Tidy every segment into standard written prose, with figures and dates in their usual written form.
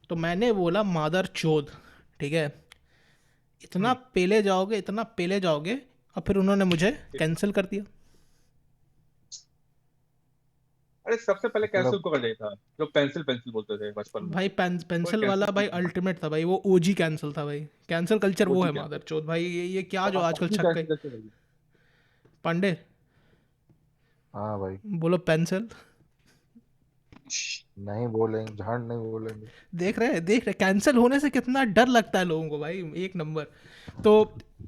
तो मैंने बोला मादर चोद, ठीक है, इतना हम्म, पेले जाओगे, इतना पेले जाओगे, और फिर उन्होंने मुझे कैंसिल कर दिया। अरे सबसे पहले कैंसिल मतलब को कर दिया था जो पेंसिल पेंसिल बोलते थे बचपन में। भाई कोई पेंसिल कैंसिल वाला भाई नहीं। अल्टीमेट था भाई, वो ओजी कैंसिल था भाई। कैंसिल कल्चर वो वो जी है कैंसिल। मादर चोद भाई, ये क्या जो आजकल अपनी छक गई। कैंसिल कैसे होगी? पांडे, हाँ भाई, बोलो पेंसिल। नहीं बोलेंगे, झाड़ नहीं बोलेंगे। देख रहे कैंसिल होने से कितना डर लगता है लोगों को भाई, एक नंबर। तो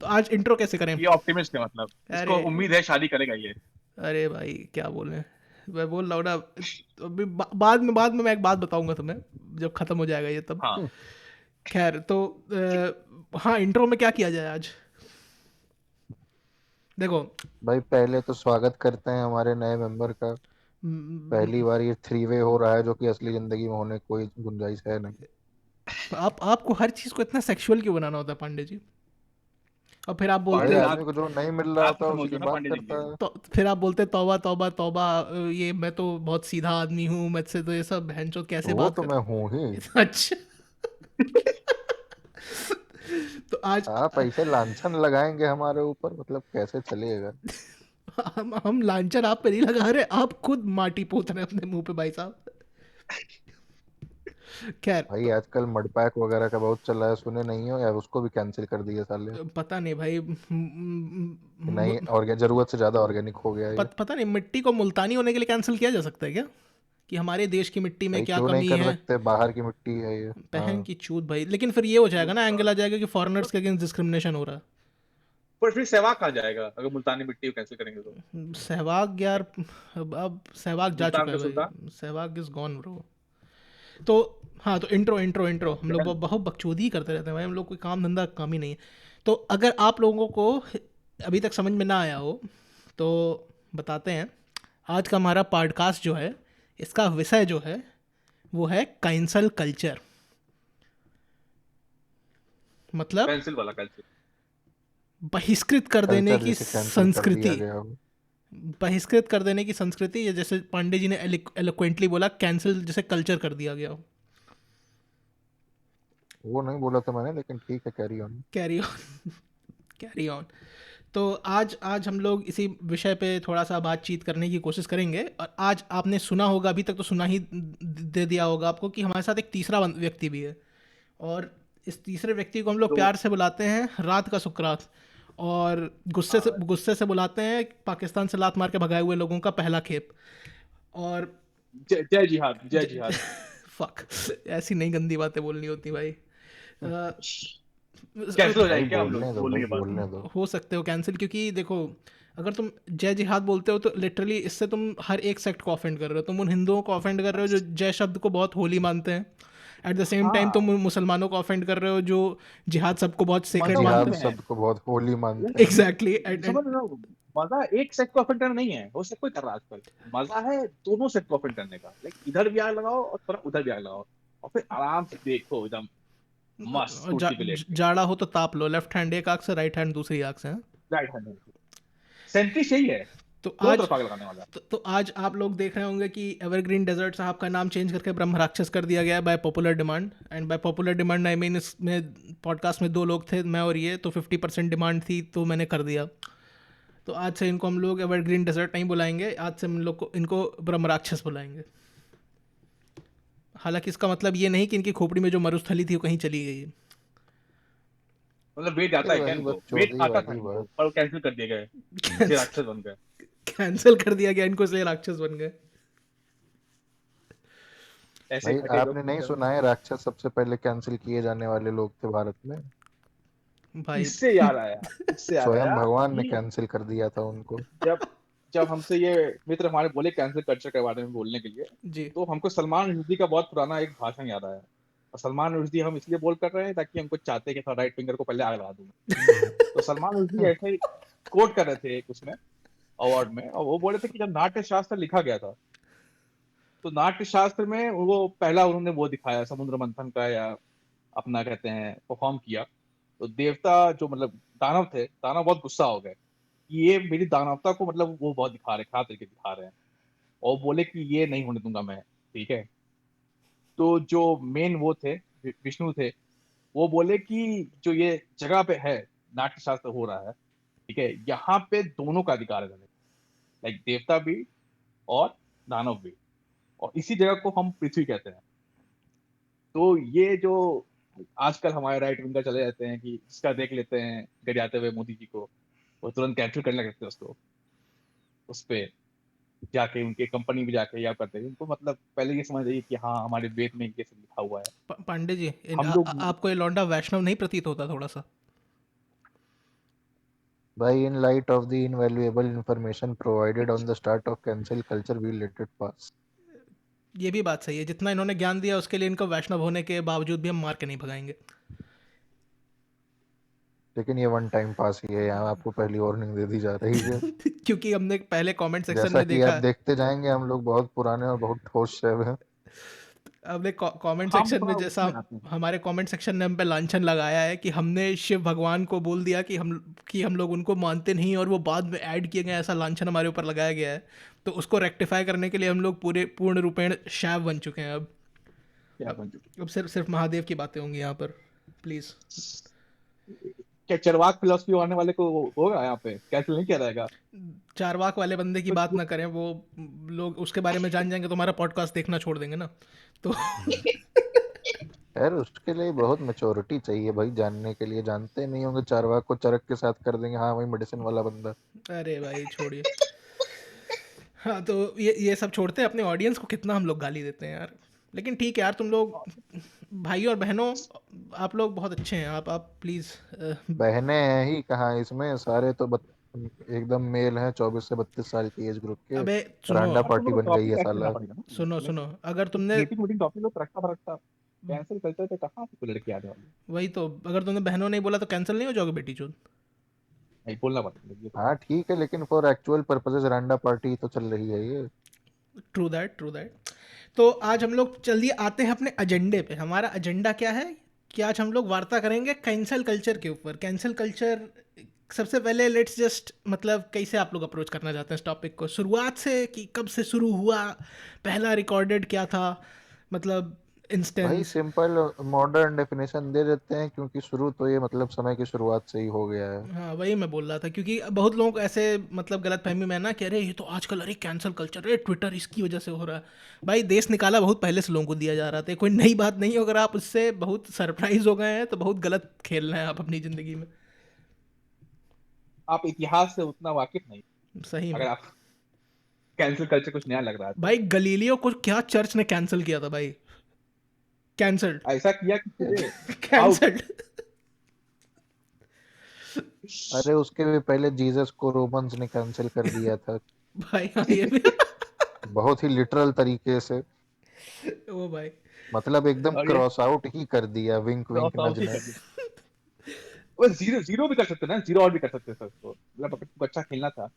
आज इंट्रो कैसे करें? ये ऑप्टिमिस्ट है, मतलब अरे इसको उम्मीद है शादी करेगा ये। अरे भाई क्या बोले, मैं बोल रहा हूँ ना, तो अभी बाद में मैं एक बात बताऊंगा तुम्हें, जब खत्म हो जाएगा ये तब। हाँ, खैर तो हाँ, इंट्रो में क्या किया जाए आज? देखो, भाई पहले तो स्वागत करते हैं हमारे नए मेंबर का। पहली म, बार ये थ्री वे हो रहा है, जो कि असली जिंदगी में होने की कोई गुंजाइश है नहीं। आपको हर चीज़ को इतना सेक्सुअल क्यों बनाना होता है पांडे जी? और फिर आप भाई बोलते पांडे जी आदमी को जो नहीं मिल रहा आप होता खत्म हो उसी चुके की हो ना बात पांडे जी करता के। है। तो फिर आप बोलते तौबा तौबा तौबा, ये मैं तो बहुत सीधा आदमी हूँ, मुझसे तो ये सब बहनचोद कैसे वो बात तो कर। मैं हूँ ही। अच्छा। तो आज आप ऐसे लांछन लगाएंगे हमारे ऊपर, मतलब कैसे चलेगा? हम लांछन आप पे नहीं लगा रहे, आप खुद माटी पोत रहे हैं अपने मुंह पे भाई साहब। खैर भाई तो आजकल मडपैक वगैरह का बहुत चल रहा है, सुने नहीं हो यार? उसको भी कैंसिल कर दिए साले। पता नहीं भाई, कि नहीं, ऑर्गेन जरूरत से ज्यादा ऑर्गेनिक हो गया ये। पता नहीं मिट्टी को मुल्तानी होने के लिए कैंसिल किया जा सकता है क्या? कि हमारे देश की मिट्टी में भाई क्या क्यों नहीं कमी कर है। सकते? बाहर की मिट्टी है ये। पहन हाँ। की चूत भाई, लेकिन फिर ये हो जाएगा ना, एंगल मुल्तान, आ जाएगा कि फॉरेनर्स के अगेंस्ट डिस्क्रिमिनेशन हो रहा पर फिर सहवाग कहाँ जाएगा अगर मुल्तानी मिट्टी को कैंसिल करेंगे तो? है। सहवाग यार, अब सहवाग जा मुल्तान चुका का है सुल्तान। भाई, सहवाग इज गॉन ब्रो। तो हाँ, तो इंट्रो हम लोग बहुत बकचोदी ही करते रहते हैं भाई, हम लोग कोई काम धंधा काम ही नहीं है। तो अगर आप लोगों को अभी तक समझ में ना आया हो तो बताते हैं। आज का हमारा पॉडकास्ट जो है, इसका विषय जो है वो है कैंसल कल्चर। मतलब पेंसिल वाला कैंसिल। बहिष्कृत कर देने कल्चर की जिसे कैंसिल कर दिया संस्कृति। गया हो। बहिष्कृत कर देने की संस्कृति, या जैसे पांडे जी ने एलोक्वेंटली बोला, कैंसिल जैसे कल्चर कर दिया गया हो। वो नहीं बोला था मैंने, लेकिन ठीक है, carry on. Carry on. Carry on. तो आज आज हम लोग इसी विषय पे थोड़ा सा बातचीत करने की कोशिश करेंगे। और आज आपने सुना होगा, अभी तक तो सुना ही दे दिया होगा आपको, कि हमारे साथ एक तीसरा व्यक्ति भी है। और इस तीसरे व्यक्ति को हम लोग तो प्यार से बुलाते हैं रात का सुकरात। और हाँ, गुस्से से बुलाते हैं पाकिस्तान से लात मार के भगाए हुए लोगों का पहला खेप। और जय जिहाद, जय जिहाद। फक, ऐसी नहीं गंदी बातें बोलनी होती भाई। अ, कैंसिल हो भाई जाएंगे क्या हम लोग बोलने दो, बोलने भाई के बाद? बोलने दो। हो सकते हो कैंसिल, क्योंकि देखो, अगर तुम जय जिहाद बोलते हो तो लिटरली इससे तुम हर एक सेक्ट को ऑफेंड कर रहे हो। तुम उन हिंदुओं को ऑफेंड कर रहे हो जो जय शब्द को बहुत होली मानते हैं। एट द सेम टाइम तुम हाँ, उन मुसलमानों को ऑफेंड कर रहे हो जो जिहाद सबको बहुत सेक्रेट मजा वहीं मानते जिहाद में हैं। है। शब्द को बहुत होली मानते हैं। एग्जैक्टली। समझ रहे हो? मजा एक सेट को ऑफेंड करना नहीं है, वो सब कोई कर रहा है आजकल। मजा है दोनों सेट को ऑफेंड करने का, लाइक इधर भी आग लगाओ और थोड़ा उधर भी आग लगाओ, और फिर आराम से देखो एकदम मस्त कुर्सी पे लेट के। जाड़ा हो तो ताप लो, लेफ्ट हैंड एक आग से, राइट हैंड दूसरी आग से, हाँ? राइट हैंड सेंट्री यही है, तो दो आज तरफ आग लगाने वाला। तो आज आप लोग देख रहे होंगे कि एवरग्रीन डेजर्ट साहब का नाम चेंज करके ब्रह्म राक्षस कर दिया गया है by popular demand. And by popular demand I mean, इसमें पॉडकास्ट में दो लोग थे, मैं और ये, तो 50% डिमांड थी तो मैंने कर दिया। तो आज से इनको हम लोग एवरग्रीन डेजर्ट नहीं बुलाएंगे, आज से हम लोग को इनको ब्रह्म राक्षस बुलाएंगे। हालांकि इसका मतलब ये नहीं कि इनकी खोपड़ी में जो मरुस्थली थी वो कहीं चली गई है। मतलब वेट आता ये है क्या वही इनको? वेट बकचोदी आता था वाली इनको बात। पर कैंसिल कर दिए गए, इसलिए राक्षस बन गए। कैंसिल कर दिया गया इनको, इसलिए राक्षस बन गए। ऐसे भाई घटे लोग आपने नहीं सुना है, राक्षस सबसे पहले कैंसिल किए जाने वाले लोग थे भारत में। भाई इससे याद आया, इससे याद स्वयं आया भगवान ने कि कैंसिल कर दिया था उनको। जब जब हमसे ये मित्र हमारे बोले कैंसिल कल्चर के बारे में बोलने के लिए, जी। तो हमको सलमान रुश्दी का बहुत पुराना एक भाषण याद आया। और सलमान रुश्दी हम इसलिए बोल कर रहे हैं ताकि हमको चाहते हैं कि राइट फिंगर को पहले आग लगा दूं। तो सलमान रुश्दी ऐसे ही कोट कर रहे थे एक उसमें अवार्ड में, और वो बोले थे कि जब नाट्य शास्त्र लिखा गया था, तो नाट्य शास्त्र में वो पहला उन्होंने वो दिखाया समुद्र मंथन का, या अपना कहते हैं परफॉर्म किया। तो देवता जो मतलब दानव थे, दानव बहुत गुस्सा हो गए कि ये मेरी दानवता को मतलब वो बहुत दिखा रहे, खराब तरीके से दिखा रहे हैं, और बोले कि ये नहीं होने दूंगा मैं। ठीक है। तो जो मेन वो थे विष्णु थे, वो बोले कि जो ये जगह पे है नाट्य शास्त्र हो रहा है, ठीक है, यहाँ पे दोनों का अधिकार है, लाइक देवता भी और दानव भी, और इसी जगह को हम पृथ्वी कहते हैं। तो ये जो आजकल हमारे राइट विंगर चले जाते हैं कि इसका देख लेते हैं गरियाते हुए मोदी जी को, वो तुरंत कैंसिल करने लगते हैं उसको, उस पे जाके उनके कंपनी में जाके या करते हैं उनको, मतलब पहले ये समझ जाइए कि हाँ हमारे वेद में ये सब लिखा हुआ है। पांडे जी, हम लोग आपको ये लौंडा वैष्णव नहीं प्रतीत होता थोड़ा सा? भाई, in light of the invaluable information provided on the start of cancel culture, we'll let it pass. ये भी बात सही है, जितना इन्होंने ज्ञान दिया उसके लिए इनको वैष्णव होने के बावजूद भी हम मार के नहीं भगाएंगे। लेकिन ये वन टाइम पास ही है, यहाँ आपको पहली वार्निंग दे दी जा रही है। क्योंकि हमने पहले कमेंट सेक्शन जैसा में कि देखा, आप देखते जाएंगे, हम लोग बहुत पुराने और बहुत ठोस शैव हैं। हमने कमेंट हम सेक्शन थोड़ा में जैसा उसमें आते हैं। हमारे कमेंट सेक्शन ने हम पे लांछन लगाया है कि हमने शिव भगवान को बोल दिया कि हम लोग उनको मानते नहीं, और वो बाद में ऐड किए गए, ऐसा लांछन हमारे ऊपर लगाया गया है। तो उसको रेक्टिफाई करने के लिए हम लोग पूर्ण रूपेण शैव बन चुके हैं अब। क्या बन चुके अब सिर्फ महादेव की बातें होंगी यहाँ पर, प्लीज। क्या चरवाक फिलोसफी होने वाले को होगा यहाँ पे कैंसिल नहीं किया जाएगा? चारवाक वाले बंदे की बात ना करें, वो लोग उसके बारे में जान जाएंगे तो हमारा पॉडकास्ट देखना छोड़ देंगे ना, तो यार, उसके लिए बहुत मेच्योरिटी चाहिए भाई, जानने के लिए। जानते नहीं होंगे, चारवाक को चरक के साथ कर देंगे, हाँ वही मेडिसिन वाला बंदा। अरे भाई छोड़िए। हाँ, तो ये सब छोड़ते हैं, अपने ऑडियंस को कितना हम लोग गाली देते हैं यार। लेकिन ठीक है यार, तुम लोग भाई और बहनों, आप लोग बहुत अच्छे हैं। आप प्लीज़। बहनें हैं ही कहाँ इसमें, सारे तो एकदम मेल हैं, 24 से 32 साल की एज ग्रुप के। अबे सुनो, रांडा अब तुम पार्टी लोग बन गई टॉपिक है ऐसे लेना साला। पड़ेगा ना, सुनो, अगर तुमने मीटिंग मीटिंग टॉपिक लोग रखता भरकता कैंसिल करते थे, कहाँ से कोई लड़की आने वाली है? वही तो, अगर तुमने बहनों नहीं बोला तो कैंसिल नहीं हो जाओगे बेटी चोद। नहीं बोलना पड़ेगा ये तो। हाँ ठीक है, लेकिन फॉर एक्चुअल पर्पसेस रांडा पार्टी तो चल रही है ये। True that. तो आज हम लोग जल्दी आते हैं अपने एजेंडे पे। हमारा एजेंडा क्या है कि आज हम लोग वार्ता करेंगे कैंसल कल्चर के ऊपर। कैंसल कल्चर, सबसे पहले लेट्स जस्ट, मतलब कैसे आप लोग अप्रोच करना चाहते हैं इस टॉपिक को, शुरुआत से कि कब से शुरू हुआ, पहला रिकॉर्डेड क्या था, मतलब भाई इंस्टेंस। सिंपल मॉडर्न डेफिनेशन दे देते हैं, क्योंकि शुरू तो ये मतलब समय की शुरुआत से ही हो गया है। हाँ, वही मैं बोल रहा था, क्योंकि बहुत लोग ऐसे मतलब गलत फहमी में है ना कि अरे ये तो आजकल, अरे कैंसल कल्चर, अरे ट्विटर इसकी वजह से हो रहा है। भाई देश निकाला बहुत पहले से लोगों को दिया जा रहा था, कोई नई बात नहीं है। अगर आप उससे बहुत सरप्राइज हो गए हैं तो बहुत गलत खेल रहे हैं आप अपनी ज़िंदगी में, आप इतिहास से उतना वाकिफ नहीं, सही में। अगर आप कैंसिल कल्चर कुछ नया लग रहा है तो। भाई गलीलियो को क्या चर्च ने कैंसिल किया था भाई, कैंसल्ड। ऐसा किया कि पूरे आउट। कैंसल्ड। अरे उसके भी पहले जीसस को रोमन्स ने कैंसिल कर दिया था, भाई हाँ, ये भी। बहुत ही लिटरल तरीके से। ओ भाई। मतलब एकदम और ये क्रॉस आउट ही कर दिया, विंक विंक क्रॉस आउट नज ही कर नज। दिया। वो जीरो जीरो भी कर सकते ना, जीरो और भी कर सकते सर उसको, मतलब अगर तुमको अच्छा खेलना था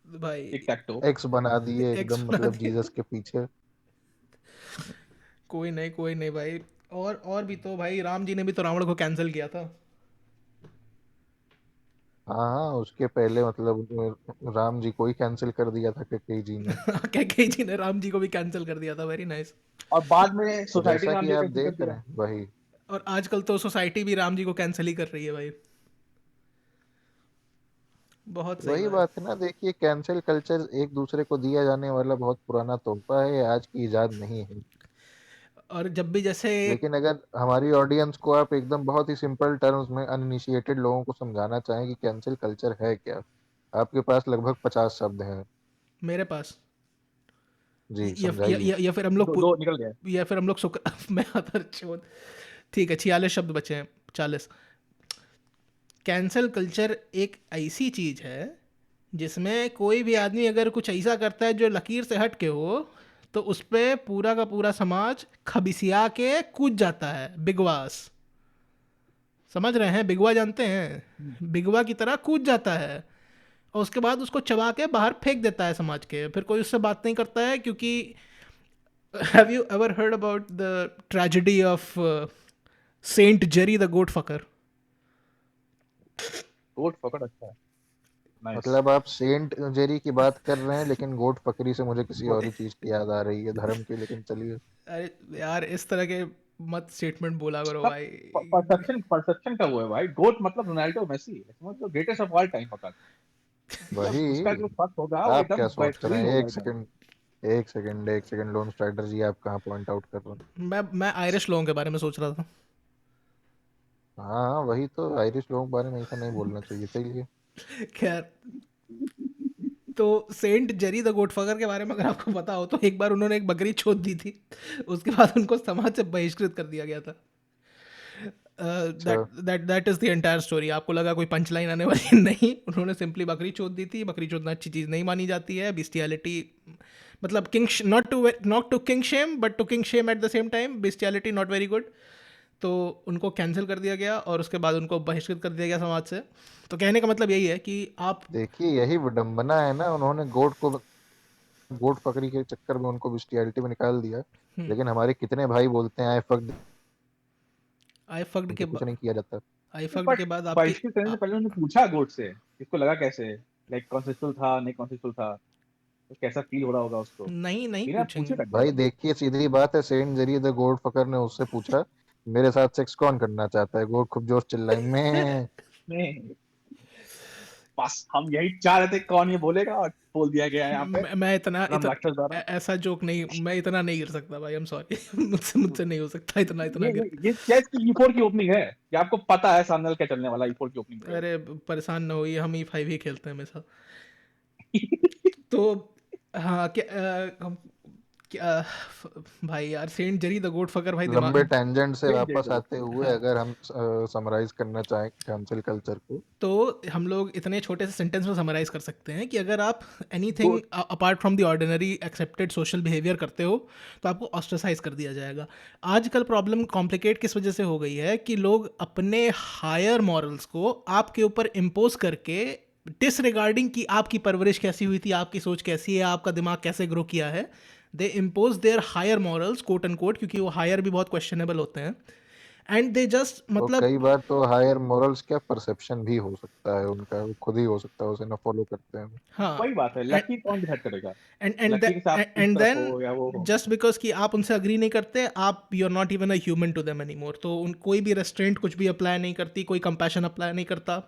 भाई टिक टैक टो। एक्स बना दिए एक्स एकदम, बना मतलब दिया। जीसस के पीछे। कोई नहीं भाई। और भी तो भाई, राम जी ने भी तो रावण को कैंसिल किया था। हाँ हाँ, उसके पहले मतलब राम जी को ही कैंसिल कर दिया था कैकेयी जी ने। कैकेयी जी ने राम जी को भी कैंसिल कर दिया था, वेरी नाइस। और बाद में तो सोसाइटी जैसा नाम कि जी आप कैंसिल कर देख दिया। रहे हैं वही और आजकल तो सोसाइटी भी राम जी को कैंसिल ही कर रही है भाई। बहुत सही वही बात। बात है ना। देखिए, कैंसिल कल्चर एक दूसरे को दिया जाने वाला बहुत पुराना तोहफा है, ये आज की इजाद नहीं है। और जब भी जैसे, लेकिन अगर हमारी ऑडियंस को आप एकदम बहुत ही सिंपल टर्म्स में अनइनिशिएटेड लोगों को समझाना चाहें कि कैंसिल कल्चर है क्या, आपके पास लगभग 50 शब्द हैं। मेरे पास, जी समझाइए। या फिर हम लोग दो दो निकल गए। या फिर हम लोग मैं अदर चोद। ठीक है, 46 शब्द बचे हैं, 40। कैंसल कल्चर एक ऐसी चीज है जिसमें कोई भी आदमी अगर कुछ ऐसा करता है जो लकीर से हट के हो, तो उस पे पूरा का पूरा समाज खबिसिया के कूद जाता है, बिगवास। समझ रहे हैं, बिगवा जानते हैं, बिगवा की तरह कूद जाता है। और उसके बाद उसको चबा के बाहर फेंक देता है समाज के, फिर कोई उससे बात नहीं करता है, क्योंकि have you ever heard about the tragedy of saint Jerry the goat fucker? Goat पकड़ अच्छा है, नाइस। मतलब आप सेंट जेरी की बात कर रहे हैं, लेकिन गोट पकड़ी से मुझे किसी गोट और ही चीज की याद आ रही है, धर्म की, लेकिन चलिए। अरे यार, इस तरह के मत स्टेटमेंट बोला करो सब भाई। परसेप्शन का वो है भाई। गोट मतलब रोनाल्डो मेसी, मतलब ग्रेटेस्ट ऑफ ऑल टाइम होता है। मतलब वही। उसका जो फर्क होगा वो आप एकदम क्या सोच रहे बेहतरीन हैं? होगा एक एकदम। सेकंड, एक सेकंड लोन स्ट्राइडर जी, आप कहाँ पॉइंट आउट कर रहे हैं? मैं आयरिश लोगों के बारे में सोच रहा था। हाँ वही तो, आयरिश लोगों के बारे में ऐसा नहीं बोलना चाहिए, चलिए। खैर, तो सेंट जेरी द गोटफगर के बारे में अगर आपको पता हो तो एक बार उन्होंने एक बकरी छोड़ दी थी, उसके बाद उनको समाज से बहिष्कृत कर दिया गया था। अच्छा। That is the entire story. आपको लगा कोई पंच लाइन आने वाली? नहीं, उन्होंने सिंपली बकरी चोद दी थी। बकरी चोदना अच्छी चीज़ नहीं मानी जाती है। बिस्टियलिटी, मतलब kink, not to kink shame but to kink shame at the same time. Bestiality not very good. तो उनको कैंसिल कर दिया गया और उसके बाद उनको बहिष्कृत कर दिया गया समाज से। तो कहने का मतलब यही है कि आप, देखिए यही विडंबना है ना, उन्होंने गोट पकड़ी के चक्कर में उनको बिस्टियलिटी में निकाल दिया। लेकिन हमारे कितने भाई बोलते हैं आई फक, आई फक्ड के उनसे कुछ बाद, नहीं किया जाता। आई फक्ड बट के बाद आपकी बहिष्कृत करने से पहले उन्होंने पूछा गोट से इसको लगा कैसे, लाइक कॉन्सेप्चुअल था नहीं कॉन्सेप्चुअल था, तो कैसा फील हो रहा होगा उसको, नहीं नहीं बिना पूछे पूछेंगे। कर भाई दिया। देखिए सीधी बात है, सेंट जरिए द गोट फकर ने उससे पूछा मेरे साथ सेक्स कौन करना चाहता है, गोट खूब जोश चिल्लाई मैं। नहीं, बस हम यही चाह रहे थे कौन ये बोलेगा और बोल दिया गया है यहाँ पे मैं राम राक्षस द्वारा। ऐसा जोक नहीं, मैं इतना नहीं गिर सकता भाई, आई एम सॉरी। मुझसे नहीं हो सकता इतना इतना ये गिर। ये ये चेस की E4 की ओपनिंग है कि आपको पता है सामने वाला क्या चलने वाला, E4 की ओपनिंग में अरे परेशान ना होइए, हम E5 ही खेलते हैं हमेशा। तो हाँ, भाई यार, सेंट जेरी द गोट फकर भाई लंबे दिमाग। टेंजेंट से चेंज वापस है। आते हुए हाँ, अगर हम समराइज करना चाहें कैंसिल कल्चर को, तो हम लोग इतने छोटे से सेंटेंस में समराइज कर सकते हैं कि अगर आप anything got apart from the ordinary accepted social behaviour करते हो तो आपको ऑस्ट्रेसाइज कर दिया जाएगा। आजकल प्रॉब्लम कॉम्प्लिकेट किस वजह से हो गई है कि लोग अपने हायर मॉरल्स को आपके ऊपर इम्पोज करके, डिसरिगार्डिंग कि आपकी परवरिश कैसी हुई थी, आपकी सोच कैसी है, आपका दिमाग कैसे ग्रो किया है, they impose their higher morals, quote and quote, क्योंकि वो हायर भी बहुत क्वेश्चनेबल होते हैं। एंड दे जस्ट, और मतलब, कई बार तो हायर मोरल्स क्या परसेप्शन भी हो सकता है उनका, वो खुद ही हो सकता है उसे ना फॉलो करते हैं। हाँ। वही बात है, एंड लकी कौन डिसाइड करेगा, एंड एंड लकी के साथ इस एंड तरफ देन हो या वो हो। जस्ट बिकॉज कि आप उनसे अग्री नहीं करते, आप, you are not even a human to them any more. तो उन कोई भी रेस्ट्रेंट कुछ भी अप्लाई नहीं करती, कोई कंपैशन अप्लाई नहीं करता,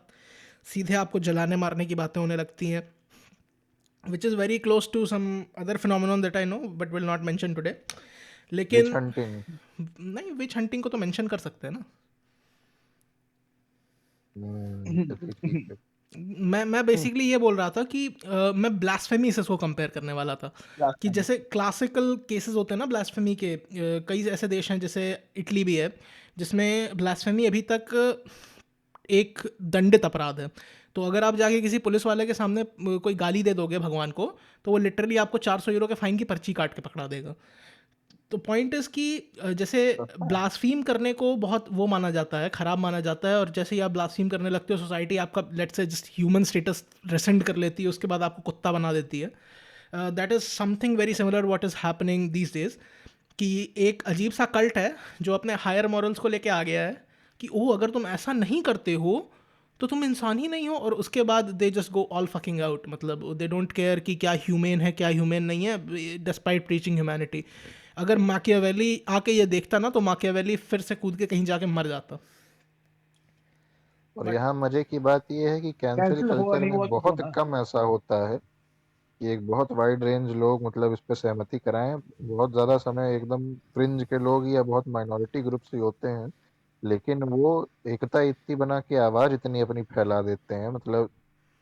सीधे आपको जलाने मारने की बातें होने लगती हैं, which is very close to some other phenomenon that I know but will not mention today. Which लेकिन हंटिंग। नहीं, विच हंटिंग को तो मेंशन कर सकते हैं ना। चलिए ठीक है। मैं बेसिकली ये बोल रहा था कि मैं ब्लास्फेमी से इसको कंपेयर करने वाला था। कि Blasphemy। जैसे क्लासिकल केसेस होते हैं ना ब्लास्फेमी के, कई ऐसे देश हैं जैसे इटली भी है जिसमें ब्लास्फेमी अभी तक एक दंडित अपराध है। तो अगर आप जाके किसी पुलिस वाले के सामने कोई गाली दे दोगे भगवान को, तो वो लिटरली आपको 400 यूरो के फाइन की पर्ची काट के पकड़ा देगा। तो पॉइंट इज़ कि जैसे सस्ता है। ब्लास्फीम करने को बहुत वो माना जाता है, ख़राब माना जाता है, और जैसे ही आप ब्लास्फीम करने लगते हो सोसाइटी आपका, let's say, just human status रेसेंड कर लेती है, उसके बाद आपको कुत्ता बना देती है। That is something very similar what is happening these days. कि एक अजीब सा कल्ट है जो अपने हायर मॉरल्स को लेके आ गया है कि ओह, अगर तुम ऐसा नहीं करते हो तो तुम इंसान ही नहीं हो, और उसके बाद they just go all fucking out. मतलब दे डोंट केयर कि क्या ह्यूमेन है क्या ह्यूमेन नहीं है, डिस्पाइट प्रीचिंग ह्यूमैनिटी। अगर माकियावेली आके ये देखता ना तो माकियावेली फिर से कूद के कहीं जाके मर जाता। और बट यहाँ मजे की बात यह है कि कैंसिल कैंसिल हुआ कल्चर नहीं हुआ में तो दो बहुत ना। कम ऐसा होता है कि एक बहुत वाइड रेंज लोग मतलब इस पे सहमति कराएं। बहुत ज्यादा समय एकदम फ्रिंज के लोग या बहुत माइनॉरिटी ग्रुप्स ही होते हैं, लेकिन वो एकता इतनी बना के आवाज इतनी अपनी फैला देते हैं, मतलब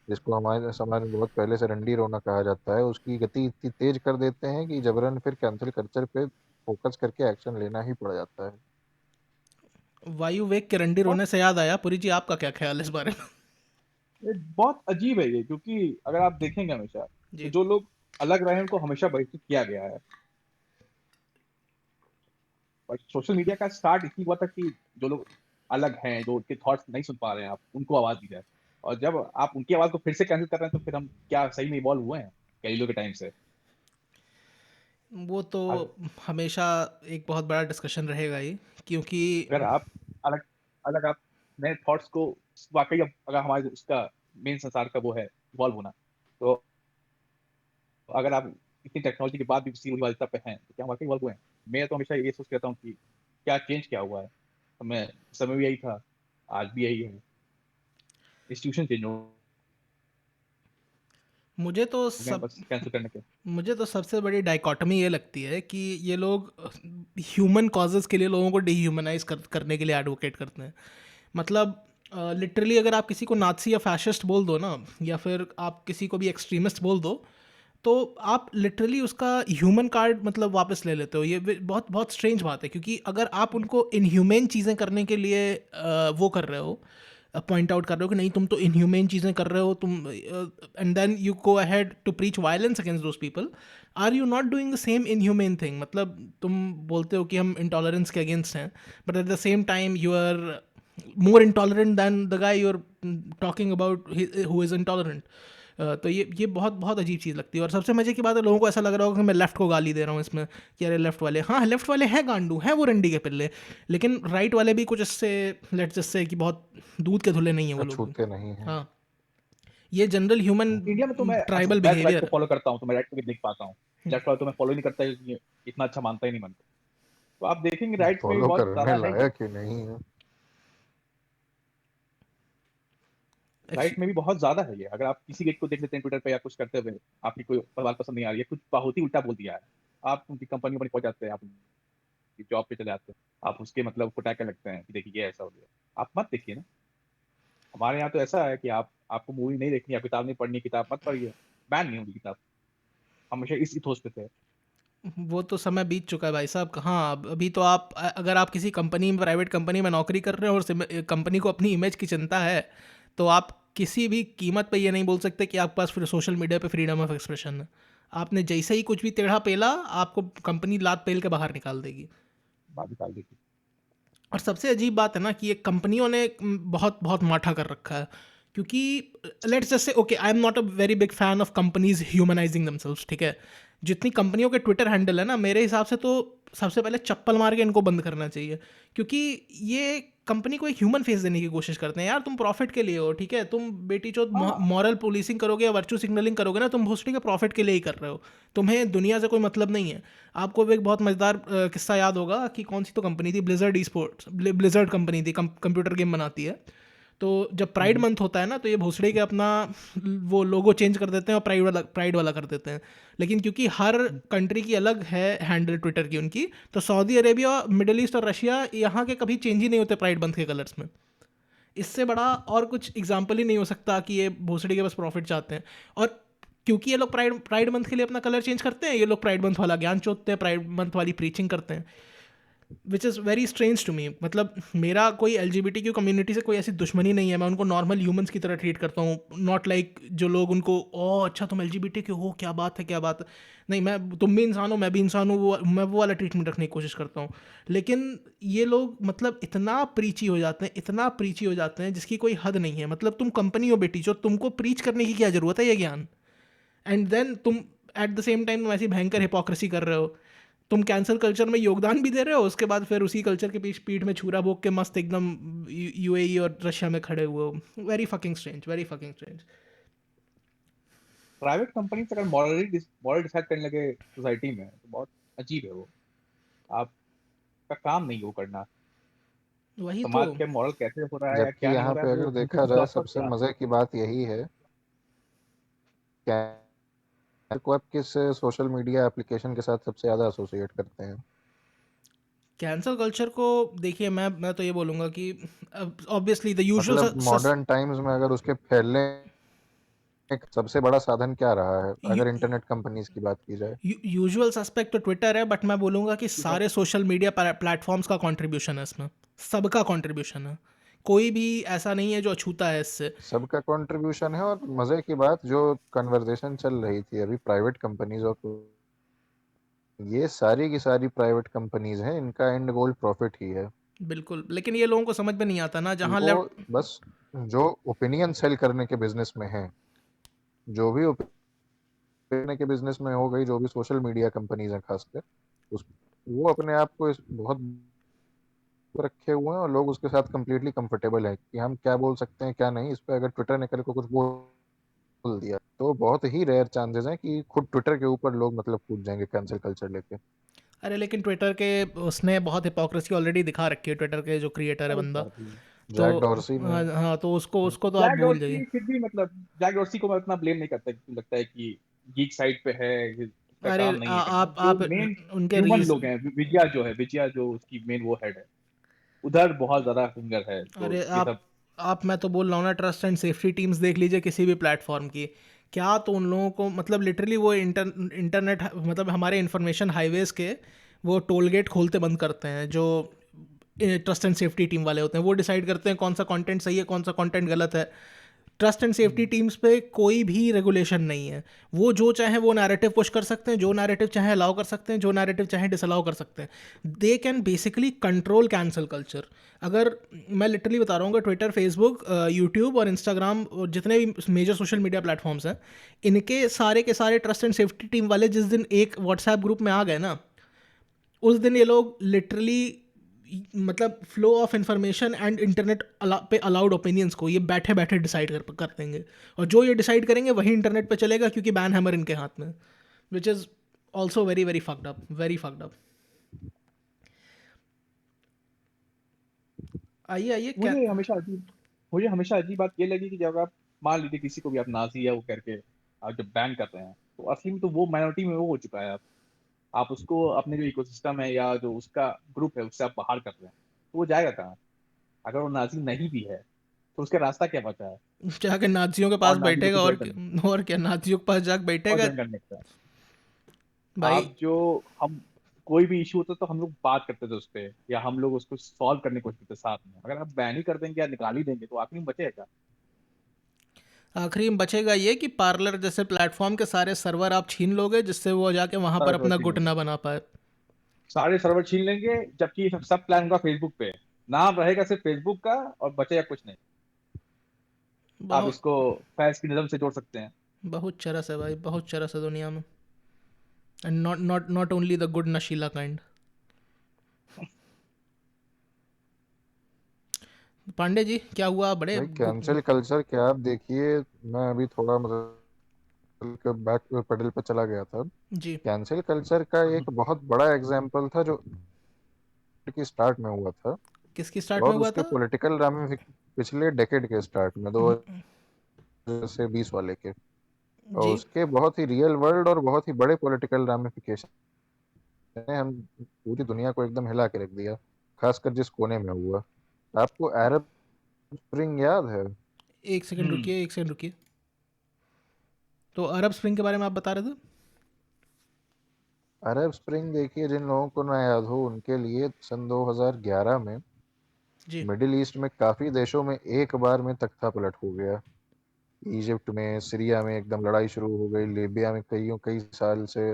जिसको हमारे समाज में बहुत पहले से रंडी रोना कहा जाता है, उसकी गति इतनी तेज कर देते हैं कि जबरन फिर कैंसिल कल्चर पे फोकस करके एक्शन लेना ही पड़ जाता है। वायु वेग के रंडी बहुत रोने से याद आया, पुरी जी आपका क्या ख्याल है इस बारे में? ये बहुत अजीब है ये, क्योंकि अगर आप देखेंगे हमेशा तो जी। जो लोग अलग रहे हैं उनको हमेशा बहिष्कृत किया गया है। और सोशल मीडिया का स्टार्ट इसी हुआ था कि जो लोग अलग हैं, जो उनके थॉट्स नहीं सुन पा रहे हैं, आप उनको आवाज दी जाए। और जब आप उनकी आवाज को फिर से कैंसिल कर रहे हैं तो फिर हम क्या सही में इवॉल्व हुए हैं कई लोगों के टाइम से? वो तो अगर हमेशा एक बहुत बड़ा डिस्कशन रहेगा ही, क्योंकि अगर आप अलग अलग आप नए थॉट्स को वाकई, अब अगर हमारे उसका मेन संसार का वो है इवॉल्व होना, तो अगर आप इतनी टेक्नोलॉजी के बाद भी उसी वही वाली पे हैं तो क्या हम वाकई इवॉल्व हुए हैं? मैं तो हमेशा ये सोच कहता हूँ कि क्या चेंज क्या हुआ है? समय भी यही था, आज भी यही है। इंस्टीट्यूशन चेंज हो मुझे तो गए हैं सब बस कैंसिल करने के। मुझे तो सबसे बड़ी डाइकोटमी ये लगती है कि ये लोग ह्यूमन कॉजेज़ के लिए लोगों को करने के लिए एडवोकेट करते हैं। मतलब लिटरली अगर आप किसी को नाज़ी या फैशिस्ट बोल दो ना, या फिर आप किसी को भी एक्सट्रीमिस्ट बोल दो, तो आप लिटरली उसका ह्यूमन कार्ड मतलब वापस ले लेते हो। बहुत बहुत स्ट्रेंज बात है, क्योंकि अगर आप उनको इनह्यूमेन चीज़ें करने के लिए वो कर रहे हो, पॉइंट आउट कर रहे हो कि नहीं तुम तो इनह्यूमेन चीज़ें कर रहे हो तुम, and then you go ahead to preach violence against those people, are you not doing the same inhuman thing? मतलब तुम बोलते हो कि हम इंटॉलरेंस के अगेंस्ट हैं, but at the same time you are more intolerant than the guy you are talking about who is intolerant. तो ये बहुत बहुत अजीब चीज़ लगती है। और सबसे मज़े की बात है, लोगों को ऐसा लग रहा होगा कि मैं लेफ़्ट को गाली दे रहा हूँ इसमें, कि अरे लेफ़्ट वाले, हाँ लेफ़्ट वाले हैं गांडू, हैं वो रंडी के पिल्ले, लेकिन राइट वाले भी कुछ इससे लेट्स जस्ट से कि बहुत दूध के धुले नहीं है वो लोग भी। अछूते नहीं हैं। हाँ, ये जनरल ह्यूमन इंडिया में तो मैं ट्राइबल मैं राइट को बिहेवियर। फॉलो करता हूँ, तो मैं राइट को भी देख पाता हूँ। लेफ्ट वाला तो मैं फॉलो ही नहीं करता, ये इतना अच्छा मानता ही नहीं मन को। तो आप देखेंगे राइट में भी फॉलो बहुत करने ज्यादा है ये। लायक ही नहीं है। राइट में भी बहुत ज्यादा है ये। अगर आप किसी एक को देख लेते हैं ट्विटर पे या कुछ करते हुए, आपकी कोई बात पसंद नहीं आ रही है, कुछ बहुत ही उल्टा बोल दिया है, आप उनकी कंपनी पर पहुंच जाते हैं, आप उनकी जॉब पे चले जाते हैं, आप उसके मतलब को टैग कर लगते हैं कि देखिए ये ऐसा हो गया। आप मत देखिए ना। हमारे यहाँ तो ऐसा है कि आपको मूवी नहीं देखनी, आप किताब नहीं पढ़नी, किताब मत पढ़िए, बैन नहीं होगी किताब। हमेशा इस इथोस पे थे। वो तो समय बीत चुका है भाई साहब। कहाँ अभी तो आप अगर आप किसी कंपनी में, प्राइवेट कंपनी में नौकरी कर रहे हो और कंपनी को अपनी इमेज की चिंता है, तो आप किसी भी कीमत पे ये नहीं बोल सकते कि आपके पास फिर सोशल मीडिया पे फ्रीडम ऑफ एक्सप्रेशन है। आपने जैसे ही कुछ भी टेढ़ा पेला, आपको कंपनी लात पेल के बाहर निकाल देगी। बात निकाल दी थी। और सबसे अजीब बात है ना कि ये कंपनियों ने बहुत बहुत माठा कर रखा है, क्योंकि let's just say okay, I am not a very big fan of companies humanising themselves, ठीक है। जितनी कंपनियों के ट्विटर हैंडल है ना, मेरे हिसाब से तो सबसे पहले चप्पल मार के इनको बंद करना चाहिए, क्योंकि ये कंपनी को एक ह्यूमन फेस देने की कोशिश करते हैं। यार तुम प्रॉफिट के लिए हो, ठीक है, तुम बेटी चो हाँ, मॉरल पुलिसिंग करोगे या वर्चू सिग्नलिंग करोगे ना, तुम भोसड़ी के प्रॉफिट के लिए ही कर रहे हो। तुम्हें दुनिया से कोई मतलब नहीं है। आपको एक बहुत मज़ेदार किस्सा याद होगा कि कौन सी तो कंपनी थी, blizzard e sports, blizzard company थी, कंप्यूटर गेम बनाती है। तो जब प्राइड मंथ होता है ना, तो ये भोसड़ी के अपना वो लोगो चेंज कर देते हैं और प्राइड वाला कर देते हैं। लेकिन क्योंकि हर कंट्री की अलग है हैंडल ट्विटर की उनकी, तो सऊदी अरेबिया, मिडल ईस्ट और रशिया, यहाँ के कभी चेंज ही नहीं होते प्राइड मंथ के कलर्स में। इससे बड़ा और कुछ एग्जाम्पल ही नहीं हो सकता कि ये भोसड़ी के बस प्रॉफिट चाहते हैं। और क्योंकि ये लोग प्राइड प्राइड मंथ के लिए अपना कलर चेंज करते हैं, ये लोग प्राइड मंथ वाला ज्ञान चोदते हैं, प्राइड मंथ वाली प्रीचिंग करते हैं, which is very strange to me. मतलब मेरा कोई LGBTQ कम्युनिटी से कोई ऐसी दुश्मनी नहीं है, मैं उनको नॉर्मल ह्यूमंस की तरह ट्रीट करता हूँ, नॉट लाइक जो लोग उनको ओ अच्छा तुम LGBTQ हो, क्या बात है क्या बात है। नहीं, मैं, तुम भी इंसान हो मैं भी इंसान हूँ, मैं वो वाला ट्रीटमेंट रखने की कोशिश करता हूँ। लेकिन ये लोग मतलब इतना प्रीची हो जाते हैं, इतना प्रीची हो जाते हैं जिसकी कोई हद नहीं है। मतलब तुम कंपनी हो बेटी, जो तुमको प्रीच करने की क्या ज़रूरत है ये ज्ञान, एंड देन तुम एट द सेम टाइम तुम ऐसी भयंकर हिपोक्रेसी कर रहे हो। तुम कैंसर कल्चर में योगदान भी दे रहे हो, उसके बाद फिर उसी कल्चर के पीठ पीठ में छुरा भोग के मस्त एकदम UAE और रशिया में खड़े हुए हो। Very fucking strange, very fucking strange. Private company अगर मॉरल डिसाइड करने लगे सोसाइटी में, तो बहुत अजीब है वो। आपका काम नहीं है वो करना। वही तो। समाज के मॉरल कैसे हो रहा है या जबकि क्या नहीं हो यहाँ रहा पे है, वो अगर उनके देखा कुछ जाए, लॉस पर सबसे क्या। मजे की बात यही है कि को आप किस सोशल मीडिया एप्लीकेशन के साथ सबसे ज्यादा एसोसिएट करते हैं। कैंसर कल्चर को देखिए, मैं तो ये बोलूँगा कि ऑब्वियसली द मतलब यूजुअल मॉडर्न टाइम्स में अगर उसके फैलने का सबसे बड़ा साधन क्या रहा है, अगर इंटरनेट कंपनीज की बात की जाए। यूजुअल सस्पेक्ट तो ट्विटर है, बट मैं बोलूँगा कि सारे सोशल मीडिया प्लेटफॉर्म्स का कंट्रीब्यूशन है इसमें, सबका कंट्रीब्यूशन है। कोई भी ऐसा नहीं है जो अछूता है इससे। सबका कंट्रीब्यूशन है, और मजे की बात जो कन्वर्सेशन चल रही थी अभी प्राइवेट कंपनीज और, ये सारी की सारी प्राइवेट कंपनीज हैं, इनका एंड गोल प्रॉफिट ही है। बिल्कुल, लेकिन ये लोगों को समझ में नहीं आता ना, जहाँ वो लेफ्ट। बस जो ओपिनियन सेल करने के बिजनेस में है, जो भी ओपिनियन के बिजनेस में हो गई, जो भी सोशल मीडिया कंपनीज हैं खासकर, उस वो अपने आप को बहुत रखे हुए हैं, और लोग उसके साथ कंप्लीटली कंफर्टेबल है कि हम क्या बोल सकते हैं क्या नहीं। इस पे अगर ट्विटर ने करके कुछ बोल दिया, तो बहुत ही रेयर चांसेस हैं कि खुद ट्विटर के ऊपर लोग मतलब कूद जाएंगे कैंसिल कल्चर लेके। अरे लेकिन ट्विटर के उसने बहुत हिपोक्रेसी ऑलरेडी दिखा रखी है, ट्विटर के जो क्रिएटर है अरे बंदा। काफी। तो जैक डॉर्सी ने। हाँ, तो उसको उसको तो आप जैक भूल जाइए। डॉर्सी फिर भी मतलब जैक डॉर्सी को मैं उतना ब्लेम नहीं करता, क्योंकि लगता है कि गीक साइड पे है, उसका अरे काम नहीं है करना। जो आप मेन उनके ह्यूमन रीज लोग हैं, विजया जो है, विजया जो उसकी मेन वो हेड है, उधर बहुत ज्यादा फिंगर है, तो अरे ये आप सब। आप मैं तो बोल रहा हूँ ना, ट्रस्ट एंड सेफ्टी टीम्स देख लीजिए किसी भी प्लेटफॉर्म की। क्या तो उन लोगों को मतलब लिटरली वो इंटरनेट मतलब हमारे इंफॉर्मेशन हाईवेज के वो टोल गेट खोलते बंद करते हैं, जो ट्रस्ट एंड सेफ्टी टीम वाले होते हैं। वो डिसाइड करते हैं कौन सा कंटेंट सही है, कौन सा कंटेंट गलत है। ट्रस्ट एंड सेफ्टी टीम्स पे कोई भी रेगुलेशन नहीं है। वो जो चाहे वो नैरेटिव पुश कर सकते हैं, जो नैरेटिव चाहे अलाउ कर सकते हैं, जो नैरेटिव चाहे डिसअलाउ कर सकते हैं। They can basically control cancel culture. अगर मैं लिटरली बता रहा हूँ, अगर ट्विटर, फेसबुक, यूट्यूब और इंस्टाग्राम और जितने भी मेजर सोशल मीडिया प्लेटफॉर्म्स हैं, इनके सारे के सारे ट्रस्ट एंड सेफ्टी टीम वाले जिस दिन एक व्हाट्सएप ग्रुप में आ गए ना, उस दिन ये लोग लिटरली मतलब flow of information and internet पे अलाउड ओपिनियंस को ये बैठे बैठे डिसाइड कर देंगे। और जो ये डिसाइड करेंगे वही इंटरनेट पे चलेगा, क्योंकि बैन हैमर इनके हाथ में। Which is also very very fucked up, very fucked up. आइए आइए क्या। मुझे हमेशा अजीब मुझे हमेशा अजीब बात ये लगी कि जब आप मान लीजिए किसी को भी आप नाजी है वो करके आप जब बैन कर रहे हैं, तो असली में तो वो माइनॉरिटी में वो हो चुका है। आप उसको अपने जो इकोसिस्टम है या जो उसका ग्रुप है उससे आप बाहर कर रहे हैं, तो वो जाएगा कहाँ? अगर वो नाजी नहीं भी है तो उसका रास्ता क्या बचा है? जाके नाजियों के पास और नाजी को बैठेगा, तो और ज्वाइन करने और क्या, नाजियों के पास जाके और बैठेगा ज्वाइन करने का भाई। आप जो हम कोई भी इशू होता तो हम लोग बात करते थे उस पे, या हम लोग उसको सॉल्व करने की कोशिश करते साथ में। अगर आप बैन ही कर देंगे या निकाल ही देंगे तो आखिर में बचेगा? आखिरी में बचेगा ये कि पार्लर जैसे प्लेटफॉर्म के सारे सर्वर आप छीन लोगे, जिससे वो जाके वहां पर सारा सर्वर अपना छीन गुट लेंगे, ना बना पाए। सारे सर्वर छीन लेंगे, जबकि सब प्लान होगा फेसबुक पे। नाम रहेगा सिर्फ फेसबुक का और बचेगा कुछ नहीं। आप बहुत इसको फैंस की नज़र से जोड़ सकते हैं। बहुत चरस है भाई, बहुत चरस है दुनिया में। And not only the good नशीला काइंड। पांडे जी क्या हुआ, बड़े भाई कैंसिल कल्चर क्या, आप देखिए, मैं अभी थोड़ा मतलब बैक पेडल पे चला गया था। जी। कैंसिल कल्चर का एक बहुत बड़ा एग्जाम्पल था जो की स्टार्ट में हुआ था, किसकी स्टार्ट में और हुआ उसके था? पॉलिटिकल रामिफिकेशन पिछले डेकेड के स्टार्ट में 2000 से 20 वाले के, और जी। उसके बहुत ही रियल वर्ल्ड और बहुत ही बड़े पॉलिटिकल रामिफिकेशन ने हम पूरी दुनिया को एकदम हिला के रख दिया, खासकर जिस कोने में हुआ। आपको अरब स्प्रिंग याद है? एक सेकंड हम्म रुकिए, एक सेकंड रुकिए। तो अरब स्प्रिंग के बारे में आप बता रहे थे? अरब स्प्रिंग देखिए, जिन लोगों को ना याद हो उनके लिए, सन 2011 में जी। मिडिल ईस्ट में काफी देशों में एक बार में तख्ता पलट हो गया। इजिप्ट में, सीरिया में एकदम लड़ाई शुरू हो गई, लीबिया में कई साल से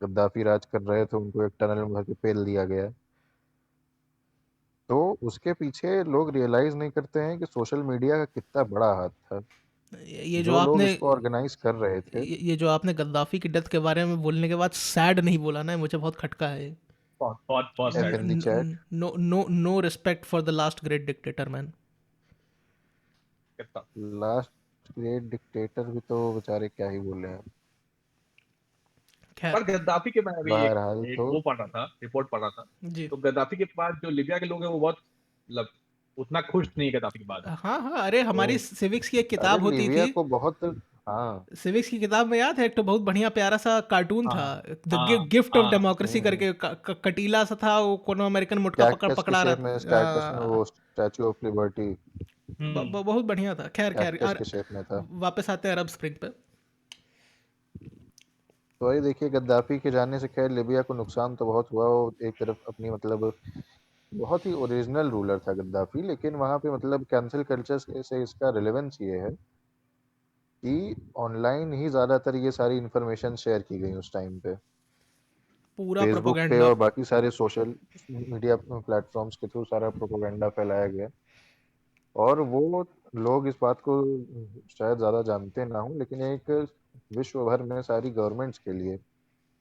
गद्दाफी राज कर रहे थे, उनको एक टनल में भर के पेल दिया गया। तो उसके पीछे लोग रियलाइज नहीं करते हैं कि सोशल मीडिया का कितना बड़ा हाथ था। ये जो जो लोग आपने इसको ऑर्गेनाइज कर रहे थे, ये जो आपने गद्दाफी की डेथ के बारे में बोलने के बाद सैड नहीं बोला ना, मुझे बहुत खटका है। बहुत बहुत बहुत एफ सैड इन है। The chat. No no no respect for the last great dictator man. कितना। लास्ट ग्रेट डिक्टेटर भी तो बेचारे क्या ही बोले हैं। खैर। पर गद्दाफी के, मैं अभी एक बहरहाल एक तो वो पढ़ रहा था, रिपोर्ट पढ़ रहा था। जी। तो गद्दाफी के बाद जो लिबिया के लोग हैं वो बहुत मतलब उतना खुश नहीं है गद्दाफी के बाद। हाँ हाँ, अरे हमारी तो सिविक्स की एक अरे किताब होती लीबिया थी। को बहुत, हाँ। सिविक्स की किताब में याद है, एक तो बहुत बढ़िया प्यारा सा कार्टून हाँ था, द हाँ गिफ्ट ऑफ हाँ। डेमोक्रेसी हम्म, करके, कटीला सा था वो, कोनो अमेरिकन मुटका पकड़ कैक्टस के पकड़ा रहा शेप में, स्टैटस में, था। वो स्टैचू ऑफ लिबर्टी हम्म बहुत बढ़िया था। खैर खैर, कैक्टस और के शेप में था। वापस आते हैं अरब स्प्रिंग पे। तो वही देखिए, गद्दाफी के जाने से खैर लिबिया को नुकसान तो बहुत हुआ। वो एक तरफ अपनी मतलब बहुत ही ओरिजिनल रूलर था गद्दाफी, लेकिन वहाँ पे मतलब कैंसिल कल्चर से इसका रिलेवेंस ये है कि ऑनलाइन ही ज़्यादातर ये सारी इन्फॉर्मेशन शेयर की गई उस टाइम पे। पूरा फेसबुक पे प्रोपेगेंडा। और बाकी सारे सोशल मीडिया प्लेटफॉर्म्स के थ्रू सारा प्रोपेगेंडा फैलाया गया। और वो लोग इस बात को शायद ज़्यादा जानते ना हो, लेकिन एक विश्व भर में सारी गवर्नमेंट्स के लिए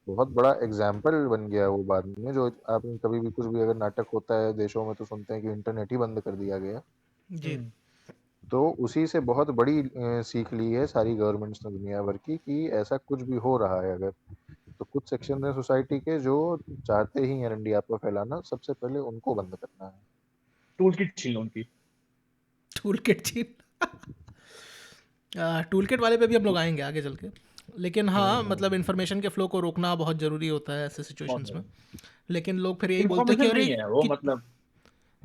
बहुत बड़ा एग्जाम्पल बन गया वो बाद में। जो आप कभी भी कुछ भी अगर नाटक होता है देशों में तो सुनते हैं कि इंटरनेट ही बंद कर दिया गया। जी। हम्म तो उसी से बहुत बड़ी सीख ली है सारी गवर्नमेंट्स ने दुनिया भर की, कि ऐसा कुछ भी हो रहा है अगर, तो कुछ सेक्शन है सोसाइटी के जो चाहते ही हैं इंडिया को फैलाना, सबसे पहले उनको बंद करना है। टूल किट छीन लो उनकी। टूल किट छीन टूल किट वाले पे भी हम लोग आएंगे आगे चल के, लेकिन हाँ मतलब इन्फॉर्मेशन के फ्लो को रोकना बहुत ज़रूरी होता है ऐसे सिचुएशंस में। लेकिन लोग फिर यही बोलते हैं कि इन्फॉर्मेशन अरे नहीं है वो, कि मतलब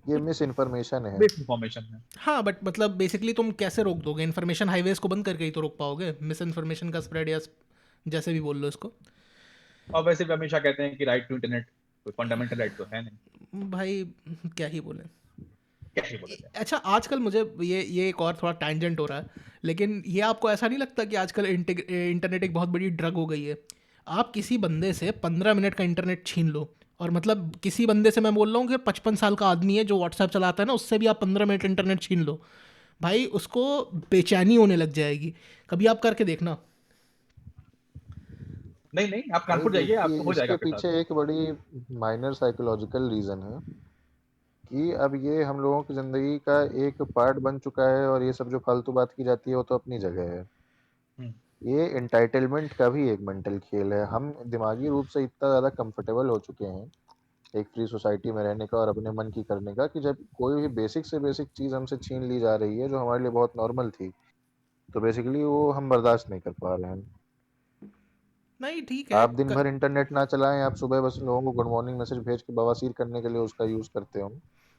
ये मिस इन्फॉर्मेशन है। मिस इन्फॉर्मेशन है। हाँ बट मतलब बेसिकली तुम कैसे रोक दोगे? इन्फॉर्मेशन हाईवेज को बंद करके ही तो रोक पाओगे मिस इन्फॉर्मेशन का स्प्रेड, या जैसे भी बोल लो इसको। और वैसे भी हमेशा कहते हैं कि राइट टू इंटरनेट कोई फंडामेंटल राइट तो है नहीं, भाई क्या ही बोले। क्या ही बोला जाए। अच्छा आजकल मुझे ये एक और थोड़ा टैंजेंट हो रहा है, लेकिन ये आपको ऐसा नहीं लगता कि आजकल इंटरनेट एक बहुत बड़ी ड्रग हो गई है? आप किसी बंदे से 15 मिनट का इंटरनेट छीन लो, और मतलब किसी बंदे से मैं बोल रहा हूँ कि 55 साल का आदमी है जो व्हाट्सएप चलाता है ना, उससे भी आप 15 मिनट इंटरनेट छीन लो, भाई उसको बेचैनी होने लग जाएगी। कभी आप करके देखना। नहीं नहीं, आप भाई कानपुर जाइए, देखिए, आपको हो जाएगा इसके आपके साथ। पीछे एक बड़ी माइनर साइकोलॉजिकल रीजन है कि अब ये हम लोगों की जिंदगी का एक पार्ट बन चुका है, और ये सब जो फालतू बात की जाती है वो तो अपनी जगह है। हम्म, ये एंटाइटलमेंट का भी एक मेंटल खेल है। हम दिमागी रूप से इतना ज़्यादा कंफर्टेबल हो चुके हैं एक फ्री सोसाइटी में रहने का और अपने मन की करने का, कि जब कोई भी बेसिक से बेसिक चीज़ हमसे छीन ली जा रही है जो हमारे लिए बहुत नॉर्मल थी, तो बेसिकली वो हम बर्दाश्त नहीं कर पा रहे हैं। नहीं ठीक है आप दिन भर इंटरनेट ना चलाएं, आप सुबह बस लोगों को गुड मॉर्निंग मैसेज भेज के बवासीर करने के लिए उसका यूज़ करते हो,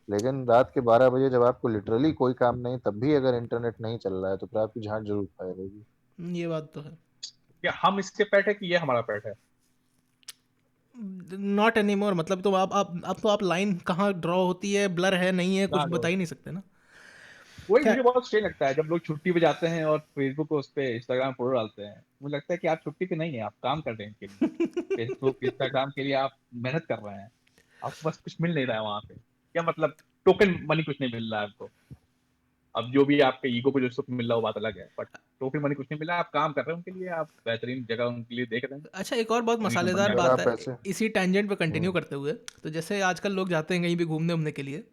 लेकिन रात के 12 बजे जब आपको लिटरली कोई काम नहीं, तब भी अगर इंटरनेट नहीं चल रहा है तो फिर आपकी झांट जरूर पाएगी। ये बात तो है। क्या हम इसके पेट है कि ये हमारा पेट है? नॉट एनी मोर, मतलब तो आप तो आप लाइन कहाँ ड्रॉ होती है, ब्लर है नहीं है, कुछ ना बता लो, ही नहीं सकते ना। वही खैर मुझे बहुत स्ट्रेन लगता है जब लोग छुट्टी पे जाते हैं और फेसबुक उस पे इंस्टाग्राम फोटो डालते हैं। मुझे लगता है कि आप छुट्टी पे नहीं है, आप काम कर रहे हैं इनके लिए। फेसबुक इंस्टाग्राम के लिए आप मेहनत कर रहे हैं, आपको बस कुछ मिल नहीं रहा है वहां पे। क्या मतलब, टोकन मनी कुछ नहीं मिल रहा है आपको। अब जो भी आपके ईगो को जो सुख मिल रहा है वो बात अलग है, बट टोकन मनी कुछ नहीं मिल रहा है, आप काम कर रहे हैं उनके लिए, आप बेहतरीन जगह उनके लिए देख रहे हैं, अच्छा एक और बहुत उनकी मसालेदार कंपनियां अगर कर बात रही आप है, हैं। ऐसे इसी टैंजेंट पे कंटिन्यू हम्म, करते हुए, तो जैसे आजकल लोग जाते हैं कहीं भी घूमने उमने के लिए,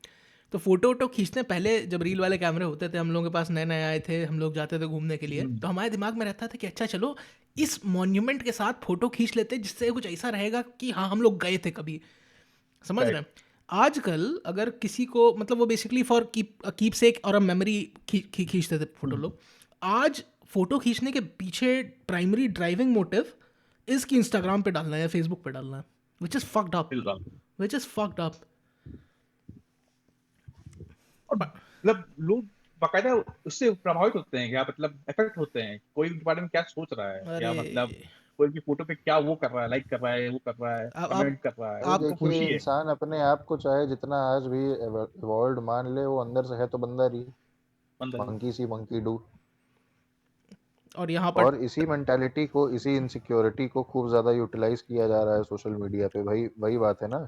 तो फोटो वोटो खींचते हैं। पहले जब रील वाले कैमरे होते थे, हम लोगों के पास नए नए आए थे, हम लोग जाते थे घूमने के लिए, हम्म, तो हमारे दिमाग में रहता था कि अच्छा चलो इस मॉन्यूमेंट के साथ फोटो खींच लेते हैं, जिससे कुछ ऐसा रहेगा कि हाँ हम लोग गए थे कभी। समझ रहे करेक्ट। हैं? आजकल अगर किसी को मतलब वो बेसिकली फॉर कीप सेक और अ मेमोरी खींचते थे फोटो लोग। आज फोटो खींचने के पीछे प्राइमरी ड्राइविंग मोटिव इसकी इंस्टाग्राम पे डालना है या फेसबुक पे डालना है, which is fucked up, which is fucked up. और मतलब लोग बाकायदा उससे प्रभावित होते हैं, क्या मतलब इफेक्ट होते हैं, कोई उनके बारे में क्या सोच रहा है, अरे या मतलब कोई की फोटो पे क्या वो कर रहा है, लाइक कर रहा है, वो कर रहा है, आप कमेंट कर रहा है, भाई आप उसको देखिए, खुशी है। इंसान अपने आप को चाहे जितना आज भी इवॉल्व मान ले, वो अंदर से है तो बंदर ही। अंदर ही। Monkey see monkey do. और यहाँ पर और इसी मेंटालिटी को, इसी इनसिक्योरिटी को खूब ज्यादा यूटिलाइज किया जा रहा है सोशल मीडिया पे। भाई वही बात है ना,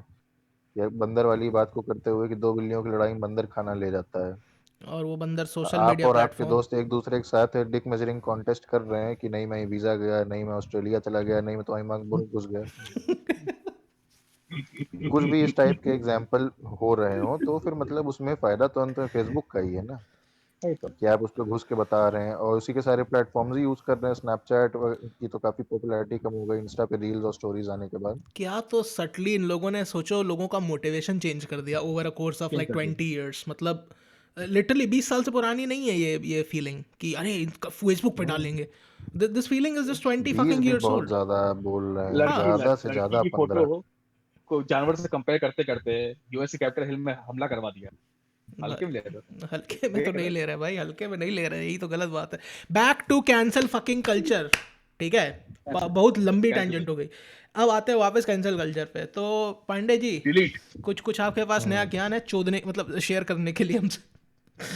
ये बंदर वाली बात को करते हुए कि दो बिल्लियों की लड़ाई में बंदर खाना ले जाता है। और वो बंदर सोशल आप मीडिया और आपके प्लेटफॉर्म। दोस्त एक दूसरे के साथ डिक मेजरिंग कॉन्टेस्ट कर रहे हैं कि नहीं मैं वीजा गया, नहीं मैं ऑस्ट्रेलिया चला गया, नहीं मैं तो मांग घुस गया। कुछ भी इस टाइप के एग्जाम्पल हो रहे हो तो फिर मतलब उसमें फायदा तो अंत में फेसबुक का ही है ना, वही तो। कि आप उस पर घुस के बता रहे हैं, और उसी के सारे प्लेटफॉर्म्स ही यूज कर रहे हैं। स्नैपचैट की तो काफी पॉपुलैरिटी कम हो गई इंस्टा पे रील्स और स्टोरीज आने के बाद। क्या तो सटली इन लोगों ने सोचो लोगों का मोटिवेशन चेंज कर दिया over a course of change like कर दिया। 20 ईयर्स। मतलब लिटरली 20 साल से पुरानी नहीं है ये फीलिंग कि अरे इनका फेसबुक पे हम्म, डालेंगे। दिस फीलिंग इज जस्ट 20 बीस फकिंग भी ईयर्स बहुत ओल्ड। ज्यादा बोल रहे हैं, हाँ ज्यादा से लड़की ज्यादा की 15। फोटो को जानवर से कंपेयर करते करते यूएस कैपिटल हिल में हमला करवा दिया। हल्के में ले रहे थे, हल्के में तो देख नहीं रहे ले रहे भाई, हल्के में नहीं ले रहे, यही तो गलत बात है। Back to cancel fucking culture. ठीक है, थे। बहुत लंबी कैंसिल, टैंजेंट हो गई। अब आते हैं वापस कैंसल कल्चर पे। तो पांडे जी, डिलीट। कुछ आपके पास नया हम्म, ज्ञान है चोदने मतलब शेयर करने के लिए हमसे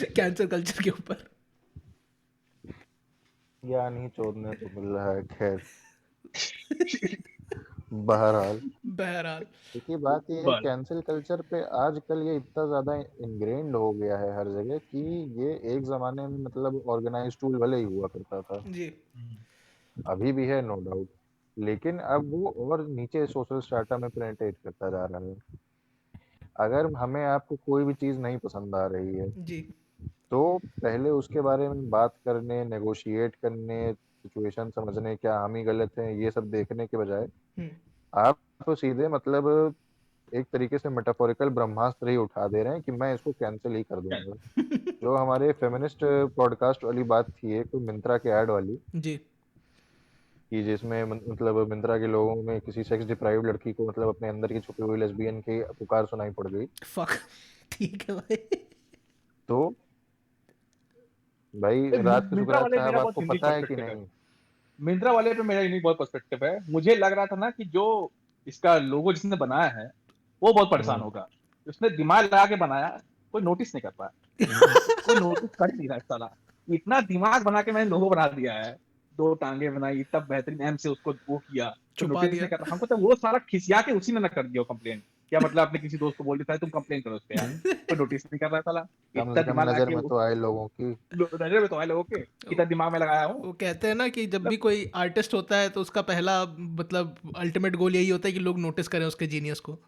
कैंसल कल्चर के ऊपर? ज्ञान ही चोदने को मिल रहा है। खैर, बहरहाल बहरहाल। देखिए, बात ये है बस। कैंसिल कल्चर पे आजकल ये इतना ज्यादा इंग्रेन्ड हो गया है हर जगह कि ये एक जमाने में मतलब ऑर्गेनाइज टूल भले ही हुआ करता था, जी। अभी भी है नो डाउट, लेकिन अब वो और नीचे सोशल स्ट्राटा में पेनिट्रेट करता जा रहा है। अगर हमें आपको कोई भी चीज़ नहीं पसंद आ रही है जी। तो पहले उसके बारे में बात करने, नेगोशिएट करने, सिचुएशन समझने, क्या हम ही गलत हैं, ये सब देखने के बजाय हम्म, आप तो सीधे मतलब एक तरीके से मेटाफोरिकल ब्रह्मास्त्र ही उठा दे रहे हैं कि मैं इसको कैंसिल ही कर दूंगा। जो हमारे फेमिनिस्ट पॉडकास्ट वाली बात थी एक मिंत्रा के ऐड वाली, जी कि जिसमें मतलब मिंत्रा के लोगों में किसी सेक्स डिप्राइव्ड लड़की को मतलब अपने अंदर की छुपी हुई लेस्बियन की पुकार सुनाई पड़ गई। फक ठीक है भाई। तो भाई रात को मिंत्रा सुखराज वाले साहब मेरा बहुत आपको यूनिक पता है कि पर्सपेक्टिव है। नहीं? मिंत्रा वाले पे मेरा यूनिक बहुत पर्सपेक्टिव है। मुझे लग रहा था ना कि जो इसका लोगो जिसने बनाया है वो बहुत परेशान हम्म। होगा। उसने दिमाग लगा के बनाया, कोई नोटिस नहीं कर पाया। कोई नोटिस कर ही नहीं रहा है साला। इतना दिमाग बना के मैंने लोगो बना दिया है, दो टांगे बनाई, इतना बेहतरीन एम से उसको वो किया, कोई छुपा नोटिस दिया। नहीं कर रहा। हमको तो वो सारा खिसिया के उसी ने ना कर दिया कंप्लेन। क्या मतलब अपने किसी दोस्त को बोल देता है तुम कंप्लेन करो उस पे यार, कोई नोटिस नहीं कर रहा है साला। कम इतना से कम दिमाग लगा नजर के में तो आए लोगों की। नजर में तो आए लोगों के, कितना दिमाग में लगाया हूँ। वो कहते हैं ना कि जब भी कोई आर्टिस्ट होता है तो उसका पहला मतलब अल्टीमेट गोल यही होता है कि लोग नोटिस करें उसके जीनियस को।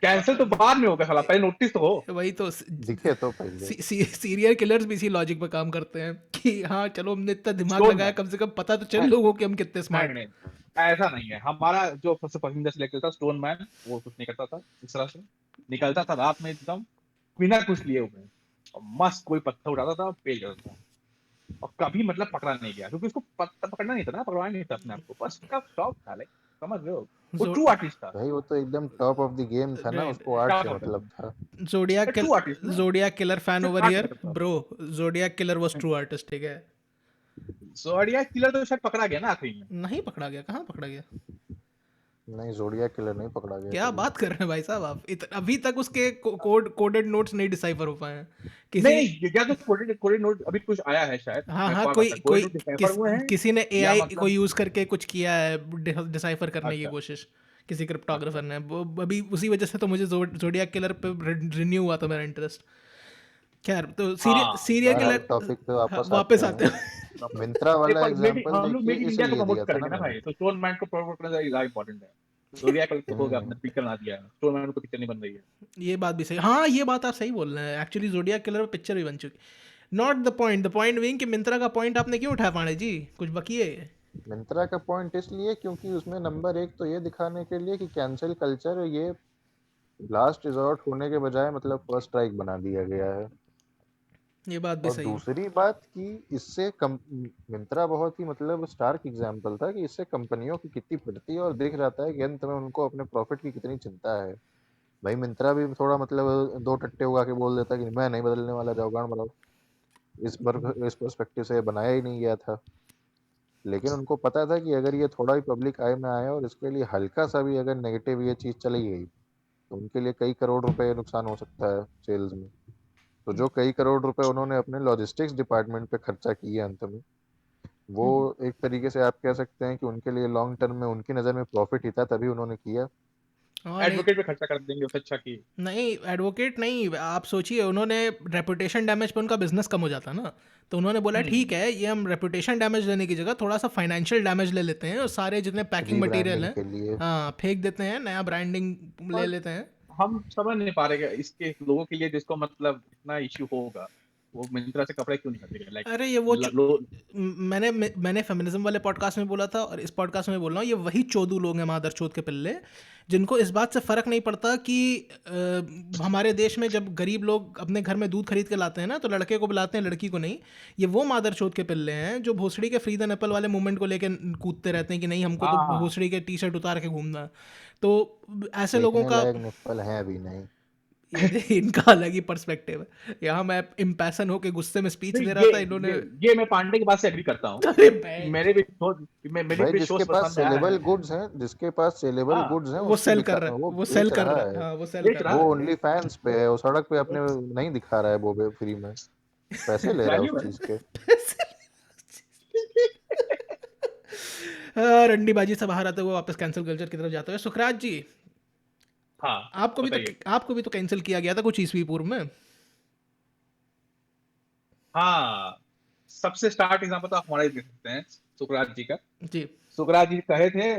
कैंसिल तो बाद में होगा साला, पहले नोटिस तो हो। वही तो दिखे तो पहले। सीरियल किलर्स भी इसी लॉजिक पे काम करते हैं कि हाँ चलो हमने इतना दिमाग स्टोन लगाया, मैन, कम से कम पता तो चल लोगों कि हम कितने नहीं स्मार्ट। नहीं, ऐसा नहीं है। हमारा जो सबसे पसंदीदा सिलेक्टर था स्टोन मैन, वो कुछ नहीं करता था इस तरह से। निकलता था रात में एकदम बिना कुछ लिए हुए, और मस्त कोई पत्थर उठाता था, पेल करता था। और कभी मतलब पकड़ा नहीं गया, क्योंकि उसको पत्थर पकड़ना नहीं था ना, पकड़वाना नहीं था अपने आप को, बस उसका शौक था। लाइक समझ रहे हो, वो जो ट्रू आर्टिस्ट था। भाई वो तो एकदम टॉप ऑफ द गेम था ना, उसको आर्ट क्या से होता मतलब था। जोडियाक है ट्रू आर्टिस्ट ना, जोडियाक किलर फैन सिर्फ ओवर आर्ट हियर करता था। Bro. जोडियाक killer was true artist, ठीक है। जोडियाक किलर तो शायद पकड़ा गया ना आखिरी में। नहीं पकड़ा गया, कहाँ पकड़ा गया? नहीं, जोडियाक किलर नहीं पकड़ा गया क्या कभी। बात कर रहे हैं भाई साहब आप? अभी तक उसके कोडेड नोट्स नहीं डिसाइफर हो पाए हैं किसी। नहीं, क्या तो कोडेड कोडेड नोट अभी कुछ आया है शायद, हाँ मेरे हाँ, को कोई पता है कोडेड कोई नोट डिसाइफर हुए हैं, किसी ने या एआई को मतलब। यूज करके कुछ किया है, डिसाइफर करने की अच्छा कोशिश, किसी अच्छा। क्रिप्टोग्राफर ने। वो अभी उसी वजह से तो मुझे जोडियाक किलर पे रिन्यू हुआ था मेरा इंटरेस्ट। खैर तो हाँ सीरियल बात किलर। टॉपिक पे हाँ, वापस आते वापस हैं। आते हैं। मिंत्रा एक वाला बार एग्जांपल हम लोग देखिए, मेक इन इंडिया को इसलिए प्रमोट दिया था ना करेंगे ना मैंने। भाई, तो स्टोन मैन को प्रमोट करना ज्यादा इंपॉर्टेंट है। जोडियाक कल हो गया, अपने हम्म। पिक्चर बना दिया है, स्टोन मैन को पिक्चर नहीं बन रही है। ये बात भी सही, हाँ ये बात आप सही बोल रहे हैं। एक्चुअली जोडियाक किलर पे पिक्चर भी बन चुकी। नॉट द पॉइंट बीइंग कि मिंत्रा का पॉइंट आपने क्यों उठाया पांडे जी? कुछ बकिए। मिंत्रा का पॉइंट इसलिए क्योंकि उसमें नंबर एक तो ये दिखाने के लिए कि कैंसिल कल्चर ये लास्ट रिजॉर्ट होने के बजाय मतलब फर्स्ट स्ट्राइक बना दिया गया है। ये बात भी और सही है। दूसरी बात कि इससे कम मिंत्रा बहुत ही मतलब स्टार्क एग्जाम्पल था कि इससे कंपनियों की कितनी पिटती है और दिख जाता है कि अंत में उनको अपने प्रॉफिट की कितनी चिंता है। भाई मिंत्रा भी थोड़ा मतलब दो टट्टे उगा के बोल देता कि मैं नहीं बदलने वाला, जाओ गाड़ बनाओ। इस पर्सपेक्टिव से बनाया ही नहीं गया था। लेकिन उनको पता था कि अगर ये थोड़ा भी पब्लिक आई में आया और इसके लिए हल्का सा भी अगर नेगेटिव ये चीज चली गई तो उनके लिए कई करोड़ रुपए नुकसान हो सकता है सेल्स में। तो जो कई करोड़ रुपए उन्होंने अपने लॉजिस्टिक्स डिपार्टमेंट पे खर्चा किए अंत में, वो एक तरीके से आप कह सकते हैं कि उनके लिए लॉन्ग टर्म में उनकी नज़र में प्रॉफिट ही था, तभी उन्होंने किया। हाँ नहीं, एडवोकेट पे खर्चा कर देंगे उससे अच्छा की। नहीं एडवोकेट नहीं, आप सोचिए उन्होंने रेपुटेशन डैमेज पे उनका बिजनेस कम हो जाता ना। तो उन्होंने बोला ठीक है, ये हम रेपुटेशन डैमेज लेने की जगह थोड़ा सा फाइनेंशियल डैमेज ले लेते हैं और सारे जितने पैकिंग मटेरियल रीब्रांडिंग हैं के लिए। हाँ फेंक देते हैं, नया ब्रांडिंग ले और लेते हैं। हम समझ नहीं पा रहे कि इसके लोगों के लिए जिसको मतलब इतना इश्यू होगा, वो मिंत्रा से कपड़े क्यों नहीं खरीदेगा। लाइक अरे ये वो लो। मैंने फेमिनिज्म वाले पॉडकास्ट में बोला था और इस पॉडकास्ट में बोल रहा हूँ, ये वही चोदू लोग हैं मादर चोद के पिल्ले, जिनको इस बात से फ़र्क नहीं पड़ता कि हमारे देश में जब गरीब लोग अपने घर में दूध खरीद के लाते हैं ना तो लड़के को बुलाते हैं, लड़की को नहीं। ये वो मादर चोद के पिल्ले हैं जो भोसड़ी के फ्री द नपल वाले मूवमेंट को लेकर कूदते रहते हैं कि नहीं हमको तो हाँ, भोसड़ी के टी शर्ट उतार के घूमना है। तो ऐसे लोगों देखने का लायक निप्पल है अभी नहीं। ये इनका अलग ही पर्सपेक्टिव है। यहाँ मैं इम्पैसन होके गुस्से में स्पीच नहीं, दे रहा था, इन्होंने। ये मैं पांडे की बात से एग्री करता हूँ। अरे बैंड, मेरे भाई भी जिसके शोज पास पसंद आ रहे सेलेबल हैं। गुड्स हैं, जिसके पास सेलेबल हाँ, गुड्स हैं वो उसको सेल कर दिखा, रहा वो है, वो सेल बेच कर रहा रहा है, है। हाँ वो सेल बेच कर रहा रहा वो है। है। ओनली फैंस पे है, वो सड़क पे अपने नहीं दिखा रहा है वो फ्री में, पैसे ले रहा है वैल्यू उस है। चीज के। रंडीबाजी से बाहर आते हुए वापस कैंसिल कल्चर की तरफ जाते हुए, सुखराज जी हाँ, बताइए। आपको भी तो कैंसिल किया गया था कुछ ईस्वी पूर्व में। हाँ, सबसे स्टार्ट एग्जाम्पल तो आप हमारा ही दे सकते हैं, सुकरात जी का। जी। सुकरात जी कहे थे,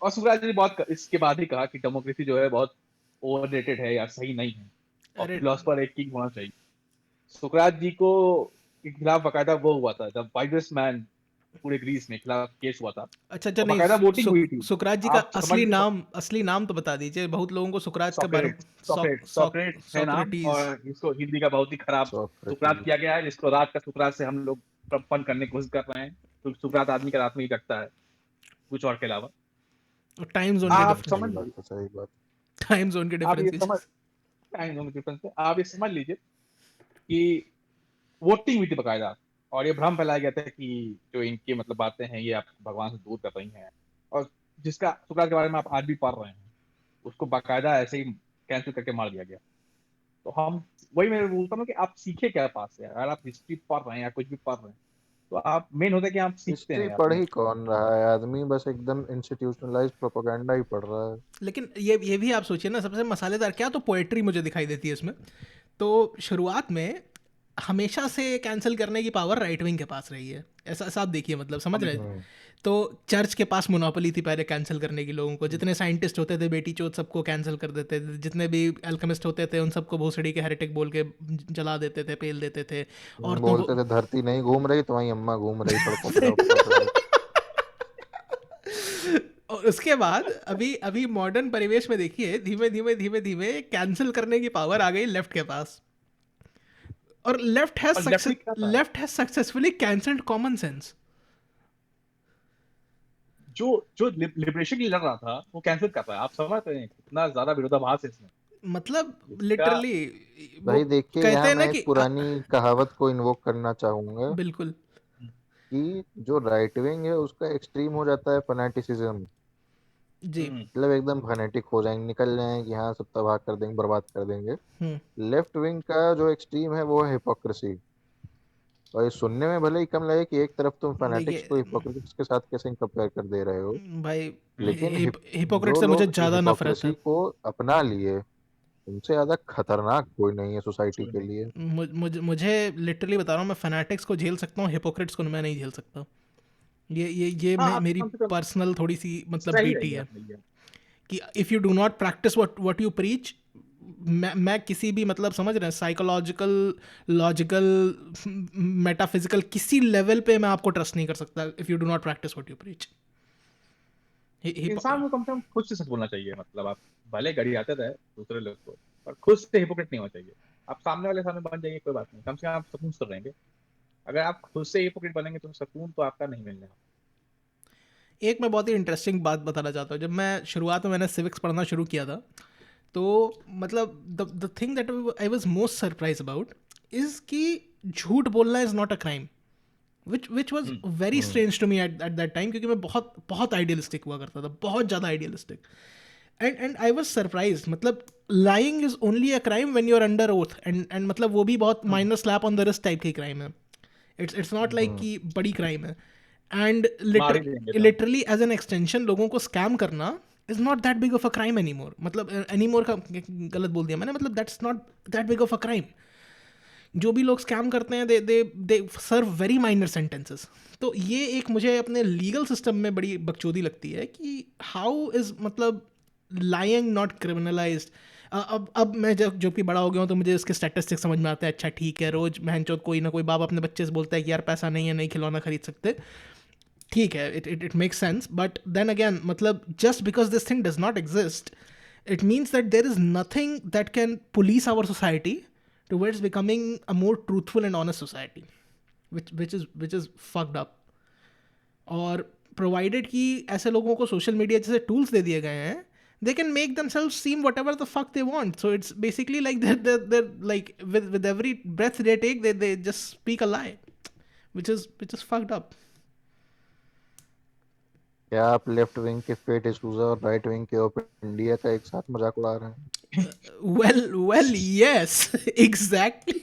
और सुकरात जी ने बहुत इसके बाद ही कहा कि डेमोक्रेसी जो है बहुत ओवररेटेड है या सही नहीं है, और अरे फिलोसफर एक किंग होना चाहिए। सुकरात जी को के खिलाफ बकायदा वो हुआ था, द वाइजेस्ट मैन पूरे ग्रीस में खिलाफ केस हुआ था अच्छा अच्छा, और नहीं बाकायदा वोटिंग हुई थी। सुकरात जी का आप समझ लीजिए, असली नाम तो बता दीजिए, बहुत लोगों को सुकरात के बारे में सोक्रेट्स है नाम, सोक्रेटिस। और इसको हिंदी का बहुत ही खराब सुकरात सोक्रेटिस। किया गया है, जिसको रात का सुकरात से हम लोग फन करने की कोशिश कर रहे हैं। तो सुकरात आदमी का रात में ही कटता है, कुछ और के अलावा। टाइम जोन के आप डिफरेंस, समझ लीजिए, सही बात। टाइम जोन के आप डिफरेंस ये की समझ वजह से। टाइम जोन के डिफरेंस से आप ये समझ लीजिए कि वोटिंग हुई थी बकायदा, और ये भ्रम फैलाया गया था कि जो इनकी मतलब बातें हैं ये आप भगवान से दूर कर रही हैं, और जिसका सुकरात के बारे में आप आज भी पढ़ रहे हैं, उसको बाकायदा ऐसे ही कैंसिल करके मार दिया गया। तो हम वही मैं बोलता हूँ कि आप सीखे क्या पास से, अगर आप हिस्ट्री पढ़ रहे हैं या कुछ भी पढ़ रहे हैं, तो आप मेन होता है कि आप सीखते हिस्ट्री हैं पढ़ अपने। ही कौन रहा है, आदमी बस एकदम इंस्टीट्यूशनलाइज प्रोपेगेंडा ही पढ़ रहा है। लेकिन ये भी आप सोचिए ना, सबसे मसालेदार क्या, तो पोएट्री मुझे दिखाई देती है इसमें। तो शुरुआत में हमेशा से कैंसिल करने की पावर राइट विंग के पास रही है, ऐसा ऐसा आप देखिए, मतलब समझ रहे हैं। हम्म। तो चर्च के पास मोनोपोली थी पहले कैंसिल करने की लोगों को, जितने साइंटिस्ट होते थे बेटी चोद सबको कैंसिल कर देते थे, जितने भी अल्केमिस्ट होते थे उन सबको भोसड़ी के हेरेटिक बोल के जला देते थे, पेल देते थे। औरतों को बोलते थे धरती नहीं घूम रही तो वही अम्मा घूम रही सड़कों पे लौट लौट। और उसके बाद अभी अभी मॉडर्न परिवेश में देखिए, धीमे धीमे धीमे धीमे कैंसिल करने की पावर आ गई लेफ्ट के पास। और और लेफ्ट में क्या था, left has successfully cancelled common sense. जो जो लिबरेशन के लिए लड़ रहा था वो कैंसिल कर रहा है। आप समझ रहे हैं कितना ज्यादा विरोधाभास है इसमें। मतलब इसका लिटरली वो भाई देखिए, कहते यहाँ हैं ना मैं एक कि पुरानी कहावत को इन्वोक करना चाहूंगा बिल्कुल कि जो राइट विंग है उसका एक्सट्रीम हो जाता है फैनेटिसिज्म। जी। हम्म, मतलब एकदम फैनेटिक हो जाएंगे, निकल जाएंगे कि हाँ सब तबाह कर देंगे, बर्बाद कर देंगे। हम्म। लेफ्ट विंग का जो एक्सट्रीम है वो है हिपोक्रेसी। और ये सुनने में भले ही कम लगे कि एक तरफ तुम फैनेटिक्स देखिए को हिपोक्रेट्स के साथ कैसे कंपेयर कर दे रहे हो, भाई, लेकिन हिपोक्रेट जो से मुझे लोग ज़्यादा नफरत है। हिपोक्रेसी को अपना लिए उनसे ज्यादा खतरनाक कोई नहीं है सोसाइटी के नहीं। लिए। मुझे लिटरली बता रहा हूँ, मैं फैनेटिक्स को झेल सकता हूँ, हिपोक्रेट्स को मैं नहीं झेल सकता। हाँ, आप मेरी कम से कम पर्सनल थोड़ी सी मतलब सही बीटी रही है आपने ये। कि if you do not practice what you preach, मैं किसी भी मतलब समझ रहे हैं साइकोलॉजिकल, लॉजिकल, मेटाफिजिकल किसी लेवल पे मैं आपको ट्रस्ट नहीं कर सकता if you do not practice what you preach. इंसान को कम से कम खुद से सच बोलना चाहिए। मतलब आप भले गड़ी आते रहे दूसरे लोग को, पर खुद से हिपोक्रेट नहीं होना चाहिए। आप सामने वाले सामने बन जाएंगे कोई बात नहीं, कम से कम आप सुकून से रहेंगे। अगर आप खुद से हिपोक्रेट बनेंगे तो सुकून तो आपका नहीं मिलने वाला। एक मैं बहुत ही इंटरेस्टिंग बात बताना चाहता हूँ। जब मैं शुरुआत में मैंने सिविक्स पढ़ना शुरू किया था, तो मतलब the thing that I was most surprise about is कि झूठ बोलना is not a crime, which was hmm, very strange to me at that time, क्योंकि मैं बहुत बहुत आइडियलिस्टिक हुआ करता था, बहुत ज़्यादा idealistic. And I was surprise, मतलब lying is only a crime when you are under oath, and मतलब वो भी बहुत hmm, minor slap on the wrist type की क्राइम है। It's not like hmm. कि बड़ी क्राइम है। एंड मार ही देंगे तो। लिटरली एज एन एक्सटेंशन लोगों को स्कैम करना is not that big of a crime any more, मतलब एनी मोर का गलत बोल दिया मैंने, मतलब that's not that big of a crime. जो भी लोग स्कैम करते हैं दे सर्व वेरी माइनर सेंटेंसेस। तो ये एक मुझे अपने लीगल सिस्टम में बड़ी बकचोदी लगती है कि हाउ इज़ मतलब लाइंग नॉट क्रिमिनलाइज्ड। अब मैं जब जो कि बड़ा हो गया हूँ तो मुझे इसके स्टैटिस्टिक्स समझ में आते हैं। अच्छा ठीक है, रोज बहनचोद कोई ना कोई बाप अपने बच्चे से बोलता है कि यार पैसा नहीं है, नहीं खिलौना खरीद सकते, ठीक है, it makes sense. But then again मतलब just because this thing does not exist, it means that there is nothing that can police our society towards becoming a more truthful and honest society, which is fucked up. और provided कि ऐसे लोगों को social media जैसे tools दे दिए गए हैं, they can make themselves seem whatever the fuck they want. So it's basically like they're like with every breath they take, they just speak a lie, which is fucked up. क्या आप left wing के fate issues और right wing के open India का एक साथ मजाक उड़ा रहे हैं? Well, yes, exactly.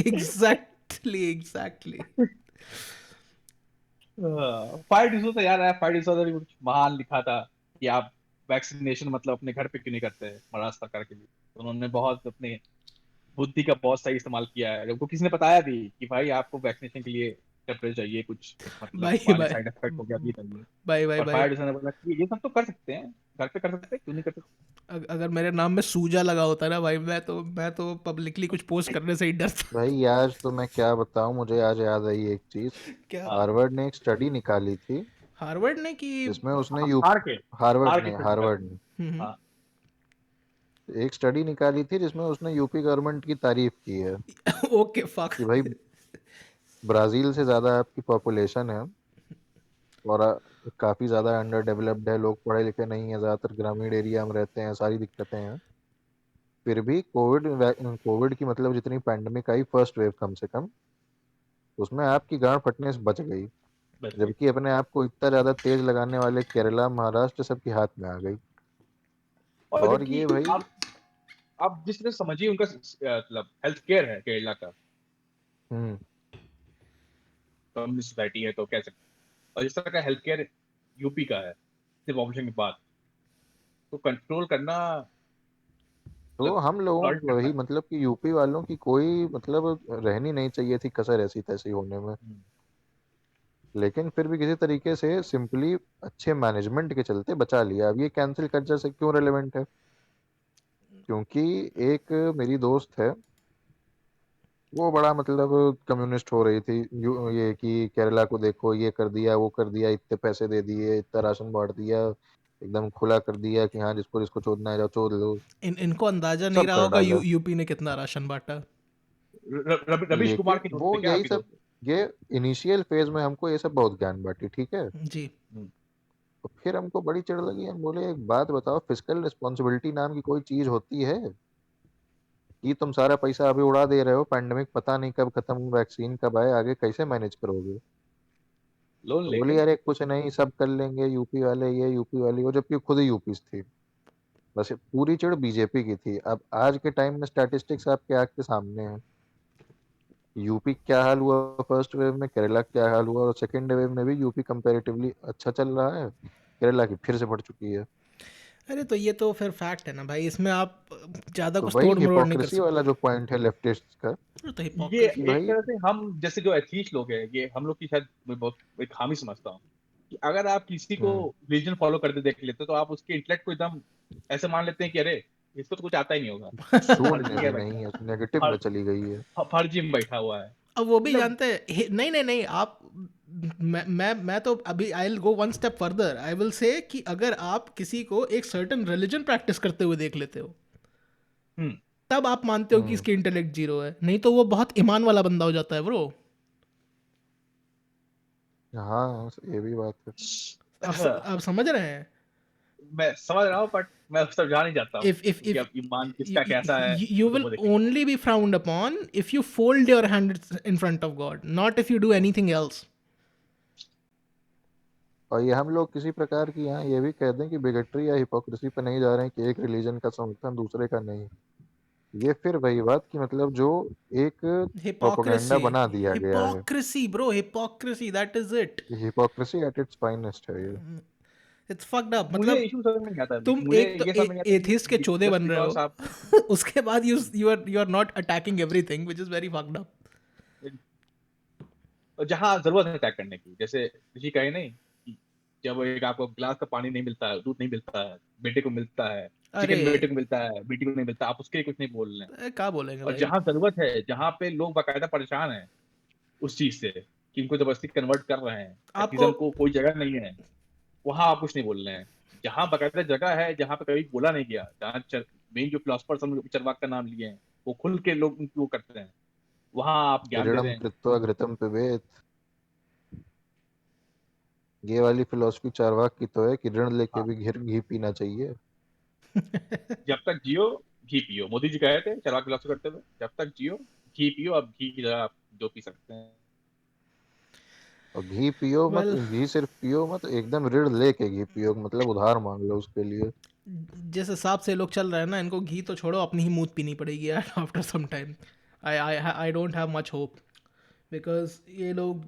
Exactly. Five डिसो तो यार, फाइव डिसो ने कुछ महान लिखा था कि आप वैक्सीनेशन मतलब अपने घर पे क्यों नहीं करते हैं महाराष्ट्र सरकार के लिए। तो उन्होंने बहुत अपने बुद्धि का बहुत सही इस्तेमाल किया है। उनको किसी ने बताया भी कि भाई आपको वैक्सीनेशन के लिए टेम्परेचर चाहिए, कुछ मतलब बाय बाद में बाय साइड इफेक्ट हो गया भी चाहिए। बाय बाय और बाय फायर डिसो ने बोला कि ये सब तो कर सकते हैं, घर पे कर सकते हैं, क्यों नहीं कर सकते? अगर मेरे नाम में सूजा लगा होता ना भाई, मैं तो पब्लिकली कुछ पोस्ट करने से ही डरता। भाई आज तो मैं क्या बताऊं, मुझे आज याद आई एक चीज। क्या? हाँ हार्वर्ड ने एक स्टडी निकाली थी हार्वर्ड ने कि? जिसमें उसने हाँ, यू हार के हार्वर्ड हार के ने स्टडी हार्वर्ड निकाली। ने हम्म। हाँ एक स्टडी निकाली थी जिसमें उसने यूपी गवर्नमेंट की तारीफ की है ओके फक। कि भाई ब्राजील से ज्यादा आपकी पॉपुलेशन है और काफी ज्यादा अंडर डेवलप्ड है, लोग पढ़े लिखे नहीं है, ज्यादातर ग्रामीण एरिया में रहते हैं, सारी दिक्कतें हैं। फिर भी कोविड की मतलब जितनी पैंडमिक आई फर्स्ट वेव कम से कम, उसमें आपकी गांड फटने से बच गई। बच गई। जबकि अपने आप को इतना ज्यादा तेज लगाने वाले केरला महाराष्ट्र सबके हाथ में आ गई। और और जबकि ये भाई आप जिस तरह समझिए उनका मतलब हेल्थ केयर है केरला का, हम्म कम्युनिस्ट सोसाइटी है तो कह सकते हैं, और जिस तरह का हेल्थ केयर यूपी का है सिर्फ पॉपुलेशन के बाद, तो कंट्रोल करना तो मतलब हम लोगों टॉलरेट को करना वही है। मतलब कि यूपी वालों की कोई मतलब रहनी नहीं चाहिए थी कसर ऐसी तैसी होने में। हम्म, लेकिन फिर भी किसी तरीके से सिंपली अच्छे मैनेजमेंट के चलते बचा लिया। अब ये कैंसिल कल्चर से क्यों रेलेवेंट है? क्योंकि एक मेरी दोस्त है, वो बड़ा मतलब कम्युनिस्ट हो रही थी, ये कि केरला को देखो, ये कर दिया वो कर दिया, इतने पैसे दे दिए, इतना राशन बांट दिया, एकदम खुला कर दिया कि हाँ जिसको जिसको चोदना है जाओ चोद लो। इनको अंदाजा नहीं सब रहा कर होगा डाला। यूपी ने कितना राशन बांटा। रवीश कुमार लेकिन की दोस्त वो थे क्या यही आपकी सब, दोस्त? ये इनिशियल फेज में हमको ये सब बहुत ज्ञान बांटी, ठीक है। जी। हम्म, तो फिर हमको बड़ी चिढ़ लगी, हम बोले एक बात बताओ, फिजिकल रिस्पॉन्सिबिलिटी नाम की कोई चीज होती है कि तुम सारा पैसा अभी उड़ा दे रहे हो, पैंडेमिक पता नहीं कब खत्म, वैक्सीन कब आए, आगे कैसे मैनेज करोगे? लोन तो बोली लेके। अरे कुछ नहीं, सब कर लेंगे, यूपी वाले ये यूपी वाली वो, जबकि खुद ही यूपी थी। बस पूरी चिढ़ बीजेपी की थी। अब आज के टाइम में स्टैटिस्टिक्स आपके आंख के सामने है। यूपी क्या हाल हुआ फर्स्ट वेव में, केरला क्या हाल हुआ, और सेकेंड वेव में भी यूपी कंपैरेटिवली अच्छा चल रहा है, केरला की फिर से बढ़ चुकी है। अरे तो ये तो फिर फैक्ट है ना भाई, इसमें आप ज़्यादा तो कुछ वही तोड़ मरोड़ नहीं कर हिपोक्रेसी वाला सकते। जो पॉइंट है लेफ्टिस्ट का, ये तो ये कि हिपोक्रेसी है। एक भाई तरह से हम जैसे जो एथलीट लोग हैं, ये हम लोग की शायद मैं बहुत एक खामी समझता हूँ कि अगर आप किसी को हम्म रिलीजन फॉलो करते देख लेते हो तो आप उसके इंटेलेक्ट को एकदम ऐसे मान लेते हैं कि अरे इसको तो कुछ आता ही नहीं होगा, शून्य फर्जी है भी बैठा नहीं है, है, नेगेटिव में फर, चली गई है। फर्जी में बैठा हुआ है। अब वो भी मतलब जानते हैं नहीं नहीं नहीं आप, मैं तो अभी I will go one step further, I will say कि अगर आप किसी को एक सर्टेन रिलीजन प्रैक्टिस करते हुए देख लेते हो, हम्म तब आप मानते हो कि हम्म इसकी इंटेलेक्ट जीरो है, नहीं तो वो बहुत ईमान वाला बंदा हो जाता है ब्रो। हाँ ये भी बात है। आप समझ रहे हैं? मैं समझ रहा हूँ, बट मैं उस तरफ जाना नहीं चाहता हूँ if कि अब ईमान किसका कैसा है you वो तो will वो देखेंगे। only be frowned upon if you fold your hands in front of God, not if you do anything else. और ये हम लोग किसी प्रकार की यहाँ ये भी कह दें कि बिगेट्री या हिपोक्रेसी पे नहीं जा रहे हैं कि एक रिलीजन का समर्थन दूसरे का नहीं। ये फिर वही बात कि मतलब जो एक प्रोपोगंडा Hypocrisy, बना दिया गया है, hypocrisy bro, hypocrisy, that is it. ये हिपोक्रेसी एट इट्स फाइनेस्ट है ये। It's fucked up, मुझे मतलब इशू समझ में नहीं आता, तुम मुझे एक तो ये समझ में नहीं आता एथिस्ट के कि चौधे जस्ट बन रहे बिकॉज आप हो उसके बाद you are not attacking everything, which is very fucked up. जहाँ जरूरत है अटैक करने की, जैसे ऋषि कहे नहीं कि जब एक आपको गिलास का पानी नहीं मिलता है, दूध नहीं मिलता है, बेटे को मिलता है, अरे चिकन बेटे को मिलता है, बेटी को नहीं मिलता, आप उसके लिए कुछ नहीं बोल रहे हैं। क्या बोलेंगे और भाई। जहाँ जरूरत है, जहाँ पे लोग बाकायदा परेशान हैं उस चीज से कि उनको जबरदस्ती कन्वर्ट कर रहे हैं, आपको एथिज्म को कोई जगह नहीं है, वहां आप कुछ नहीं बोल रहे हैं। जहाँ बाकायदा जगह है, जहाँ पे कभी बोला नहीं गया, जहाँ मेन जो फिलोसफर्स हम चरवाक का नाम लिए हैं वो खुल के लोग उनको वो करते हैं, वहां आप ज्ञान दे रहे ऋणम हैं। कृत्वा घृतम पिबेत, ये वाली फिलोसफी चारवाक की तो है कि ऋण लेके हाँ, भी घी पीना चाहिए। जब तक जियो घी पियो, मोदी जी कहे थे चरवाक फिलोसफी करते हुए, जब तक जियो घी पियो, अब घी की जगह आप जो पी सकते हैं। और घी पियो मत, वेल घी सिर्फ पियो मत, एकदम ऋण लेके घी पियो, मतलब उधार मांग लो उसके लिए। जिस हिसाब से लोग चल रहे हैं ना, इनको घी तो छोड़ो, अपनी ही मूत पीनी पड़ेगी यार after some time. I don't have much hope, because ये लोग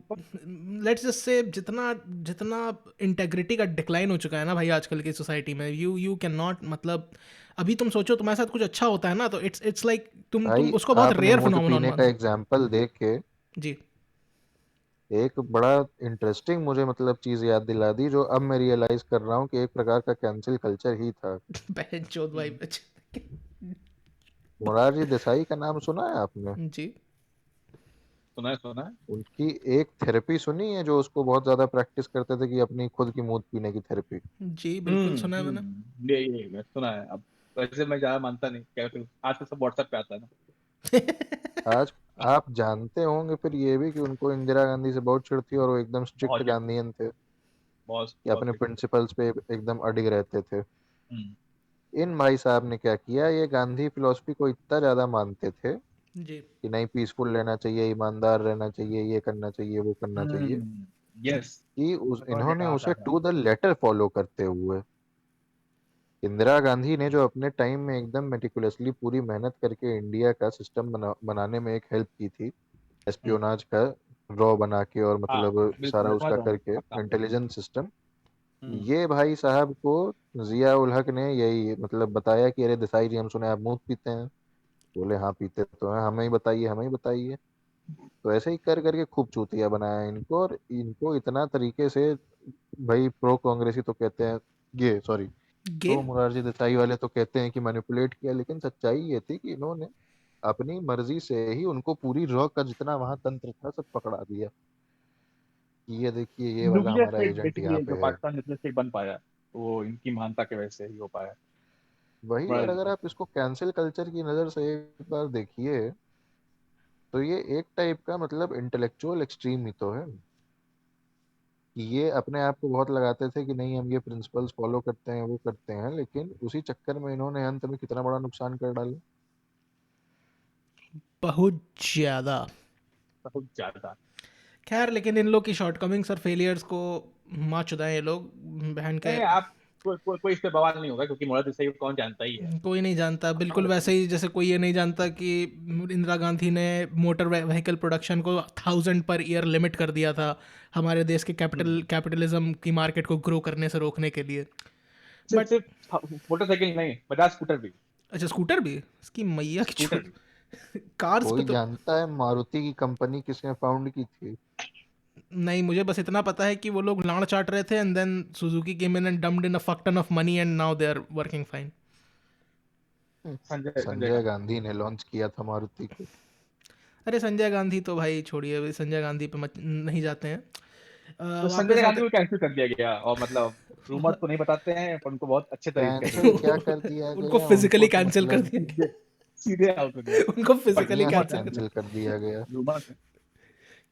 लेट्स जस्ट से जितना जितना इंटेग्रिटी का डिक्लाइन हो चुका है ना भाई आजकल की सोसाइटी में, यू कैन नॉट, मतलब अभी तुम सोचो तुम्हारे साथ कुछ अच्छा होता है ना, तो इट्स लाइक तुम भाई उसको बहुत आपने रेयर मूत फिनोमेनॉन पीने का मानते एग्जाम्पल देख के हो। जी। एक बड़ा इंटरेस्टिंग मुझे मतलब चीज याद दिला दी, जो अब मैं रियलाइज कर रहा हूँ कि एक प्रकार का कैंसिल कल्चर ही था। बहन चोद भाई हम्म, मोरारजी देसाई का नाम सुना है आपने? जी सुना है। उनकी एक थेरेपी सुनी है, जो उसको बहुत ज्यादा प्रैक्टिस करते थे, कि अपनी खुद की मूत पीने की थेरेपी। जी बिल्कुल सुना है मैंने। ये मैं सुना है। अब वैसे मैं ज्यादा मानता नहीं, क्या फिर आज तो सब व्हाट्सएप पे आता है ना। आज आप जानते होंगे फिर ये भी कि उनको इंदिरा गांधी से बहुत चिढ़ थी, और वो एकदम स्ट्रिक्ट बहुत ज्यादा, गांधीयन थे, बहुत कि बहुत अपने strict। प्रिंसिपल्स पे एकदम अडिग रहते थे। हम्म इन भाई साहब ने क्या किया, ये गांधी फिलोसफी को इतना ज्यादा मानते थे जी कि नहीं, पीसफुल रहना चाहिए, ईमानदार रहना चाहिए, ये करना चाहिए, वो करना चाहिए, यस, कि उन्होंने इन्होंने कहा उसे था हाँ। टू द लेटर फॉलो करते हुए, इंदिरा गांधी ने जो अपने टाइम में एकदम मेटिकुलसली पूरी मेहनत करके इंडिया का सिस्टम बनाने में एक हेल्प की थी, हम्म, एस्पियोनाज का रॉ बना के, और हाँ मतलब बिल्कुल, सारा मैं समझ उसका रहा हूँ करके पक्का। इंटेलिजेंस सिस्टम, हम्म ये भाई साहब को जिया उल हक ने यही मतलब बताया कि अरे देसाई जी, हम सुने आप मूत पीते हैं। बोले हाँ पीते तो हैं, हमें ही बताइए, हमें ही बताइए। तो ऐसे ही कर करके खूब चूतिया बनाया इनको, और इनको इतना तरीके से, भाई प्रो कांग्रेसी तो कहते हैं, ये सॉरी, गे प्रो मुरारजी देसाई वाले तो कहते हैं कि मैनिपुलेट किया, लेकिन सच्चाई ये थी कि इन्होंने अपनी मर्जी से ही उनको पूरी रॉ का जितना वहां तंत्र था सब पकड़ा दिया, कि ये देखिए ये वाला न्यूक्लियर हमारा स्टेट एजेंट यहाँ बेसिकली, पे जो है। पाकिस्तान न्यूक्लियर स्टेट बन पाया, वो इनकी महानता के वजह से ही हो पाया। वही, बड़ा और अगर आप इसको कैंसिल कल्चर की नज़र से एक बार देखिए, तो ये एक टाइप का मतलब इंटेलेक्चुअल एक्सट्रीम ही तो है, कि ये अपने आप को बहुत लगाते थे कि नहीं हम ये प्रिंसिपल्स फॉलो करते हैं, वो करते हैं, लेकिन उसी चक्कर में इन्होंने अंत में कितना बड़ा नुकसान कर डाला। बहुत ज्यादा। बहुत ज्यादा। खैर लेकिन इन लोग की शॉर्टकमिंग्स और फेलियर्स को माँ चुदाएं ये लोग, बहन के। नहीं आप, कोई इस पे बवाल नहीं होगा, क्योंकि मोरारजी देसाई को कौन जानता ही है। कोई नहीं जानता, आप समझ बिल्कुल रहे वैसे हैं? ही जैसे कोई ये नहीं जानता कि इंदिरा गांधी ने मोटर व्हीकल प्रोडक्शन को 1000 पर ईयर लिमिट कर दिया था हमारे देश के हम्म, कैपिटलिज्म की मार्केट को ग्रो करने से रोकने के लिए। सिर्फ बट सिर्फ मोटरसाइकिल नहीं, बजाज स्कूटर भी। अच्छा स्कूटर भी, इसकी मैया की स्कूटर छोड़। भी। कार्स पे कोई तो जानता है मारुति की कंपनी किसने फाउंड की थी? नहीं, मुझे बस इतना पता है कि वो लोग लाड़ चाट रहे थे and then Suzuki came in and dumped in a fuck ton of money and now they are working fine. Sanjay Sanjay Gandhi. Gandhi ने लॉन्च किया था मारुति को। अरे संजय गांधी तो भाई छोड़िए, अभी संजय गांधी पे नहीं जाते हैं। तो संजय वापस गांधी आते। को कैंसिल कर दिया गया, और मतलब रूमर्स तो नहीं बताते हैं, पर उनको बहुत अच्छे तरीके से कैंसिल कैंसिल क्या कर कर दिया उनको गया फिजिकली उनको, तो कैंसिल कर मतलब दिया दिया। सीधे आउट हो गया। उनको बट फिजिकली बढ़िया से कैंसिल कर कैंसिल कर दिया गया। Rumours, rumours.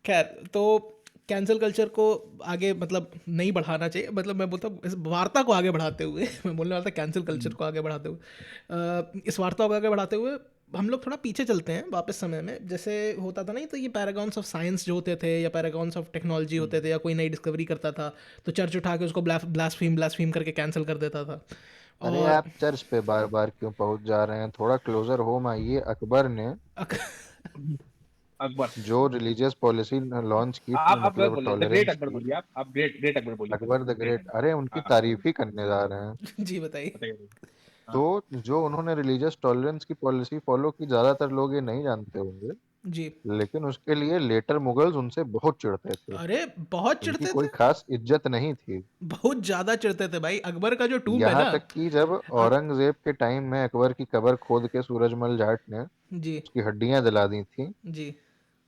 खैर तो कैंसिल कल्चर को आगे मतलब नहीं बढ़ाना चाहिए, मतलब मैं बोलता हूँ इस वार्ता को आगे बढ़ाते हुए मैं बोलने वाला था कैंसिल कल्चर को आगे बढ़ाते हुए, इस वार्ता को आगे बढ़ाते हुए हम लोग थोड़ा पीछे चलते हैं वापस समय में, जैसे होता था नहीं तो ये पैरागॉन्स ऑफ साइंस जो होते थे या पैरागॉन्स ऑफ टेक्नोलॉजी होते थे, या कोई नई डिस्कवरी करता था तो चर्च उठा के उसको ब्लास्फीम ब्लास्फीम करके कैंसिल कर देता था। अरे और आप चर्च पे बार बार क्यों पहुंच जा रहे हैं, थोड़ा क्लोजर होम आइए। अकबर ने अक- अकबर। जो रिलीजियस पॉलिसी लॉन्च की थी, आप गलत मतलब बोल रहे, द ग्रेट टॉलरेंस अकबर की, बोलिए, आप ग्रेट ग्रेट अकबर बोलिए पहले, Akbar the great great, Akbar. अरे उनकी हाँ तारीफ ही करने जा रहे हैं। जी बताइए। बताइए बताइए। तो हाँ। जो उन्होंने रिलीजियस टॉलरेंस की पॉलिसी फॉलो की, ज्यादातर लोग ये नहीं जानते होंगे, जी। लेकिन उसके लिए लेटर मुगल्स उनसे बहुत चिढ़ते थे। अरे बहुत उनकी चिढ़ते कोई थे, खास इज्जत नहीं थी। बहुत ज्यादा चिढ़ते थे भाई। अकबर का जो टूम्ब है यहाँ ना। तक कि जब अक, औरंगजेब के टाइम में अकबर की कब्र खोद के सूरजमल जाट ने जी उसकी हड्डियां जला दी थी, जी।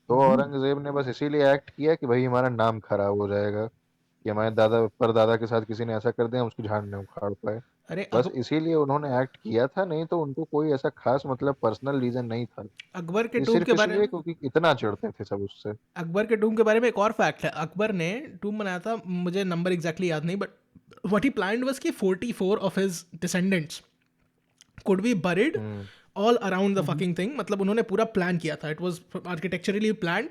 तो औरंगजेब ने बस इसीलिए एक्ट किया कि भाई हमारा नाम खराब हो जाएगा, कि हमारे दादा परदादा के साथ किसी ने ऐसा कर दिया, हम उसकी झाड़ नहीं उखाड़ पाए। अरे बस इसीलिए उन्होंने एक्ट किया था, नहीं तो उनको कोई ऐसा खास मतलब पर्सनल रीजन नहीं था। अकबर के ये टूम्ब के सिर्फ बारे इसलिए में, क्योंकि इतना चिढ़ते थे सब उससे। अकबर के टूम्ब के बारे में एक और फैक्ट है। अकबर ने टूम्ब बनाया था, मुझे नंबर एग्जैक्टली याद नहीं, but what he planned was कि 44 of his descendants could be buried hmm all around the fucking thing. मतलब उन्होंने पूरा प्लान किया था, it was architecturally planned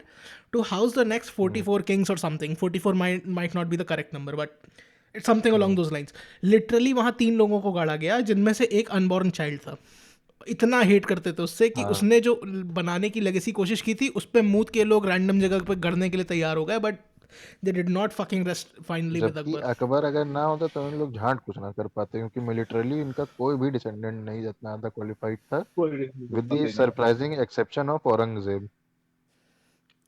to house the next hmm 44 kings और something. 44 might not be the correct number but it's something along hmm those lines. Literally वहाँ 3 लोगों को गाड़ा गया जिनमें से एक अनबॉर्न चाइल्ड था। इतना हेट करते थे उससे कि हाँ। उसने जो बनाने की लेगेसी कोशिश की थी उस पे मूत के लोग रैंडम जगह पे गड़ने के लिए तैयार हो गए, but they did not fucking rest finally with जबकि अकबर। अकबर अगर ना होता तो इन लोग झांट कुछ ना कर पाते, क्योंकि मिलिटरली इनका कोई भी डिसेंडेंट नहीं जितना ज्यादा क्वालिफाइड था, कोई reason नहीं, विद द बंदे नहीं। Surprising exception of Aurangzeb.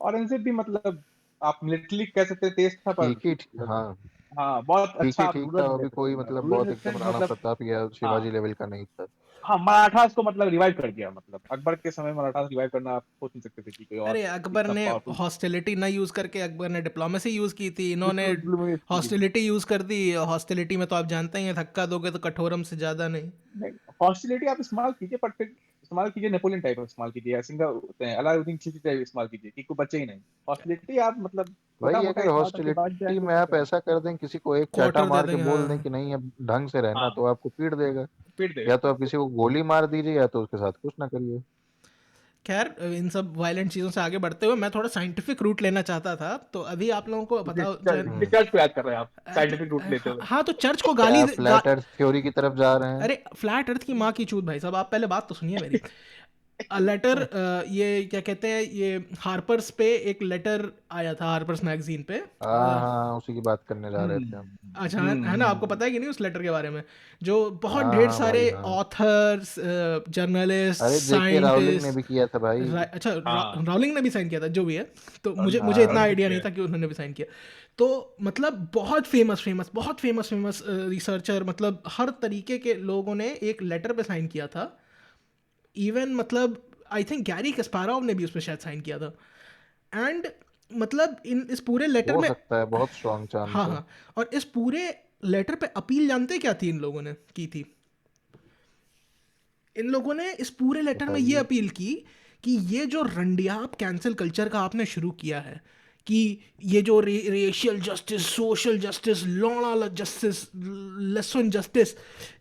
Aurangzeb भी मतलब आप मिलिट्री कह सकते हैं तेज था, पर ठीक ही हाँ हाँ बहुत ठीक अच्छा ही आप ठीक था, रूरल वो भी कोई रेजिस्टेंस मतलब रूरल बहुत एकदम रेजिस्टेंस राणा मतलब प्रताप या हाँ शिवाजी लेवल का नहीं था। हाँ मराठास को मतलब रिवाइव कर दिया, मतलब अकबर के समय मराठास रिवाइव करना आप सोच नहीं सकते थे कि कोई और अरे अकबर इतना ने पावरफुल। हॉस्टिलिटी ना यूज़ करके अकबर ने डिप्लोमेसी यूज़ की थी, इन्होंने नहीं, हॉस्टिलिटी यूज़ कर दी। हॉस्टिलिटी में तो आप जानते ही हैं, धक्का दोगे तो कठोरम से ज़्यादा नहीं। हॉस्टिलिटी आप इस्तेमाल कीजिए, पर फिर इस्तेमाल कीजिए नेपोलियन टाइप ऑफ इस्तेमाल कीजिए, सिंगा होते हैं अलाउद्दीन खिलजी टाइप इस्तेमाल कीजिए कि कोई बचे ही नहीं। हॉस्टिलिटी आप मतलब छोटा भाई मोटा अगर इस्तेमाल करके भाग जाए हॉस्टिलिटी तो में आप ठीक है, ऐसा कर दें, किसी को एक चाटा क्वार्टर दे मार के देंगे, बोल दें हाँ। कि नहीं अब ढंग से रहना, हाँ तो आपको पीट देगा। पीट देगा या तो फिर आप किसी को गोली मार दीजिए, या तो उसके साथ कुछ ना करिए। खैर, इन सब वायलेंट चीज़ों से आगे बढ़ते हुए मैं थोड़ा साइंटिफिक रूट लेना चाहता था। तो अभी आप लोगों को बताओ हम्म चर्च को याद कर रहे हैं आप साइंटिफिक रूट लेते हुए। हाँ, तो चर्च को क्या गाली आप फ्लैट अर्थ थ्योरी की तरफ जा रहे हैं? अरे फ्लैट अर्थ की माँ की चूत भाई साहब, आप पहले बात तो सुनिए मेरी। लेटर, ये क्या कहते हैं, ये हार्पर्स पे एक लेटर आया था, हार्पर्स मैगजीन पे। हाँ हाँ, उसी की बात करने जा रहे थे हम। अच्छा, है ना, आपको पता है कि नहीं उस लेटर के बारे में? जो बहुत हाँ ढेर हाँ सारे भाई हाँ। ऑथर्स, जर्नलिस्ट, अरे जेके रावलिंग ने साइंटिस्ट, भी किया था भाई। अच्छा, हाँ राउलिंग ने भी साइन किया था, जो भी है। तो मुझे राउलिंग मुझे इतना राउलिंग ने आइडिया किया नहीं है। था कि उन्होंने भी साइन किया। तो मतलब बहुत फेमस रिसर्चर, मतलब हर तरीके के लोगों ने एक लेटर पे साइन किया था। इवन मतलब आई थिंक गैरी कस्पारोव ने भी उस पर शायद साइन किया था। एंड मतलब इस पूरे लेटर हो में, सकता है, बहुत स्ट्रॉन्ग हाँ चांस है। हाँ, और इस पूरे लेटर पे अपील जानते क्या थी इन लोगों ने की थी? इन लोगों ने इस पूरे लेटर में ये बताइए। अपील की कि ये जो रंडियाप कैंसिल कल्चर का आपने शुरू किया है, कि ये जो racial justice, social justice, law justice, lesson justice,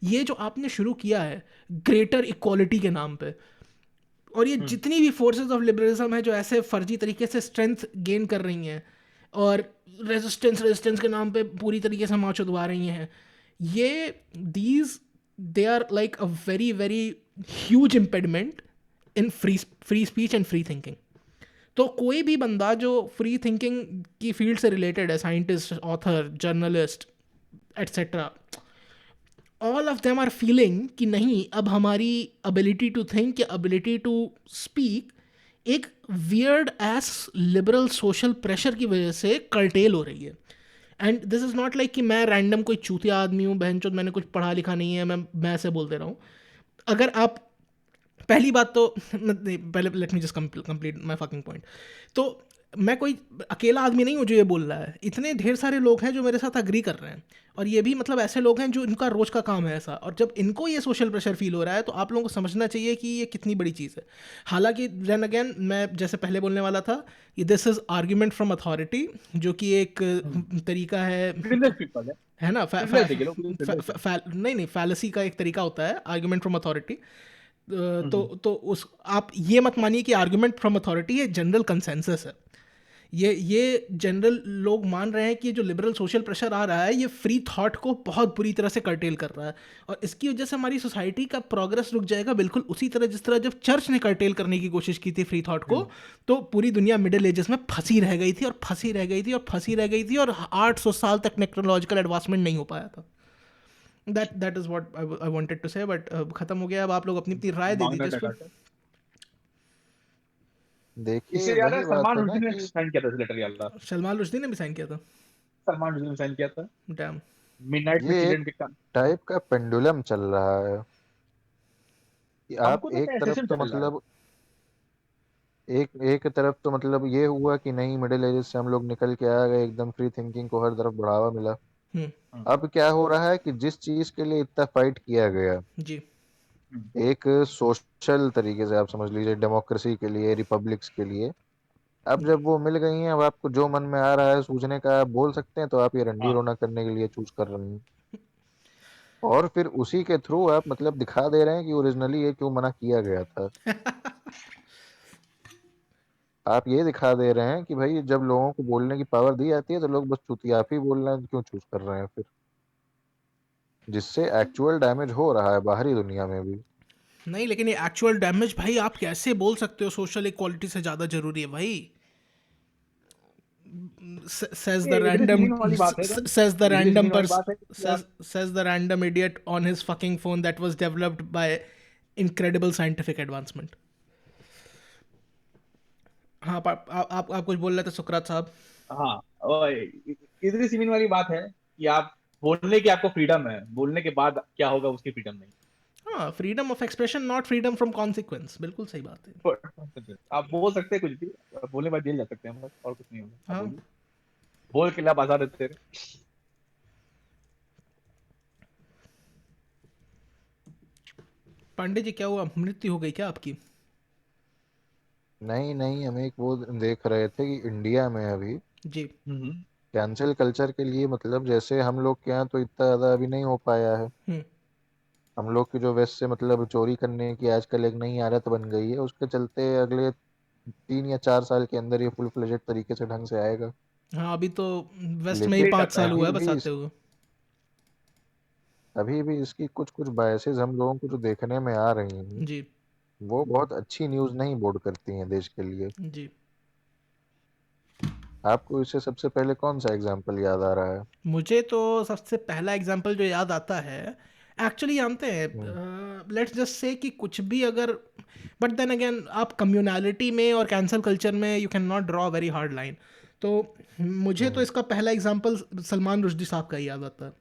ये जो आपने शुरू किया है ग्रेटर इक्वालिटी के नाम पे, और ये हम्म जितनी भी फोर्सेस ऑफ लिबरलिज्म है जो ऐसे फर्जी तरीके से स्ट्रेंथ गेन कर रही हैं और रेजिस्टेंस के नाम पे पूरी तरीके से मार्च उड़वा रही हैं, ये these they are like a very very huge impediment in free speech and free thinking. तो कोई भी बंदा जो फ्री थिंकिंग की फील्ड से रिलेटेड है, scientist, author, journalist, etcetera, all of them are feeling कि नहीं, अब हमारी एबिलिटी टू थिंक या एबिलिटी टू स्पीक एक weird ass liberal social pressure की वजह से कर्टेल हो रही है। And this is not like कि मैं रैंडम कोई चूतिया आदमी हूँ, बहन चोद, मैंने कुछ पढ़ा लिखा नहीं है, मैं ऐसे बोलते रहा हूँ। अगर आप, पहली बात तो नहीं, पहले let me just complete my fucking point. तो मैं कोई अकेला आदमी नहीं हूँ जो ये बोल रहा है, इतने ढेर सारे लोग हैं जो मेरे साथ अग्री कर रहे हैं, और ये भी मतलब ऐसे लोग हैं जो इनका रोज का काम है ऐसा, और जब इनको ये सोशल प्रेशर फील हो रहा है तो आप लोगों को समझना चाहिए कि ये कितनी बड़ी चीज़ है। हालांकि देन अगेन, मैं जैसे पहले बोलने वाला था कि this is argument from authority, जो कि एक तरीका प्रिविलेज पीपल है ना, प्रिविलेज देखिए लोग प्रिविलेज है। नहीं, फैलेसी का एक तरीका होता है आर्ग्यूमेंट फ्रॉम अथॉरिटी। हम्म तो उस, आप ये मत मानिए कि आर्गुमेंट फ्रॉम अथॉरिटी ये जनरल कंसेंसस है। ये जनरल लोग मान रहे हैं कि ये जो लिबरल सोशल प्रेशर आ रहा है ये फ्री थॉट को बहुत बुरी तरह से कर्टेल कर रहा है, और इसकी वजह से हमारी सोसाइटी का प्रोग्रेस रुक जाएगा, बिल्कुल उसी तरह जिस तरह जब चर्च ने कर्टेल करने की कोशिश की थी फ्री थॉट को, तो पूरी दुनिया मिडिल एजेस में फंसी रह गई थी और फंसी रह गई थी और फंसी रह गई थी, और 800 साल तक टेक्नोलॉजिकल एडवांसमेंट नहीं हो पाया था। That is what I wanted to say, but खत्म हो गया। अब आप लोग अपनी अपनी राय दे दीजिए मांगना इस पर। टाटा। देखिए इससे याद है वही बात सलमान है ना रुश्दी ने कि साइन किया था इस लेटर के अल्लाह। सलमान रुश्दी ने भी साइन किया था। सलमान रुश्दी ने साइन किया था डैम। मिडनाइट में ये एक चिल्ड्रन के काम। टाइप का पेंडुलम चल रहा है कि आप हमको तो एक तरफ सेशन तो चल रहा है। मतलब एक एक तरफ तो मतलब ये हुआ कि नहीं, मिडिल एजेस से हम लोग निकल के आ गए, एकदम फ्री थिंकिंग को हर तरफ बढ़ावा मिला। हम्म। हम्म, अब क्या हो रहा है कि जिस चीज के लिए इतना फाइट किया गया, जी। हम्म, एक सोशल तरीके से आप समझ लीजिए, डेमोक्रेसी के लिए, रिपब्लिक्स के लिए, अब जब वो मिल गई हैं, अब आपको जो मन में आ रहा है सूझने का आप बोल सकते हैं, तो आप ये रंडी हाँ रोना करने के लिए चूज कर रहे हैं। और फिर उसी के थ्रू आप मतलब दिखा दे रहे हैं कि ओरिजिनली ये क्यों मना किया गया था। आप ये दिखा दे रहे हैं कि भाई जब लोगों को बोलने की पावर दी जाती है तो लोग बस चुतियापी बोलना क्यों चूज कर रहे हैं फिर, जिससे एक्चुअल डैमेज हो रहा है बाहरी दुनिया में भी। नहीं, लेकिन ये एक्चुअल डैमेज भाई, आप कैसे बोल सकते हो सोशल इक्वालिटी से ज़्यादा जरूरी है भाई? says the ये random फीलिंग वाली बात है एकदम। says the degree random feeling वाली person बात है कि says आप says the random idiot on his fucking phone that was developed by incredible scientific advancement. हाँ, आप कुछ बोल रहे थे सुकरात साहब। हाँ, और इधर सिमिन वाली बात है कि आप बोलने की आपको फ्रीडम है, बोलने के बाद क्या होगा उसकी फ्रीडम नहीं। हाँ, freedom of expression not freedom from consequence, बिल्कुल सही बात है। आप बोल सकते हैं कुछ भी, आप बोलने के बाद जेल जा सकते हैं, बस और कुछ नहीं होगा, आप हाँ, बोलिए, बोल के ला बाजार देते रहे। पांडे जी क्या हुआ, मृत्यु हो गई क्या आपकी? नहीं नहीं, हम एक वो देख रहे थे कि इंडिया में अभी जी। हम्म। कैंसिल कल्चर के लिए, मतलब जैसे हम लोग के यहाँ तो इतना ज्यादा अभी नहीं हो पाया है। हम्म। हम लोग की जो वेस्ट से मतलब चोरी करने की आजकल एक नई आदत बन गई है, उसके चलते अगले 3 या 4 साल के अंदर ये फुल फ्लेजेड तरीके से ढंग से आएगा। हाँ, अभी तो वेस्ट में ही लेकिन लेट 5 आता है, साल हाँ। हुआ है अभी बस भी आते हुए। अभी भी इसकी कुछ कुछ बायसेस हम लोगों को जो देखने में आ रही हैं, जी। वो बहुत अच्छी न्यूज़ नहीं बोर्ड करती हैं देश के लिए। जी। आपको इससे सबसे पहले कौन सा एग्जाम्पल याद आ रहा है? मुझे तो सबसे पहला एग्जांपल जो याद आता है, एक्चुअली जानते हम्म, हैं, लेट्स जस्ट से कि कुछ भी अगर, बट देन अगेन आप कम्युनैलिटी में और कैंसल कल्चर में you can not draw very hard line. तो मुझे तो हम्म। इसका पहला एग्जांपल सलमान रुश्दी साहब का ही याद आता है।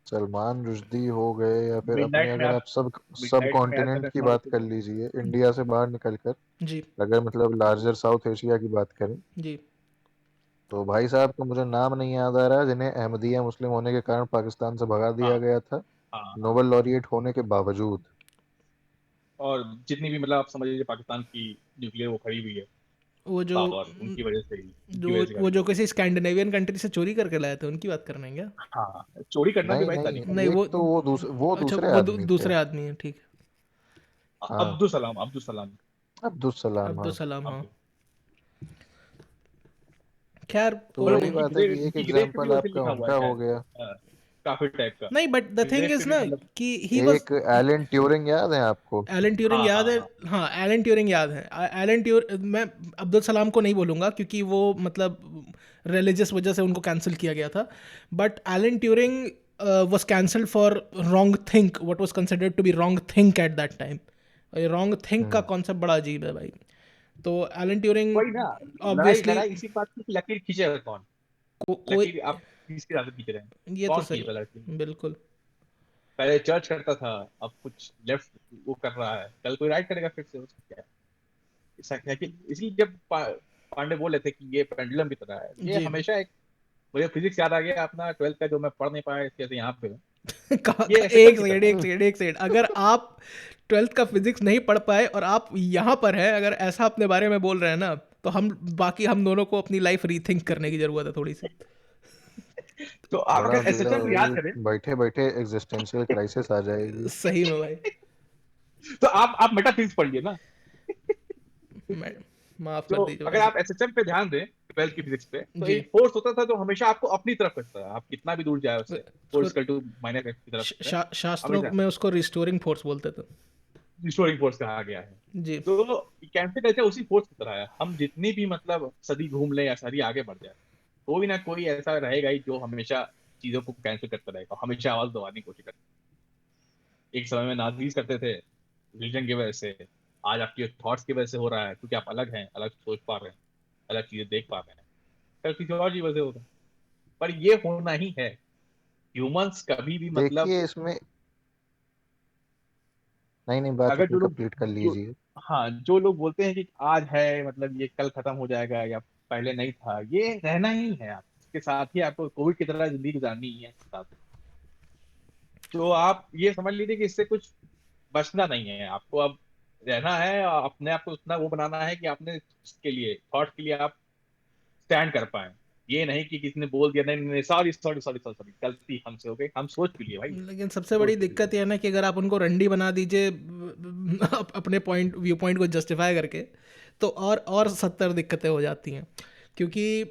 सलमान रुश्दी हो गए, या फिर अपने मिडनाइट में अगर आप आप सब सब मिडनाइट में कॉन्टिनेंट ऐसा की सुना बात देते कर थे। लीजिए, इंडिया से बाहर निकल कर, जी। अगर मतलब लार्जर साउथ एशिया की बात करें, जी। तो भाई साहब को मुझे नाम नहीं याद आ रहा है जिन्हें अहमदिया मुस्लिम होने के कारण पाकिस्तान से भगा दिया हाँ, गया था, हाँ, हाँ। नोबेल लॉरिएट होने के बावजूद। और जितनी भी मतलब आप समझ लीजिए पाकिस्तान की न्यूक्लियर वो खड़ी हुई है वो जो पावर, उनकी वजह से ही, जो उनकी वजह से वो खड़ी जो हुई है। किसी स्कैंडिनेवियन कंट्री से चोरी करके लाए थे, उनकी बात कर रहे हैं क्या? हाँ, चोरी करना भी नहीं भाई नहीं, तरीका नहीं, था। एक वो, तो वो अच्छा, दूसरे वो आदमी थे। दूसरे आदमी है, ठीक है। हाँ, अब्दुल सलाम, अब्दुल सलाम, अब्दुल सलाम, अब्दुल हाँ। सलाम, हाँ। अब्दुल। खैर, तो कोई और वही नहीं। बात है कि एक उनकी ग्रेफ पे भी एग्जाम्पल वैसे आपका लिखा हुआ है उनका हो शायद। गया। हाँ, काफी टाइप का। नहीं, बट द थिंग ग्रेफ पे इज भी ना मतलब। कि ही वाज, एक एलन ट्यूरिंग याद है आपको? एलन ट्यूरिंग हाँ, याद हाँ, है। हाँ। हाँ, एलन ट्यूरिंग याद है। मैं अब्दुल सलाम को नहीं बोलूँगा क्योंकि वो मतलब रिलीजियस वजह से उनको कैंसिल किया गया था। But Alan Turing was cancelled for wrong think, what was considered to be wrong think at that time। Wrong think का हम्म। कॉन्सेप्ट बड़ा अजीब है भाई। तो एलन ट्यूरिंग वही ना, लड़ाई ऑब्वियसली लड़ाई इसी बात की कि लकीर खींचेगा कौन। कोई, लकीर आप किसके आगे खींच रहे हैं? ये तो कौन सही, खींच रहा है लकीर? बिल्कुल। पहले चर्च करता था, अब कुछ लेफ्ट वो कर रहा है, कल कोई राइट करेगा फिर से, उसका क्या है? ऐसा क्या कि इसलिए जब पांडे बोल रहे थे कि ये पेंडुलम की तरह है, ये जी। हमेशा एक, मुझे फिजिक्स याद आ गया अपना 12th का, जो मैं पढ़ नहीं पाया इसके यहाँ पे हूँ। ये ऐसे चल एक की सेकेंड, तरह है। एक सेकेंड, एक सेकेंड, अगर आप 12th का फिजिक्स नहीं पढ़ पाए और आप यहाँ पर हैं, अगर ऐसा अपने बारे में बोल रहे हैं ना, तो हम दोनों को अपनी लाइफ रीथिंक करने की जरूरत है थोड़ी सी। तो आप बड़ा अगर एसएचएम को याद करें, बैठे बैठे एग्जिस्टेंशियल क्राइसिस आ जाएगी। सही में भाई। तो आप मेटाफिजिक्स पढ़िए ना। मैं, माफ कर तो दीजिए अगर भाई आप साहब। एसएचएम पे ध्यान दें, 12th की फिजिक्स पे, तो जी। एक फोर्स होता था जो हमेशा आपको अपनी तरफ करता है, आप कितना भी दूर जाए उससे, उसको force equal to minus X की तरफ करता है शास्त्रों हमेशा। में उसको रिस्टोरिंग फोर्स बोलते थे। रिस्टोरिंग फोर्स कहा गया है। जी। तो कैंसिल कल्चर उसी फोर्स की तरह है, हम जितनी भी मतलब सदी घूम लें या सदी आगे बढ़ जाए, कोई ना कोई ऐसा रहेगा ही जो हमेशा चीजों को कैंसिल करता रहेगा, हमेशा आवाज दबाने की कोशिश करता है। एक समय में नाजीज करते थे रिलीजन की वजह से, आज आपकी थॉट्स की वजह से हो रहा है, क्योंकि आप अलग हैं, अलग सोच पा रहे हैं, अलग चीजें देख पा रहे हैं। कल किसी और की वजह से होगा, पर ये होना ही है। ह्यूमंस कभी भी मतलब, देखिए इसमें, नहीं नहीं, बात अगर अपनी जो लोग, कंप्लीट कर जो, लीजिए। हाँ, जो लोग बोलते हैं कि आज है मतलब ये कल खत्म हो जाएगा या पहले नहीं था, ये रहना ही है, आप इसके साथ ही आपको कोविड की तरह जिंदगी गुजारनी ही है इसके साथ। तो आप ये समझ लीजिए कि इससे कुछ बचना नहीं है आपको, अब रहना है और अपने आप को उतना वो बनाना है कि आपने इसके लिए, थॉट के लिए आप स्टैंड कर पाए। ये नहीं कि किसी ने बोल दिया, नहीं नहीं, sorry sorry sorry sorry sorry, गलती हमसे हो गई, हम सोच भी लिए भाई, लेकिन सबसे सोच बड़ी भी लिए। दिक्कत यह है ना कि अगर आप उनको रंडी बना दीजिए अपने व्यू पॉइंट को जस्टिफाई करके, तो और 70 दिक्कतें हो जाती हैं, क्योंकि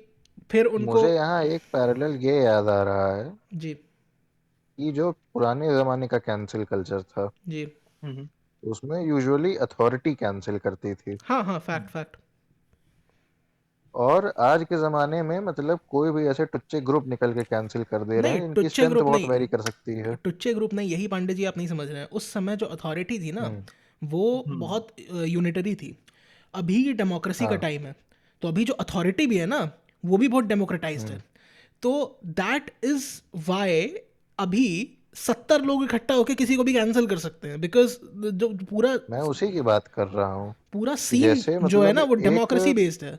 फिर उनको। मुझे यहाँ एक पैरेलल ये याद आ रहा है जी। कि जो पुराने जमाने का कैंसिल कल्चर था, जी। हम्म। उसमें यूजुअली अथॉरिटी कैंसिल करती थी, हाँ, हाँ, फैक्ट, हम्म। फैक्ट। और आज के जमाने में मतलब कोई भी ऐसे टुच्चे ग्रुप निकल के कैंसिल कर दे रहे नहीं, हैं जिनकी टुच्चे स्ट्रेंथ ग्रुप बहुत नहीं, वेरी कर सकती है। टुच्चे ग्रुप नहीं, यही पांडे जी आप नहीं समझ रहे हैं। उस समय जो अथॉरिटी थी ना, हम्म। वो हम्म। बहुत यूनिटरी थी। अभी डेमोक्रेसी का हाँ टाइम है, तो अभी जो अथॉरिटी भी है ना वो भी बहुत डेमोक्रेटाइज्ड है। तो दैट इज वाई अभी 70 लोग इकट्ठा होकर किसी को भी कैंसिल कर सकते हैं, बिकॉज जो पूरा मैं उसी की बात कर रहा हूँ पूरा कि सीन जैसे जो है ना मतलब वो एक डेमोक्रेसी बेस्ड है।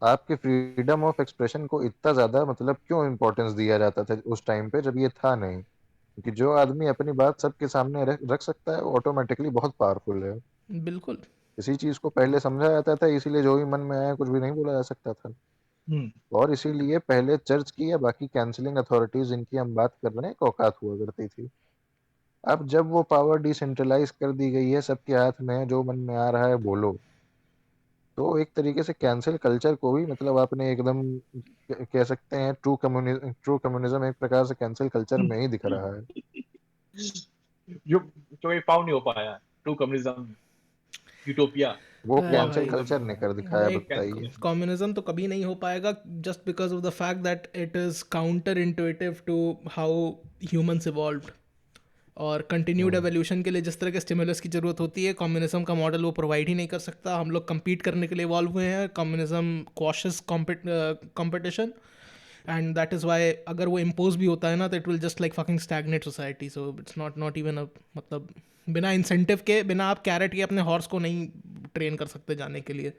आपके फ्रीडम ऑफ एक्सप्रेशन को इतना ज्यादा मतलब क्यों इम्पोर्टेंस दिया जाता था उस टाइम पे जब ये था नहीं, क्योंकि जो आदमी अपनी बात सबके सामने रख सकता है वो ऑटोमेटिकली बहुत पावरफुल है। बिल्कुल। इसी चीज को पहले समझा जाता था, इसीलिए जो भी मन में आया कुछ भी नहीं बोला जा सकता था। हम्म और इसीलिए पहले चर्च की या बाकी कैंसलिंग अथॉरिटीज जिनकी हम बात कर रहे हैं एक औकात हुआ करती थी। अब जब वो पावर डिसेंट्रलाइज कर दी गई है, सबके हाथ में है, जो मन में आ रहा है बोलो, तो एक तरीके से कैंसिल कल्चर को भी मतलब आपने एकदम कह सकते हैं ट्रू कम्युनिज्म एक प्रकार से कैंसिल कल्चर में ही दिख रहा है। जो जो ये फाउंड नहीं हो पाया, ट्रू कम्युनिज्म, यूटोपिया, वो वो अरे कैंसिल भाई, आपको कल्चर ने कर दिखाया, भाई बताइए। कम्युनिज्म तो कभी नहीं हो पाएगा, just because of the fact that it is counter intuitive to how humans evolved. और कंटिन्यूड हम्म एवोल्यूशन के लिए जिस तरह के स्टिमुलस की ज़रूरत होती है, कम्युनिज्म का मॉडल वो प्रोवाइड ही नहीं कर सकता। हम लोग compete करने के लिए इवॉल्व हुए हैं, communism quashes competition, and that is why अगर वो इम्पोज भी होता है ना तो it will just like fucking stagnate society. So it's not even a, मतलब बिना इंसेंटिव के, बिना आप कैरेट के अपने हॉर्स को नहीं ट्रेन कर सकते जाने के लिए।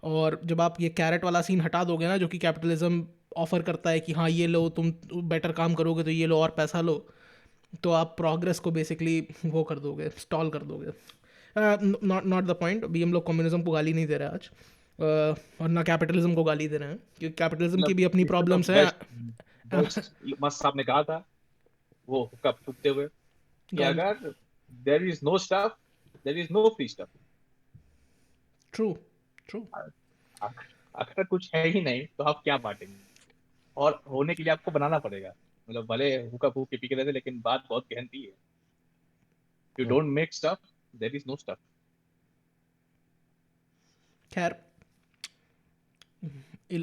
और जब आप ये कैरेट वाला सीन हटा दोगे ना जो कि कैपिटलिज्म ऑफर करता है कि हाँ ये लो, तुम बेटर काम करोगे तो ये लो और पैसा लो, तो आप प्रोग्रेस को बेसिकली वो कर दोगे, स्टॉल कर दोगे। नॉट नॉट द पॉइंट, अभी हम लोग कम्युनिज्म को गाली नहीं दे रहे आज, और ना कैपिटलिज्म को गाली दे रहे हैं, क्योंकि कैपिटलिज्म की मतलब भी अपनी इसमें तो प्रॉब्लम्स हैं। बेस्ट बेस्ट मस्त साहब ने कहा था, वो हुक्का फूकते हुए, कि गॉन। अगर there is no stuff, there is no free stuff. True. True. अगर कुछ है ही नहीं तो आप क्या बांटेंगे? और होने के लिए आपको बनाना पड़ेगा। मतलब भले हुक्का फूक के पी के रहते, लेकिन बात बहुत गहन थी है। You hmm. Don't make stuff, there is no stuff. खैर,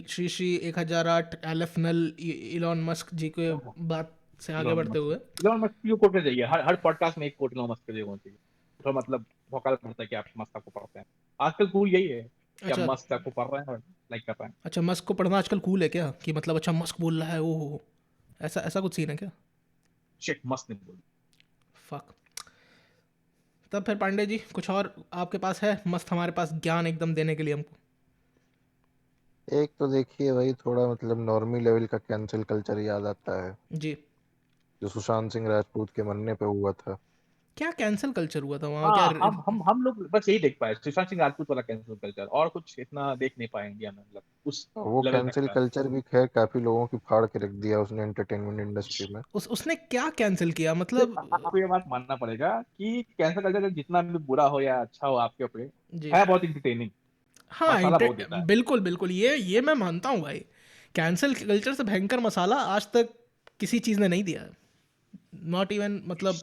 श्री श्री 1008 एलएफ नल इलॉन मस्क जी के बात से आगे बढ़ते हुए। इलॉन मस्क की कोट चाहिए, हर हर पॉडकास्ट में एक कोट इलॉन मस्क के लिए होना चाहिए। तो मतलब भौकाल पड़ता है कि आप मस्क को पढ़ते हैं। आजकल कूल यही है कि आप अच्छा। मस्क को पढ़ रहे हैं और लाइक कर रहे हैं। अच्छा, मस्क को पढ़ना आजकल कूल है क्या, कि मतलब अच्छा मस्क बोल रहा है, ओ हो, ऐसा ऐसा कुछ सीन है क्या? शिट, मस्क ने बोल। फक। तब फिर पांडे जी कुछ और आपके पास है मस्त हमारे पास ज्ञान एकदम देने के लिए हमको? एक तो देखिए भाई थोड़ा मतलब नॉर्मी लेवल का कैंसिल कल्चर याद आता है, जी। जो सुशांत सिंह राजपूत के मरने पे हुआ था। क्या कैंसिल कल्चर हुआ था वहाँ, क्या? हाँ, हम लोग बस यही देख पाए, सुशांत सिंह राजपूत वाला कैंसिल कल्चर, और कुछ इतना देख नहीं पाए इंडिया में, मतलब उस वो लेवल तक कैंसिल का। कल्चर भी खैर काफी लोगों की फाड़ के रख दिया उसने एंटरटेनमेंट इंडस्ट्री में। उसने क्या कैंसिल किया मतलब? आपको ये बात मानना पड़ेगा कि कैंसिल कल्चर जितना भी बुरा हो या अच्छा हो आपके ऊपर, जी। है बहुत इंटरटेनिंग। हाँ, मसाला बहुत देता है। बिल्कुल बिल्कुल, ये मैं मानता हूँ भाई। कैंसिल कल्चर से भयंकर मसाला आज तक किसी चीज़ ने नहीं दिया है। नॉट इवन, मतलब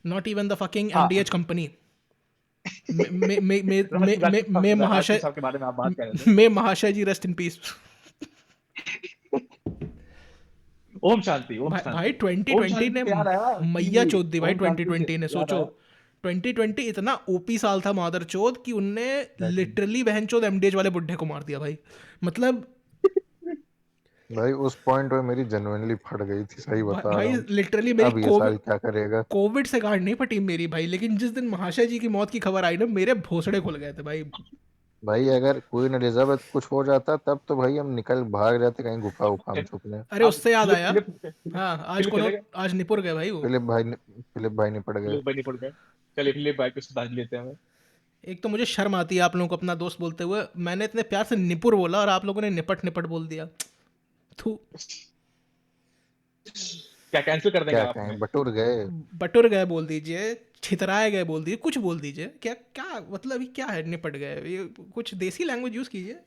नॉट इवन द फकिंग हाँ, एमडीएच कंपनी में राजपूत महाशय, साहब के बारे में आप बात कर रहे थे। में महाशय जी rest in peace. Om Shanti, ओम भाई शांति। ओम 2020 शांति ने से याद आया मैया कि चोद दी भाई, ओम शांति से 2020 ने याद सोचो। आया। 2020 इतना ओपी साल था मादर चोद कि उनने लिटरली बहन चोद एमडीएच वाले बुड्ढे को मार दिया भाई। मतलब भाई उस पॉइंट पे मेरी जेन्युइनली फट गई थी, सही बता रहा भाई हूँ। लिटरली मेरी अब ये साल क्या करेगा। कोविड से गांड नहीं फटी मेरी भाई, लेकिन जिस दिन महाशय जी की मौत की खबर आई ना मेरे भोसड़े खुल गए थे भाई। भाई अगर क्वीन एलिजाबेथ कुछ हो जाता तब तो भाई हम निकल भाग जाते कहीं गुफा उफा में छुपने। अरे अब उससे याद फिलिप आया। फिलिप हाँ, आज फिलिप कोनो, चले गए। आज निपुर गए भाई वो। फिलिप भाई ने पड़ गए। फिलिप भाई नहीं पड़ गए। चलिए फिलिप भाई को श्रद्धांजलि लेते हैं हमें। एक तो मुझे शर्म आती है आप लोगों को अपना दोस्त बोलते हुए, मैंने इतने प्यार से निपुर बोला और आप लोगों ने निपट निपट बोल दिया। थू। क्या कैंसिल कर देंगे क्या आप कहें, हमें? बटुर गए। बटुर गए बोल दीजिए, छितराए गए बोल दीजिए, कुछ बोल दीजिए, क्या क्या मतलब, ये क्या है निपट गए, ये कुछ देसी लैंग्वेज यूज कीजिए।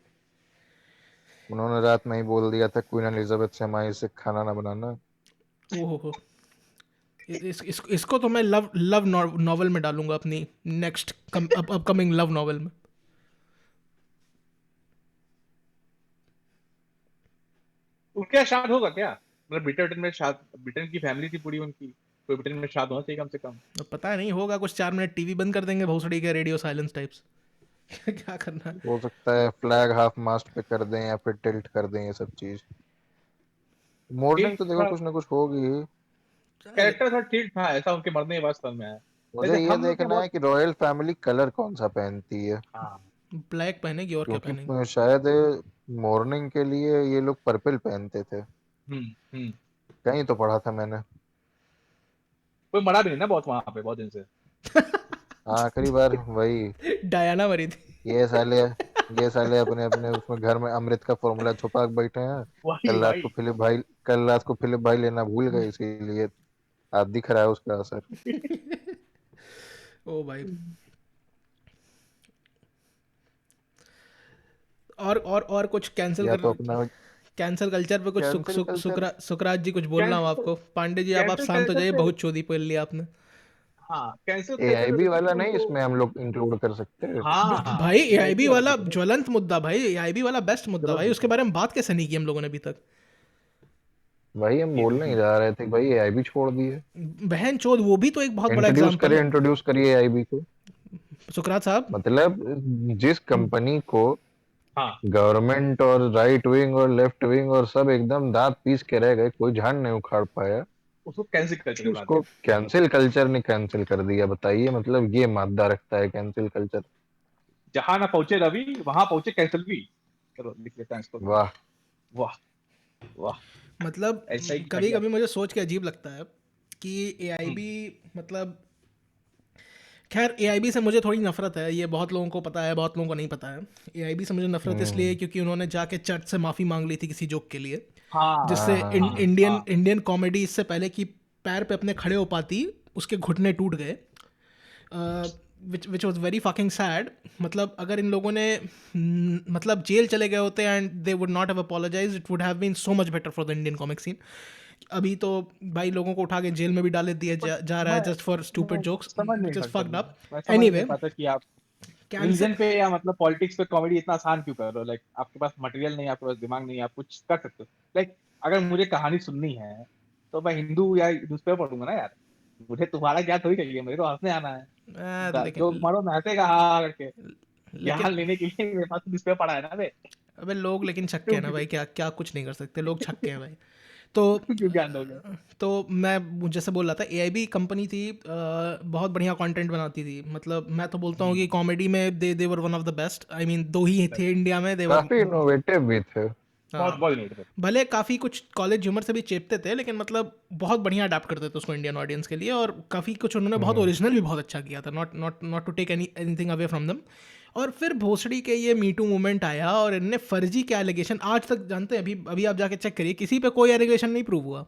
उन्होंने रात में ही बोल दिया था क्वीन एलिजाबेथ से हमारे से खाना ना बनाना। ओहो हो। इसको तो मैं लव लव नॉवल में डालूंगा, अपनी नेक्स्ट अपकमिंग लव नॉवल में। उनके यहाँ शाद होगा क्या? मतलब ब्रिटेन में शाद, ब्रिटेन की फैमिली थी पूरी उनकी, तो ब्रिटेन में शाद होना चाहिए कम से कम। अब पता नहीं होगा कुछ, 4 मिनट टीवी बंद कर देंगे भोसड़ी के, रेडियो साइलेंस टाइप्स। क्या करना है? हो सकता है फ्लैग हाफ मास्ट पे कर दें या फिर टिल्ट कर दें, ये सब चीज। मॉर्निंग एक तो देखो थोड़ा कुछ ना कुछ होगी ही। कैरेक्टर था, ठीक था, ऐसा उनके मरने के बाद समझ में आया। मुझे वैसे ये हम लोग क्या देखना है बहुत। कि रॉयल फैमिली कलर कौन सा पहनती है, हाँ। ब्लैक पहनेगी और क्या क्योंकि पहनेगी? शायद मॉर्निंग के लिए ये लोग पर्पल पहनते थे, हम्म। कहीं तो पढ़ा था मैंने। कोई मरा भी नहीं ना बहुत वहां पे, बहुत दिन से। आखिरी बार वही, डायना मरी थी। ये साले ये साले अपने अपने उसमें घर में अमृत का फॉर्मूला छुपा के बैठे हैं। वही वही। कल रात को फिलिप भाई लेना भूल गए, इसीलिए आज दिख रहा है उसका असर। ओ भाई। और कुछ या तो अपना कैंसल कल्चर पे कुछ कैंसिल कल्चर। सुकरात जी कुछ बोलना हो कैंसिल आपको? पांडे जी अब आप कैंसिल शांत हो कल्चर जाइए, पे। बहुत चोदी पहन लिया आपने। हाँ, कैंसिल कल्चर पे एआईबी वाला बेसिकली नहीं उनको। इसमें हम लोग इंक्लूड कर सकते हैं? हाँ हाँ, भाई एआईबी एआईबी वाला वाला भी करो। ज्वलंत मुद्दा, भाई एआईबी वाला बेस्ट मुद्दा चलो भाई, उसके बारे में बात कैसे नहीं की हम लोगों ने अभी तक? वही हम बोलने ही जा रहे थे कि भाई एआईबी छोड़ दिए। बहन चोद, वो भी तो एक बहुत बड़ा एग्जाम्पल है। इंट्रोड्यूस करिए एआईबी को। सुकरात साहब। मतलब जिस कंपनी को हाँ, गवर्नमेंट और राइट विंग और लेफ्ट विंग और सब एकदम दांत पीस के रह गए, कोई झाड़ नहीं उखाड़ पाया, उसको कैंसिल कल्चर बना उसको दिया। कैंसिल कल्चर ने कैंसिल कर दिया। बताइए, मतलब ये मादा रखता है कैंसिल कल्चर। जहां ना पहुंचे रवि, वहां पहुंचे कैंसिल भी। चलो लिख लेते हैं इसको। वाह। वाह। वाह। मतलब ऐसा ही कभी घटिया। कभी मुझे सोच के अजीब लगता है कि एआईबी, मतलब खैर एआईबी से मुझे थोड़ी नफरत है, ये बहुत लोगों को पता है, बहुत लोगों को नहीं पता है। एआईबी से मुझे नफरत इसलिए है हम्म। क्योंकि उन्होंने जाके चर्च से माफ़ी मांग ली थी किसी जोक के लिए, हाँ जिससे हाँ हाँ हाँ। इंडियन हाँ। इंडियन कॉमेडी इससे पहले कि पैर पे अपने खड़े हो पाती, उसके घुटने टूट गए, which was very fucking sad. मतलब अगर इन लोगों ने मतलब जेल चले गए होते and they would not have apologize, it would have been so much better for the Indian comic scene. अभी तो भाई लोगों को उठा के जेल में भी डाले दिया बट जा रहा है जस्ट फॉर स्टूपिड मैं जोक्स, समझ नहीं विच इज सकता, फक्ड अप। मैं समझ नहीं एनीवे, पाता कि आप कैंसिल। रिलीजन पे या मतलब पॉलिटिक्स पे कॉमेडी इतना आसान क्यों कर रहे हो। लाइक आपके पास मटेरियल नहीं है, आपके पास दिमाग नहीं है, आप कुछ कर सकते हो। लाइक अगर मुझे कहानी सुननी है तो मैं हिंदू या न्यूज़पेपर पढ़ूंगा ना यार। मुझे तुम्हारा ज्ञान थोड़ी चाहिए, मुझे तो हंसने आना है। जो लेकिन मारो मैं हंसेगा हाँ करके। लेकिन ज्ञान लेने के लिए मेरे पास न्यूज़पेपर पढ़ा है ना बे। अबे लोग लेकिन छक्के क्यों हैं ना क्यों भाई, क्या क्या कुछ नहीं कर सकते, लोग छक्के हैं भाई। तो क्यों ज्ञान दोगे। तो मैं जैसे बोल रहा था, एआईबी कंपनी थी, बहुत बढ़िया कंटेंट बनाती थी। मतलब मैं तो बोलता हूँ कि कॉमेडी में they were one of the best. I mean दो ही थे इंडिया में, दे वर। काफी इनोवेटिव भी थे। बहुत हाँ, बहुत इनोवेटिव। भले काफ़ी कुछ कॉलेज ह्यूमर से भी चेपते थे, लेकिन मतलब बहुत बढ़िया अडाप्ट करते थे उसको इंडियन ऑडियंस के लिए, और काफ़ी कुछ उन्होंने बहुत हम्म। ओरिजिनल भी बहुत अच्छा किया था, not not not to take anything away from them. और फिर भोसड़ी के ये मीटू मूवमेंट आया और इनने फर्जी के एलिगेशन आज तक जानते हैं, अभी अभी आप जाके चेक करिए, किसी पे कोई एलिगेशन नहीं प्रूव हुआ,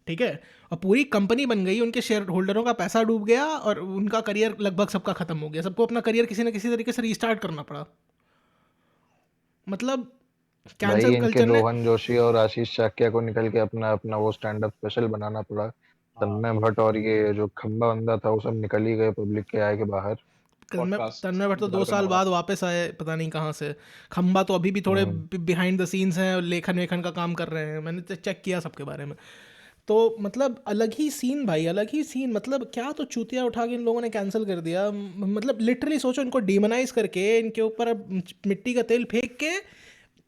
ठीक है? और पूरी कंपनी बन गई, उनके शेयर होल्डरों का पैसा डूब गया और उनका करियर लगभग सबका खत्म हो गया, सबको अपना करियर किसी ना किसी तरीके से रीस्टार्ट करना पड़ा। मतलब भाई कैंसल इनके कल्चर ने। रोहन जोशी और आशीष चाकिया को निकल के अपना अपना वो स्टैंड अप स्पेशल बनाना पड़ा। हाँ। तन्मय भट्ट और ये जो खंबा बंदा था वो सब निकल ही गए पब्लिक के आए के बाहर। पॉडकास्ट तन्मय भट्ट तो दो चालू करना साल पड़ा। बाद वापस आए, पता नहीं कहाँ से। खंबा तो अभी भी थोड़े हम्म। बिहाइंड द सीन्स हैं, लेखन वेखन का काम कर रहे हैं, मैंने चेक किया सबके बारे में। तो मतलब अलग ही सीन भाई, अलग ही सीन। मतलब क्या तो चूतिया उठा के इन लोगों ने कैंसिल कर दिया। मतलब लिटरली सोचो, इनको डिमोनाइज करके इनके ऊपर अब मिट्टी का तेल फेंक के,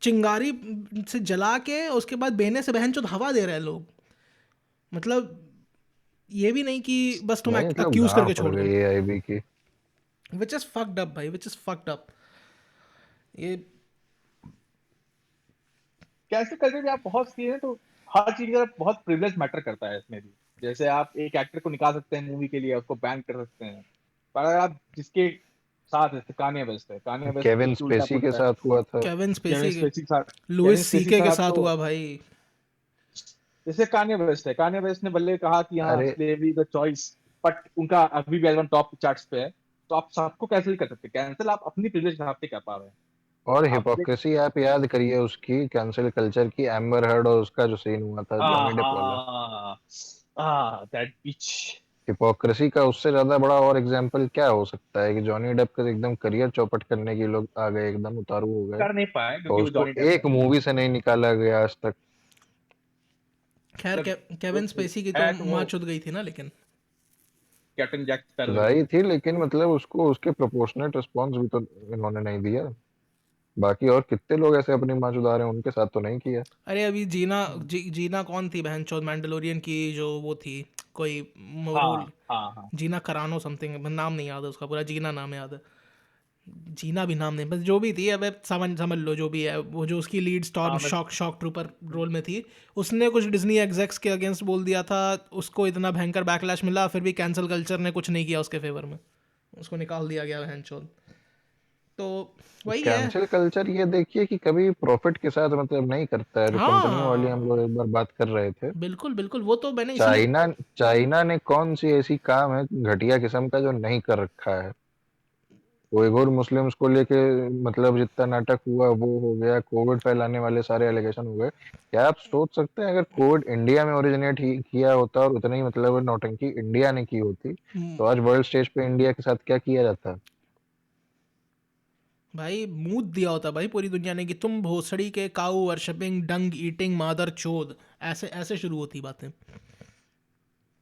चिंगारी से जला के, उसके बाद बहने से बहन चोद हवा दे रहे हैं लोग। मतलब ये भी नहीं कि बस तुम भाई मतलब अक्यूज गांड करके पड़ छोड़ दो, गई है आईबी की। विच इज फक्ड अप भाई, विच इज फक्ड अप। ये कैसे करके भी आप बहुत सी है तो हर चीज का बहुत प्रिविलेज मैटर करता है इसमें भी। जैसे आप एक एक्टर को निकाल सकते हैं मूवी के लिए, उसको बैन कर सकते हैं। पर अगर आप जिसके साथ, जैसे कान्ये वेस्ट है, कान्ये वेस्ट केविन कुछ भी उल्टा स्पेसी के पुल्टा है। साथ हुआ था। केविन केविन स्पेसी के, स्पेसी के साथ। लुइस केविन स्पेसी के सीके के साथ साथ तो हुआ भाई। जैसे कान्ये वेस्ट है, कान्ये वेस्ट ने भले कहा कि हाँ अरे स्लेवरी द चॉइस, बट उनका अभी भी एल्बम टॉप चार्ट्स पे है। तो आप सबको कैंसिल कर सकते हैं। कैंसिल आप अपनी प्रिविलेज हिसाब से कर पा रहे हैं। और आप देख। हिपोक्रेसी आप याद करिए उसकी कैंसिल कल्चर की, एम्बर हर्ड और उसका जो सीन हुआ था जॉनी डेप वाला। That bitch. हिपोक्रेसी का उससे ज्यादा बड़ा और एग्जाम्पल क्या हो सकता है कि जॉनी डेप का एकदम करियर चौपट करने के लोग आ गए, एकदम उतारू हो गए, कर नहीं पाए क्योंकि और वो उसको जॉनी डेप है। एक मूवी से नहीं निकाला गया आज तक। खैर मतलब केविन स्पेसी की तो है तो वो। माँ चुद गई थी ना, लेकिन कैप्टन जैक स्पैरो ने रही ली। थी, लेकिन मतलब उसको उसके प्रोपोर्शनेट रिस्पॉन्स भी तो इन्होंने नहीं दिया। बाकी और कितने लोग ऐसे अपनी माँ चुदा रहे हैं, उनके साथ तो नहीं किया। अरे अभी जीना कौन थी बहन चौथ मैंडलोरियन की जो वो थी, कोई हाँ रोल, हाँ हाँ। जीना करानो समथिंग, नाम नहीं याद है उसका पूरा, जीना नाम याद है, जीना भी नाम नहीं, बस जो भी थी, अब समझ समझ लो जो भी है, वो जो उसकी लीड स्टॉर्म हाँ मैं शॉक ट्रूपर रोल में थी, उसने कुछ डिज्नी एग्जेक्स के अगेंस्ट बोल दिया था, उसको इतना भयंकर बैकलैश मिला, फिर भी कैंसल कल्चर ने कुछ नहीं किया उसके फेवर में, उसको निकाल दिया गया बहन चौथ। तो वही है। कैंसिल कल्चर ये देखिए कि कभी प्रॉफिट के साथ मतलब नहीं करता है। जो कंपनियों वाली हम हाँ लोग एक बार बात कर रहे थे, बिल्कुल बिल्कुल, वो तो मैंने इसीलिए। चाइना चाइना ने कौन सी ऐसी काम है घटिया किस्म का जो नहीं कर रखा है। उइगुर मुस्लिम्स को लेके मतलब जितना नाटक हुआ वो हो गया, कोविड फैलाने वाले सारे एलिगेशन हो गए। क्या आप सोच सकते हैं अगर कोविड इंडिया में ओरिजिनेट ही किया होता और उतनी मतलब नौटंकी इंडिया ने की होती, हम्म, तो आज वर्ल्ड स्टेज पे इंडिया के साथ क्या किया जाता। भाई मूड दिया होता भाई पूरी दुनिया ने कि तुम भोसड़ी के काऊ वर्शिपिंग डंग ईटिंग मादर चोद, ऐसे ऐसे शुरू होती बातें।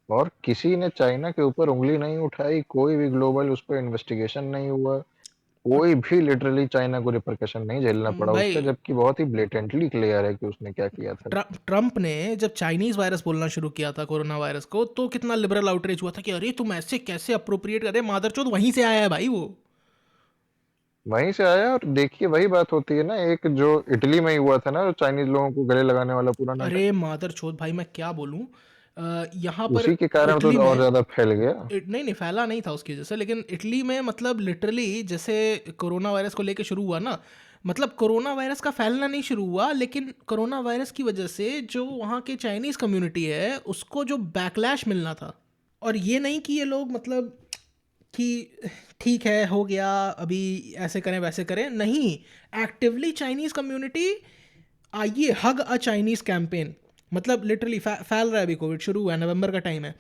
और किसी ने चाइना के ऊपर उंगली नहीं उठाई, कोई भी ग्लोबल उस पर इन्वेस्टिगेशन नहीं हुआ, और कोई भी लिटरली चाइना को रिपरकशन नहीं झेलना पड़ा उसका, भाई जबकि बहुत ही ब्लेटेंटली क्लियर है कि उसने क्या किया था। ट्रम्प ने जब चाइनीज वायरस बोलना शुरू किया था कोरोना वायरस को, तो कितना लिबरल आउटरीच हुआ था कि अरे तुम ऐसे कैसे अप्रोप्रिएट कर रहे, मादर चोद वहीं से आया है भाई वो। वहीं से आया। और देखिए वही बात होती है ना, एक जो इटली में ही हुआ था ना, जो चाइनीज लोगों को गले लगाने वाला पूरा नाटक, अरे मादर चोद भाई मैं क्या बोलूं, यहाँ पर उसी के कारण तो इटली और में, ज्यादा फैल गया। नहीं नहीं फैला नहीं था उसकी वजह से, लेकिन इटली में मतलब लिटरली जैसे कोरोना वायरस को लेके शुरू हुआ ना, मतलब कोरोना वायरस का फैलना नहीं शुरू हुआ, लेकिन कोरोना वायरस की वजह से जो वहाँ के चाइनीज़ कम्युनिटी है उसको जो बैकलैश मिलना था, और ये नहीं कि ये लोग मतलब कि ठीक है हो गया अभी ऐसे करें वैसे करें, नहीं, एक्टिवली चाइनीज़ कम्युनिटी, आइए हग अ चाइनीज़ कैंपेन, मतलब लिटरली फैल रहा है, अभी कोविड शुरू हुआ है, नवंबर का टाइम है,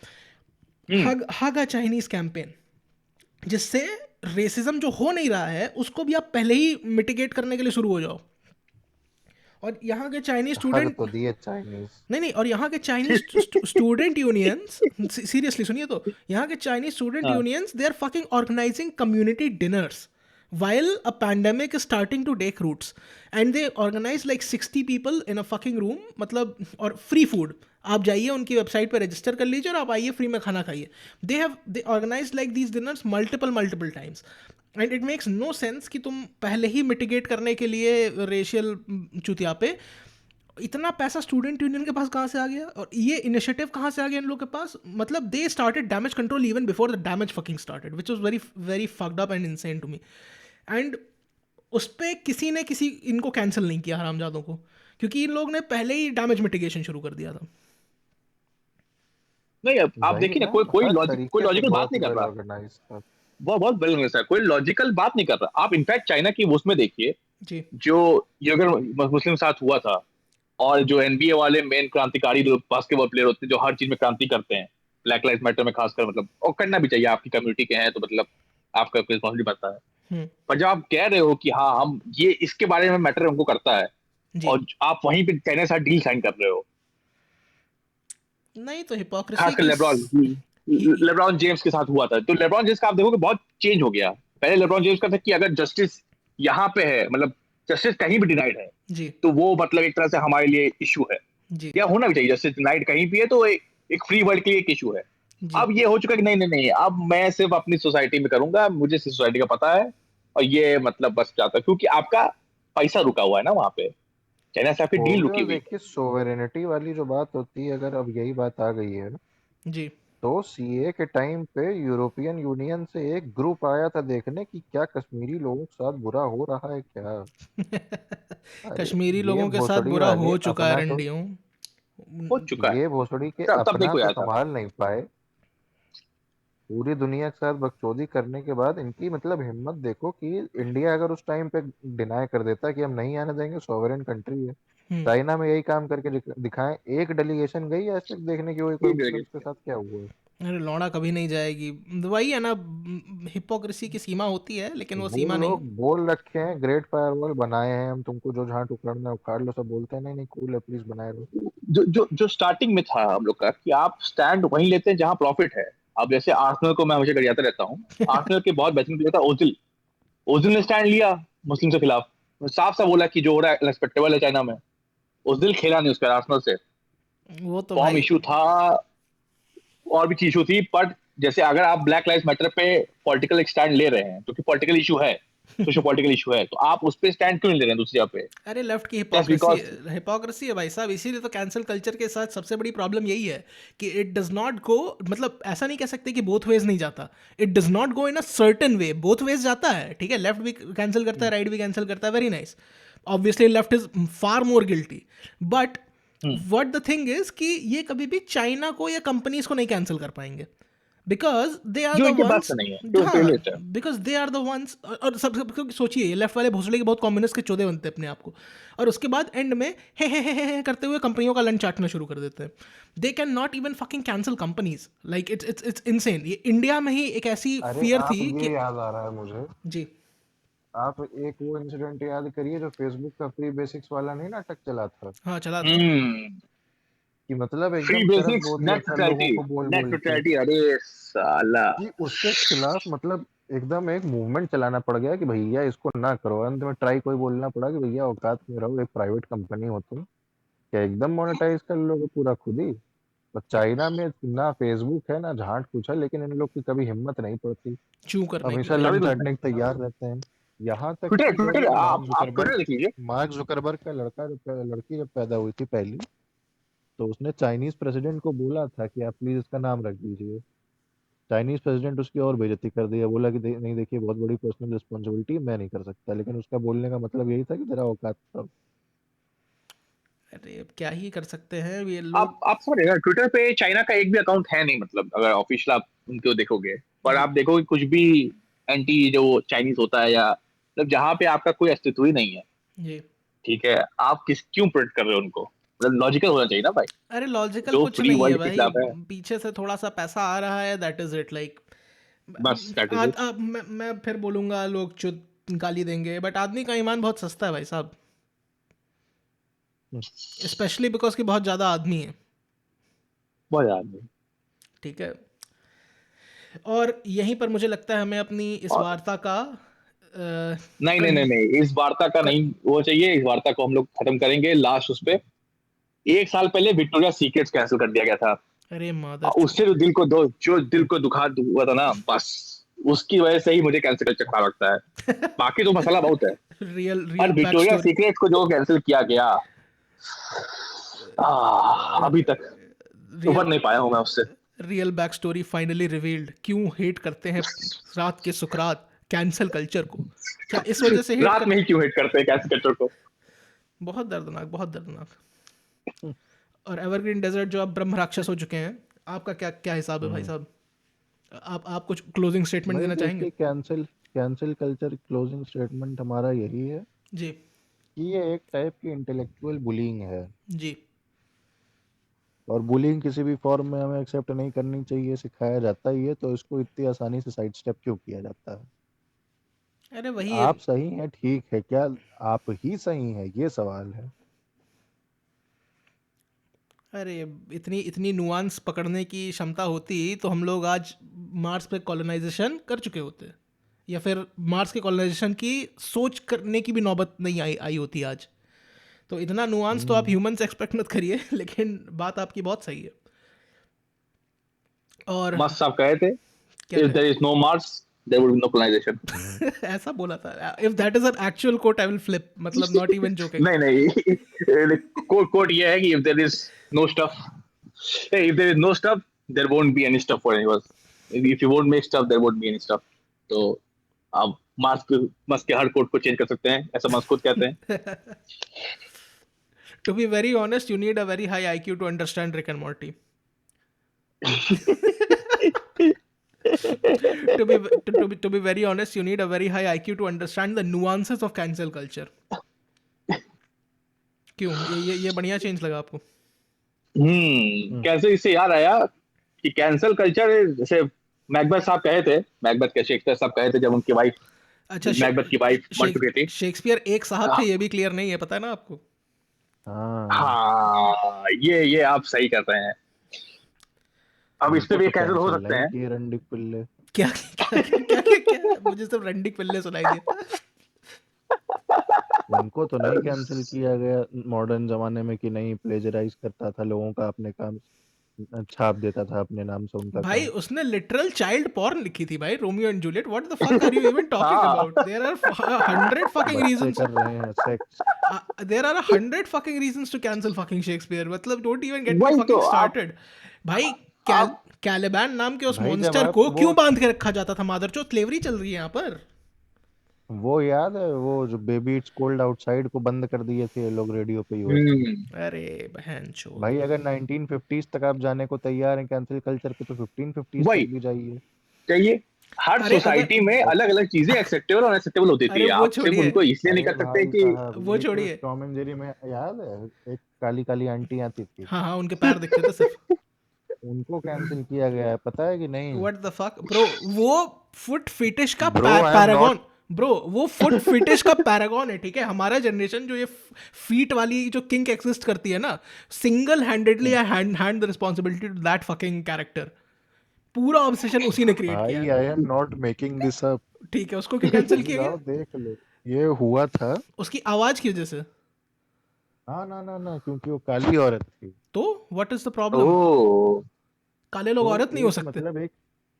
हम्म। हग हग अ चाइनीज़ कैंपेन, जिससे रेसिज्म जो हो नहीं रहा है उसको भी आप पहले ही मिटिगेट करने के लिए शुरू हो जाओ। और यहाँ के चाइनीज हग स्टूडेंट, तो दिए चाइनीज। नहीं नहीं, और यहाँ के चाइनीज स्टूडेंट यूनियंस, सीरियसली सुनिए, तो यहाँ के चाइनीज स्टूडेंट हाँ unions they are fucking organizing community dinners while a pandemic is starting to take roots, and they organize like 60 people in a fucking room, मतलब, और फ्री फूड, आप जाइए उनकी वेबसाइट पर रजिस्टर कर लीजिए और आप आइए फ्री में खाना खाइए। They organize like these dinners multiple times, and it makes no sense कि तुम पहले ही मिटिगेट करने के लिए रेशियल चुतिया पे इतना पैसा स्टूडेंट यूनियन के पास कहाँ से आ गया, और ये इनिशिएटिव कहाँ से आ गया इन लोग के पास, मतलब they started damage control even before the damage fucking started, which was very very fucked up and insane to me. And उस पर किसी ने किसी इनको कैंसिल नहीं किया हरामजादों को, क्योंकि इन लोग ने पहले ही डैमेज मिटिगेशन शुरू कर दिया था। नहीं, अब आप वही देखिए ना, ना, कोई हर लॉजिक, कोई तरीके से लॉजिकल बात बहुत ही नहीं कर वेल रहा। ऑर्गेनाइज था। बहुत बहुत वेल है, कोई लॉजिकल बात नहीं कर रहा। आप इनफैक्ट चाइना की उसमें देखिए, जी जो ये अगर मुस्लिम साथ हुआ था, और जो एनबीए वाले मेन क्रांतिकारी बास्केटबॉल प्लेयर होते हैं जो हर चीज में क्रांति करते हैं, ब्लैक लाइफ मैटर में खासकर, मतलब, और करना भी चाहिए, आपकी कम्युनिटी के हैं तो मतलब आपका रिस्पॉन्सिबिलिटी बनता है। हम्म पर जब आप कह रहे हो कि हाँ हम ये इसके बारे में मैटर हमको करता है, जी, और आप वहीं पे चाइना के साथ डील साइन कर रहे हो, नहीं तो हिपोक्रेसी खासकर की ही, लेब्रॉन जेम्स के साथ हुआ था, तो लेब्रॉन जेम्स का आप देखोगे बहुत चेंज हो गया। पहले लेब्रॉन जेम्स का था कि अगर जस्टिस यहाँ पे है, मतलब जस्टिस कहीं भी डिनाइड है, जी तो वो मतलब एक तरह से हमारे लिए इशू है, जी या होना भी चाहिए, जस्टिस डिनाइड कहीं भी है तो एक फ्री वर्ल्ड के लिए एक इशू है। जी, अब ये हो चुका है कि नहीं नहीं नहीं, अब मैं सिर्फ अपनी सोसाइटी में करूंगा, मुझे सोसाइटी का पता है, और ये मतलब बस जाता है, क्योंकि आपका पैसा रुका हुआ है ना वहां पे, चाइना से आपकी डील रुकी ओवरऑल हुई है। देखिए सोवेरेनिटी वाली जो बात होती है, अगर अब यही बात आ गई है, जी तो सीए के टाइम पे यूरोपियन यूनियन से एक ग्रुप आया था देखने कि क्या कश्मीरी लोगों के साथ बुरा हो रहा है क्या। अरे कश्मीरी ये लोगों के साथ भोसड़ी बुरा वाले हो चुका है अपना तो, रंडियों। हो चुका है। ये भोसड़ी के तब नहीं अपना कोई तो आया था। संभाल नहीं पाए, पूरी दुनिया के साथ बकचोदी करने के बाद इनकी मतलब हिम्मत देखो कि इंडिया अगर उस टाइम पे डिनाई कर देता कि हम नहीं आने देंगे, सॉवरेन कंट्री है, हम्म, चाइना में यही काम करके दिखाएं। एक डेलीगेशन गई आज तक देखने की वो एक और ठीक मुस्लिम्स के है। साथ क्या हुआ है। अरे लौड़ा कभी नहीं जाएगी, वही है ना, हिपोक्रेसी की सीमा होती है लेकिन वो वो सीमा नहीं। लोग बोल रखे हैं ग्रेट फायरवॉल बनाए हैं हम, तुमको जो जहाँ उखाड़ना है उखाड़ लो, सब बोलते हैं नहीं नहीं कूल है प्लीज बनाए लो। जो जो जो स्टार्टिंग में था हम लोग का कि आप स्टैंड वहीं लेते हैं जहां प्रॉफिट है, अब जैसे आर्सेनल को मैं हमेशा गरियाता रहता हूँ, आर्सेनल के बहुत बेहतरीन प्लेयर था ओजिल। ओजिल ने स्टैंड लिया मुस्लिम के खिलाफ, साफ साफ बोला कि जो हो रहा है अनएक्सपेक्टेबल है चाइना में। ओजिल खेला नहीं उस पर आर्सेनल से, वो तो फॉर्म भाई इशू था और भी चीज इशू थी। बट जैसे अगर आप ब्लैक लाइव्स मैटर पे पॉलिटिकल एक स्टैंड ले रहे हैं, क्योंकि पॉलिटिकल इशू है, सोशो पॉलिटिकल इशू है, तो आप उस पर स्टैंड क्यों नहीं ले रहे हैं दूसरी जगह पे? अरे लेफ्ट की जस्ट हिपोक्रेसी, बिकॉज हिपोक्रेसी है भाई साहब। इसीलिए तो कैंसिल कल्चर के साथ सबसे बड़ी प्रॉब्लम यही है कि इट डज नॉट गो, मतलब ऐसा नहीं कह सकते कि बोथ वेज नहीं जाता, it does not go in a certain way. Both ways जाता है, ठीक है, लेफ्ट भी कैंसिल करता है, राइट भी कैंसिल करता है, very nice. Obviously left is far more guilty, but what the thing is कि ये कभी भी चाइना को या कंपनीज को नहीं कैंसिल कर पाएंगे, बिकॉज दे आर जो द इनके पास वंस। से नहीं है, जो हाँ, इम्पीरियलिस्ट है। Because they are the ones. और सब क्योंकि सोचिए, लेफ्ट वाले भोसले के बहुत कम्युनिस्ट के चौदह बनते हैं अपने आप को, और उसके बाद एंड में हे करते हुए कंपनियों का लंच चाटना शुरू कर देते हैं। They can not even fucking cancel companies, like it's insane. ये इंडिया में ही एक ऐसी अरे फियर आप थी ये कि याद आ रहा है मुझे, जी आप एक वो इंसिडेंट याद करिए जो फेसबुक का प्री बेसिक्स वाला नहीं नाटक चला था, हाँ चला था। हम्म। कि मतलब फ्री एकदम चरम बेसिक्स, बोध नेट लेकर लोगों न्यूट्रलिटी, को बोल नेट बोल के न्यूट्रलिटी, अरे साला। कि उसके खिलाफ मतलब एकदम एक मूवमेंट चलाना पड़ गया कि भैया इसको ना करो। अंत में ट्राई कोई बोलना पड़ा कि भैया औकात में रहो, एक प्राइवेट कंपनी हो तुम, क्या एकदम मोनेटाइज कर लोगे पूरा खुद ही। तो चाइना में ना फेसबुक है ना झांट कुछ है, लेकिन इन लोग की कभी हिम्मत नहीं पड़ती, चू करने की हमेशा भाई। कभी लंच कुछ चाटने नहीं। के तैयार रहते हैं। यहाँ तक ट्विटर, कि जब ट्विटर आप ट्विटर देख लीजिए। मार्क जुकरबर्ग का लड़की जब पैदा हुई थी पहली, तो उसने चाइनीज प्रेसिडेंट को बोला था कि आप प्लीज इसका नाम रख दीजिए। चाइनीज प्रेसिडेंट उसकी और बेइज्जती कर दिया, बोला कि नहीं देखिए बहुत बड़ी पर्सनल रिस्पॉन्सिबिलिटी, मैं नहीं कर सकता। लेकिन उसका बोलने का मतलब यही था कि तेरा औकात था। अरे अब क्या ही कर सकते हैं ये लोग। आप समझ रहे हैं, ट्विटर पे चाइना का एक भी अकाउंट है नहीं, मतलब अगर ऑफिशियल आप उनको देखोगे, पर जी आप देखोगे कुछ भी एंटी जो चाइनीज होता है, या मतलब जहाँ पे आपका कोई अस्तित्व ही नहीं है, जी। ठीक है, आप किस क्यों प्रोटेक्ट कर रहे हो उनको? मतलब लॉजिकल होना चाहिए ना भाई, अरे लॉजिकल जो कुछ फ्री नहीं है वर्ल्ड के भाई, खिलाफ है। पीछे से थोड़ा सा पैसा आ रहा है, दैट इज इट। लाइक बस दैट इज इट। मैं फिर बोलूंगा, लोग चुद गाली देंगे, बट आदमी का ईमान बहुत सस्ता है भाई साहब, स्पेशली बिकॉज कि बहुत ज़्यादा आदमी है, बहुत याद है। ठीक है। और यहीं पर मुझे लगता है हमें अपनी इस और वार्ता का नहीं नहीं नहीं नहीं, इस वार्ता का नहीं वो चाहिए, इस वार्ता को हम लोग खत्म करेंगे लास्ट उस पे। एक साल पहले विक्टोरिया सीक्रेट्स कैंसिल कर दिया गया था। अरे मादर उससे जो दिल को दुखा हुआ था ना, बस उसकी वजह से ही मुझे कैंसिल कल्चर खराब लगता है। बाकी तो मसाला बहुत है, रियल पर real back Victoria story. Secrets को जो कैंसिल किया गया, अभी तक उबर रियल नहीं पाया हूं मैं उससे। Real back story finally revealed. क्यों हेट करते हैं रात के सुकरात कैंसल कल्चर को? क्या इस वजह से हेट रात कर? में ही क्यों हिट करते हैं कैंसिल कल्चर को? बहुत दर्दनाक, बहुत दर्दनाक। और एवरग्रीन डेजर्ट जो अब ब्रह्म राक्षस हो चुके हैं, आपका क्या क्या हिसाब है भाई साहब? आप कुछ क्लोजिंग स्टेटमेंट भाई देना चाहेंगे? देखिए, cancel cancel culture closing statement हमारा यही है जी कि ये एक टाइप की इंटेलेक्चुअल बुलिंग है, जी। और बुलिंग किसी भी फॉर्म में हमें एक्सेप्ट नहीं करनी चाहिए, सिखाया जाता ही है, तो इसको इतनी आसानी से साइड स्टेप क्यों किया जाता है? अरे वही है। आप सही हैं, ठीक है, क्या आप ही सही हैं, ये सवाल है। अरे इतनी इतनी नुआंस पकड़ने की क्षमता होती तो हम लोग आज मार्स पे कॉलोनाइजेशन कर चुके होते, या फिर मार्स के कॉलोनाइजेशन की सोच करने की भी नौबत नहीं आई आई होती आज। तो इतना नुआंस तो आप हम्म, ह्यूमन से एक्सपेक्ट मत करिए लेकिन बात आपकी बहुत सही है। और मस्त साहब कहे थे, क्या if there is no Mars there would be no colonisation. कहे ऐसा बोला था? If that is an actual quote I will flip, मतलब नॉट इवन जोकिंग। नहीं नहीं, कोट ये है कि if there is no stuff, if there is no stuff, there won't be any stuff for anyone. If you won't make stuff, there won't be any stuff. तो आप Mars के हर code को change कर सकते हैं, ऐसा मार्स खुद कहते हैं। To be very honest, you need a very high IQ to understand Rick and Morty. To be very honest, you need a very high IQ to understand the nuances of cancel culture. क्यों ये बढ़िया change लगा आपको? हम्म, कैसे इससे याद आया कि कैंसल कल्चर, जैसे मैकबेथ साहब कहे थे, मैकबेथ के शेक्सपियर साहब कहे थे जब उनकी वाइफ, अच्छा, मैकबेथ की वाइफ मर चुकी थी। शेक्सपियर एक साहब थे, ये भी क्लियर नहीं है, पता है ना आपको? हाँ हाँ, ये आप सही कर रहे हैं। अब इस पे उनको भी तो कैंसिल हो कैंसिल सकते नहीं हैं। किए रंडिक पिल्ले। क्या क्या क्या क्या, क्या, क्या? मुझे सिर्फ रंडिक पिल्ले सुनाई दिया। उनको तो नहीं कैंसिल किया गया मॉडर्न जमाने में कि नहीं प्लेजराइज करता था लोगों का, अपने काम छाप देता था अपने नाम से उनका भाई काम। उसने लिटरल चाइल्ड पॉर्न लिखी थी भाई, Romeo and Juliet. What the fuck are you even talking हाँ अबाउट? देयर आर 100 fucking बच्चे reasons. कर रहे हैं sex. There are 100 fucking reasons to cancel fucking Shakespeare. मतलब don't even get me वही तो fucking started. भाई आप कैलिबान नाम के उस भाई जब मॉन्स्टर आप को वो क्यों बांध के रखा जाता था? मादरचोद स्लेवरी चल रही है यहाँ पर। वो याद है वो जो बेबी इट्स कोल्ड आउटसाइड को बंद कर दिए थे ये लोग रेडियो पे यूएस में। अरे बहन चोद। भाई अगर 1950s तक आप जाने को तैयार हैं कैंसिल कल्चर पे, तो 1550s वही तक भी जाइए। चाहिए। हर अरे अगर सोसाइटी में बट अलग अलग चीजें एक्सेप्टेबल और अनएक्सेप्टेबल होती अरे थी। वो आप सिर्फ छोड़िए, उनको इसलिए नहीं अरे कर सकते भाई कि साहब वो ये जो छोड़िए। टॉम एंड जेरी में याद है एक काली काली आंटी आती थी, हाँ हाँ, उनके पैर दिखते थे सिर्फ। उनको कैंसिल किया गया है पता है कि नहीं? What the fuck bro? वो फुट फिटिश का bro I am Paragon not bro, वो फुट फिटिश का पैरागॉन है, ठीक है? हमारा जनरेशन जो ये फीट वाली जो किंक एग्जिस्ट करती है ना, single handedly I hand the responsibility to that fucking character. पूरा ऑब्सेशन उसी ने क्रिएट किया भाई है। I am not making this up. ठीक है, उसको क्यों कैंसिल तुम किया जाओ गया? देख लो, ये हुआ था। उसकी आवाज की वजह से। हाँ ना ना ना, क्योंकि वो काली औरत थी। तो व्हाट इज द प्रॉब्लम? ओ काले लोग तो औरत नहीं हो एक सकते? मतलब एक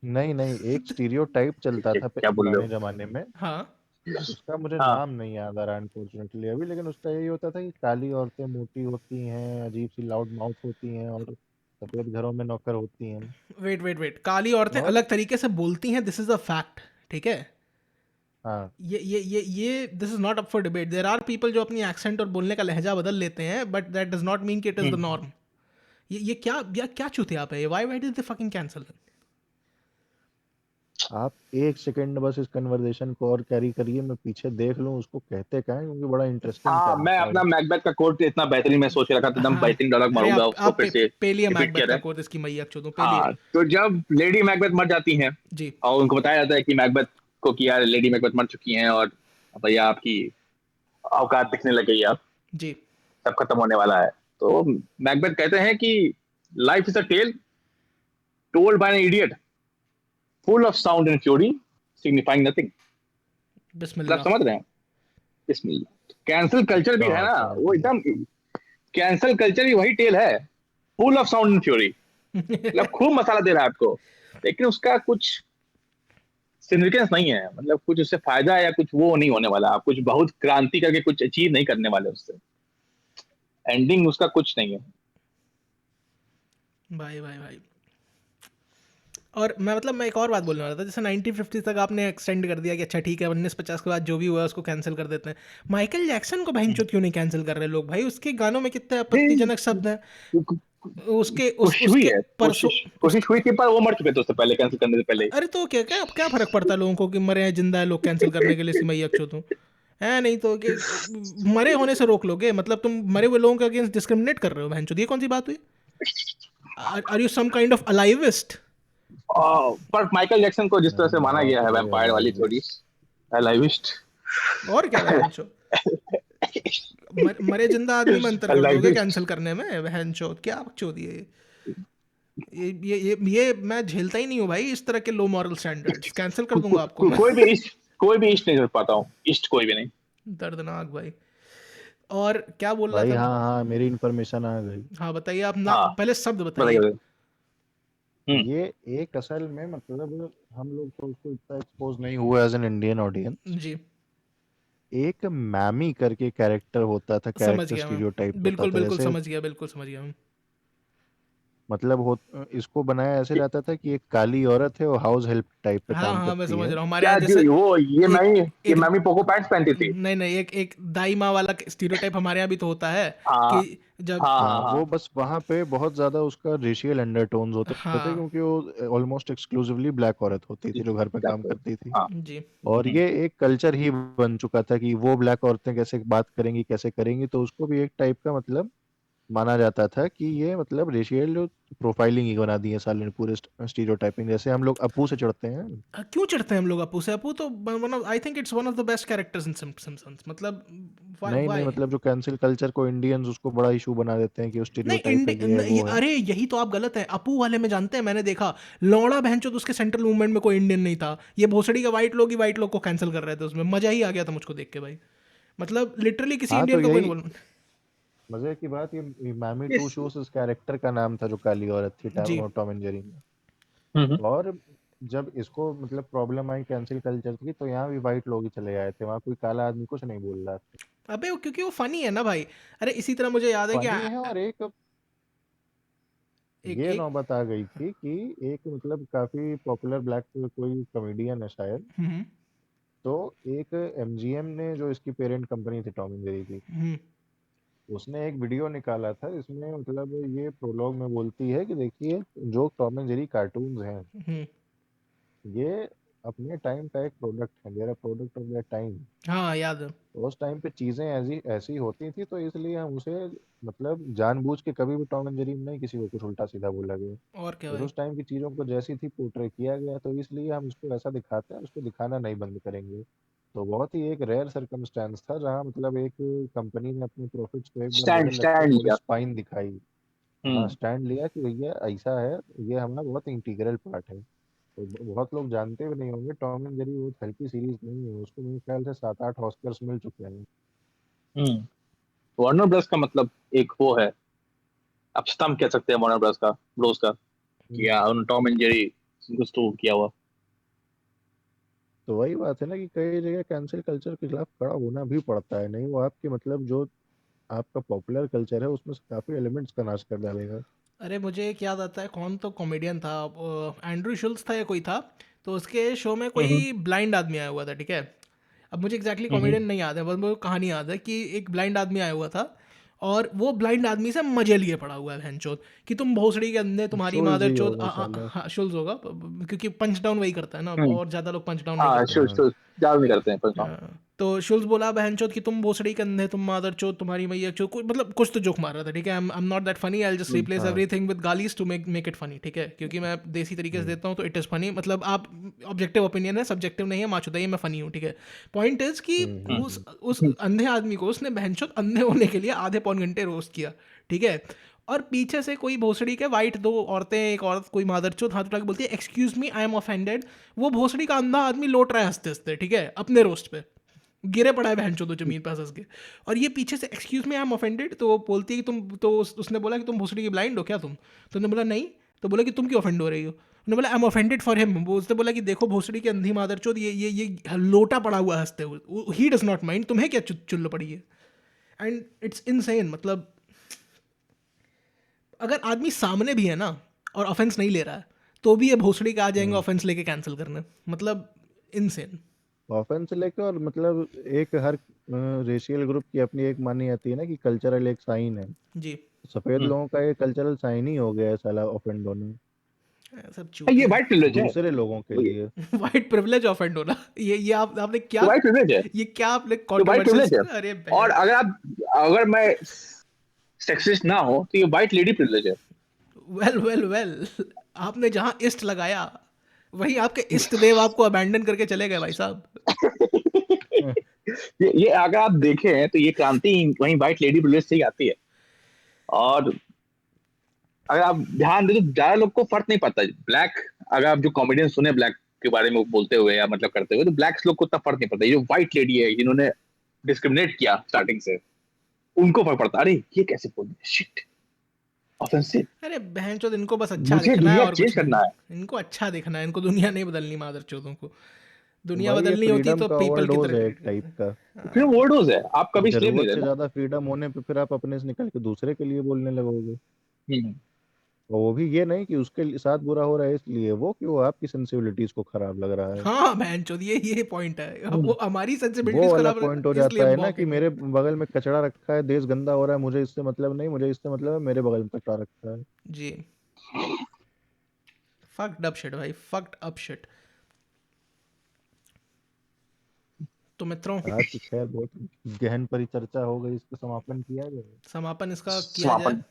नहीं नहीं एक स्टीरियोटाइप चलता था क्या बोल रहे पुराने हो? जमाने में। हाँ उसका मुझे हाँ नाम नहीं याद आ रहा अनफॉर्चुनेटली अभी, लेकिन उसका यही होता था कि काली औरतें मोटी होती हैं, अजीब सी लाउड माउथ होती हैं, और सफेद घरों में नौकर होती हैं। वेट, काली औरतें और अलग तरीके से बोलती हैं, दिस इज अ फैक्ट, ठीक है? हाँ ये this is not up for debate. There are people जो अपनी एक्सेंट और बोलने का लहजा बदल लेते हैं, but that does not mean कि इट इज द नॉर्म। ये क्या चूतियाप है ये? Why did they fucking cancel? आप एक सेकंड बस इस कन्वर्सेशन को और कैरी करिए, मैं पीछे देख लूं उसको कहते क्या है, क्योंकि बड़ा इंटरेस्टिंग हाँ, था मैं अपना शायद। मैकबेथ का कोट इतना बेहतरीन मैं सोच रखा था, एकदम हाँ, बेहतरीन डायलॉग अरे मारूंगा उसको आप फिर से पे लिए रिपीट मैकबेथ किया का जाए। कोट, इसकी मैया चोदों पे लिए। हाँ, तो जब लेडी मैकबेथ मर जाती हैं जी और उनको बताया जाता है कि मैकबेथ को कि यार लेडी मैकबेथ मर चुकी हैं और भैया आपकी औकात दिखने लग गई, अब जी सब खत्म होने वाला है। तो मैकबेथ कहते हैं कि life is a tale told by an idiot full of sound and fury signifying nothing. मतलब बिस्मिल्लाह। समझ रहे हैं? इसमें कैंसल कल्चर भी है गॉड ना, वो गॉड एकदम कैंसल कल्चर भी वही टेल है, full of sound and fury. मतलब खूब मसाला दे रहा है आपको, लेकिन उसका कुछ सिग्निफिकेंस नहीं है। मतलब कुछ उससे फायदा या कुछ वो नहीं होने वाला, आप कुछ बहुत क्रांति करके कुछ अचीव नहीं करने वाले उससे। एंडिंग उसका कुछ नहीं है। भाई और मैं एक और बात बोलने वाला था। जैसे 1950 तक आपने एक्सटेंड कर दिया कि अच्छा ठीक है 1950 के बाद जो भी हुआ उसको कैंसिल कर देते हैं। माइकल जैक्सन को बहनचोद क्यों नहीं कैंसिल कर रहे लोग? भाई उसके गानों में कितने आपत्तिजनक शब्द हैं। उसके कोशिश हुई उसके है, परसों कोशिश हुई थी, पर वो मर चुके थे उससे पहले, कैंसिल करने से पहले ही। अरे तो क्या क्या क्या फर्क पड़ता है लोगों को कि मरे हैं जिंदा है लोग कैंसिल करने के लिए? सिमैया चोदों है नहीं तो कि मरे होने से रोक लोगे? मतलब तुम मरे हुए लोगों के अगेंस्ट डिस्क्रिमिनेट कर रहे हो बहनचोद? ये कौन सी बात हुई? Are you some kind of अलाइविस्ट? पर माइकल जैक्सन को जिस तरह से माना गया नॉट है वेरी वैम्पायर वाली थ्योरी, अलाइविस्ट। अलाइविस्ट और क्या बहनचोद? मरे जिंदा आदमी में अंतर कर दोगे अलाइविस्ट कैंसिल करने में? बहनचोद क्या बकचोदी है ये मैं झेलता ही नहीं हूँ भाई इस तरह के लो मॉरल स्टैंडर्ड्स। कैंसिल कर दूंगा आपको मैं। कोई भी इष्ट नहीं कर पाता हूँ, इष्ट कोई भी नहीं। दर्दनाक भाई। और क्या बोल रहा भाई था मैं? हाँ हाँ मेरी इन्फॉर्मेशन आ गई। हाँ बताइए आप ना, हाँ पहले शब्द बताइए बताइए। बताइए। ये एक असल में मतलब हम लोग तो उसको इतना एक्सपोज नहीं हुआ एज एन इंडियन ऑडियंस। जी एक मैमी करके कैरेक्टर होता था, समझ कैरेक्टर गया मैं, स्टीरियोटाइप होता बिल्कुल था बिल्कुल जैसे बिल्कुल समझ गया मैं। मतलब हो इसको बनाया ऐसे जाता था कि एक काली औरत है वो हाउस हेल्प टाइप पे हाँ काम हाँ मैं करती समझ है। रहा हूँ। हमारे क्या यहाँ जो जैसे वो एक ये एक मैमी पोको पैंट्स पहनती थी। नहीं एक दाई माँ वाला स्टीरियोटाइप हमारे यहाँ भी तो होता है हाँ कि जब हाँ हाँ हाँ हाँ। वो बस वहां पे बहुत ज्यादा उसका रेशियल अंडरटोन्स होते थे, हाँ क्योंकि वो ऑलमोस्ट एक्सक्लूसिवली ब्लैक औरत होती थी जो घर पे काम करती थी। हाँ जी और ये एक कल्चर ही बन चुका था कि वो ब्लैक औरतें कैसे बात करेंगी कैसे करेंगी, तो उसको भी एक टाइप का मतलब माना जाता था कि ये मतलब रेशियल प्रोफाइलिंग ही बना दी है साले ने, पूरे स्टीरियोटाइपिंग। जैसे हम लोग अपू से चढ़ते हैं। क्यों चढ़ते हैं हम लोग अपू से? अपू तो one of, I think it's one of the best characters in Simpsons. मतलब नहीं नहीं, व्हाई? मतलब जो कैंसिल कल्चर को इंडियंस उसको बड़ा इशू बना देते हैं कि वो नहीं स्टीरियोटाइप है, ये है वो है। अरे यही तो आप गलत है। अपू वाले में जानते हैं, मैंने देखा लौड़ा बहनचोद उसके सेंट्रल मूवमेंट में कोई इंडियन नहीं था। ये भोसड़ी के वाइट लोग ही वाइट लोग को कैंसिल कर रहे थे उसमें। मजा ही आ गया था मुझको देख के भाई। मतलब लिटरली किसी हाँ तो इंडियन का कोई यही इन्वॉल्वमेंट। मजे की बात, ये मैमी टू इस शूज उस कैरेक्टर का नाम था जो काली औरत थी जी। टॉम एंड जेरी में। हम्म, और जब इसको मतलब प्रॉब्लम आई कैंसिल कल्चर की, तो यहाँ भी वाइट लोग ही चले आए थे, वहाँ कोई काला आदमी कुछ नहीं बोल रहा था। अबे क्योंकि वो फनी है ना भाई। अरे इसी तरह मुझे याद है कि फनी है, और एक एक ये एक नौबत आ गई थी कि एक मतलब काफी पॉपुलर ब्लैक कोई कॉमेडियन है शायद, हम्म तो एक एमजीएम ने जो इसकी पेरेंट कंपनी थी टॉम एंड जेरी की, हम्म उसने एक वीडियो निकाला था इसमें मतलब ये प्रोलॉग में बोलती है कि देखिए जो टॉम एंड जेरी कार्टून्स हैं हम्म। ये अपने टाइम का एक प्रोडक्ट है, their product of their time. हाँ याद है। उस टाइम पे चीजें ऐसी ऐसी होती थी, तो इसलिए हम उसे मतलब जानबूझ के कभी भी टॉम एंड जेरी में नहीं किसी को कुछ उल्टा सीधा बोला गया। और क्या बस भाई। उस टाइम की चीजों को जैसी थी पोर्ट्रे किया गया, तो इसलिए हम उसको ऐसा दिखाते हैं, उसको दिखाना नहीं बंद करेंगे। तो बहुत ही एक रेयर सर्कमस्टेंस था जहाँ मतलब एक कंपनी ने अपने प्रॉफिट्स को एक बार स्टैंड बगल रख के स्टैंड थोड़ी लिया। स्पाइन दिखाई। हाँ, हम्म स्टैंड लिया कि भैया ऐसा है, ये हमारा बहुत इंटीग्रल पार्ट है। तो बहुत लोग जानते भी नहीं होंगे, टॉम एंड जेरी बहुत हल्की सीरीज नहीं है, उसको मेरे ख्याल से 7-8 ऑस्कर्स मिल चुके हैं। हम्म। वार्नर ब्रदर्स का मतलब एक वो है, आप स्तंभ कह सकते हैं वार्नर ब्रदर्स का, ब्रोस का, कि हम्म। उन टॉम एंड जेरी कुछ तो किया हुआ। तो वही बात है ना कि कई जगह कैंसिल कल्चर के खिलाफ खड़ा होना भी पड़ता है, नहीं वो आपके मतलब जो आपका पॉपुलर कल्चर है उसमें से काफी एलिमेंट्स का नाश कर डालेगा। अरे मुझे एक याद आता है, कौन तो कॉमेडियन था, एंड्रू शुल्स था या कोई था। तो उसके शो में हम्म कोई ब्लाइंड आदमी आया हुआ था, ठीक है। अब मुझे एग्जैक्टली हम्म कॉमेडियन नहीं याद है, बस मुझे कहानी याद है कि एक ब्लाइंड आदमी आया हुआ था। और वो ब्लाइंड आदमी से मजे लिए पड़ा हुआ है बहनचोद, कि तुम भोसड़ी के अंदे, तुम्हारी शोल्स मादर ही चोद। होगा साला। हाँ शुल्स होगा, क्योंकि पंच डाउन वही करता है ना, हम्म। और ज़्यादा लोग पंच डाउन नहीं हाँ करते। श्योर हाँ। श्योर, ज्यादा नहीं करते हैं पर हाँ। तो शुल्स बोला बहनचोद कि तुम भोसड़ी के अंधे, तुम मादर चोद, तुम्हारी मैया चोद, कुछ मतलब कुछ तो जोक मार रहा था, ठीक है। I am not that funny, I just replace हाँ। एवरीथिंग विद गालीज टू मेक इट फनी, ठीक है। क्योंकि मैं देसी तरीके से हम्म। देता हूँ तो इट इज़ फनी। मतलब आप ऑब्जेक्टिव ओपिनियन है, सब्जेक्टिव नहीं है, माचुदा ये मैं फनी हूँ, ठीक है। पॉइंट इज कि उस हम्म। उस अंधे आदमी को उसने बहनचोद अंधे होने के लिए आधे पौन घंटे रोस्ट किया, ठीक है। और पीछे से कोई भोसड़ी के वाइट दो औरतें, एक औरत कोई मादरचोद हाथ उठा के बोलती है excuse me I am offended. वो भोसड़ी का अंधा आदमी लौट रहा है हंसते हंसते, ठीक है, अपने रोस्ट पे गिरे पड़ा है बहन चोदो जमीन पे हंस के। और ये पीछे say excuse me I am offended, तो वो बोलती है कि तुम तो उसने बोला कि तुम भोसड़ी की ब्लाइंड हो क्या तुम? तो उसने बोला नहीं। तो बोला कि तुम क्यों ऑफेंड हो रही हो? उन्होंने बोला I am offended for him. वो उसने बोला कि देखो भोसड़ी की अंधी मादर चोद, ये लोटा पड़ा हुआ है हंसते हुए, ही डज नॉट माइंड, तुम्हें क्या चुल्ल पड़ी है। And it's insane. मतलब अगर आदमी सामने भी है ना और ऑफेंस नहीं ले रहा है, तो भी ये भोसड़ी के आ जाएंगे हम्म। ऑफेंस लेके कैंसिल करने। मतलब इनसेन। ऑफेंस लेके, और मतलब एक हर रेशियल ग्रुप की अपनी एक मानी जाती है ना कि कल्चरल एक साइन है। जी। सफेद हम्म। लोगों का ये कल्चरल साइन ही हो गया है साला ऑफेंड होना सब ये चूतिया वाइट प्रिविलेज है, दूसरे लोगों के लिए। वाइट प्रिविलेज ऑफेंड होना, ये आपने क्या, ये वाइट प्रिविलेज है, ये क्या आपने ये वाइट प्रिविलेज है। कंट्रोवर्शियल। अरे और बहन। अगर मैं सेक्सिस्ट ना हो तो ये वाइट लेडी प्रिविलेज है। वेल वेल वेल, आपने जहाँ इस्ट लगाया वहीं आपके इष्ट देव आपको अबैंडन करके चले गए भाई साहब। ये अगर आप देखें तो ये क्रांति वहीं वाइट लेडी प्रिविलेज से ही आती है। और अगर आप ध्यान दें तो ज्यादा लोग को फर्क नहीं पड़ता ब्लैक, अगर आप जो कॉमेडियन सुने ब्लैक के बारे में बोलते हुए या मतलब करते हुए, तो ब्लैक्स लोग को उतना फर्क नहीं पड़ता। ये जो व्हाइट लेडी है जिन्होंने डिस्क्रिमिनेट किया स्टार्टिंग से, उनको फर्क पड़ता, अरे ये कैसे बोल रहे, शिट, ऑफेंसिव, अरे बहन चोद, इनको बस अच्छा मुझे दिखना है दुनिया और चेंज कुछ करना नहीं। है। इनको अच्छा दिखना है, इनको दुनिया नहीं बदलनी मादर चोदों को। दुनिया वही ये बदलनी होती फ्रीडम तो का पीपल की ओवरडोज तरह है एक ट्रीट टाइप करते। का। फिर हाँ। ओवरडोज है, आप कभी स्लेव नहीं जरूरत रहे से ना। ज्यादा फ्रीडम होने पे फिर आप अपने से निकल के दूसरे के लिए बोलने लगोगे। हम्म। और वो भी ये नहीं कि उसके साथ बुरा हो रहा है इसलिए वो, कि वो आपकी सेंसिबिलिटीज को खराब लग रहा है। हाँ बहन चोद, ये पॉइंट है। अब हम्म। वो हमारी वो सेंसिबिलिटीज वाला खराब पॉइंट हो इसलिए जाता हम है ना कि भौंकेंगे। मेरे बगल में कचरा रखा है, देश गंदा हो रहा है, मुझे इससे मतलब नहीं, मुझे इससे मतलब है मेरे बगल में कचरा रखा है। जी। फक्ड अप शिट भाई, फक्ड अप शिट। तो मित्रों, आज तो खैर बहुत गहन परिचर्चा हो गई, इसको समापन किया जाए। समापन इसका किया जाए। समापन।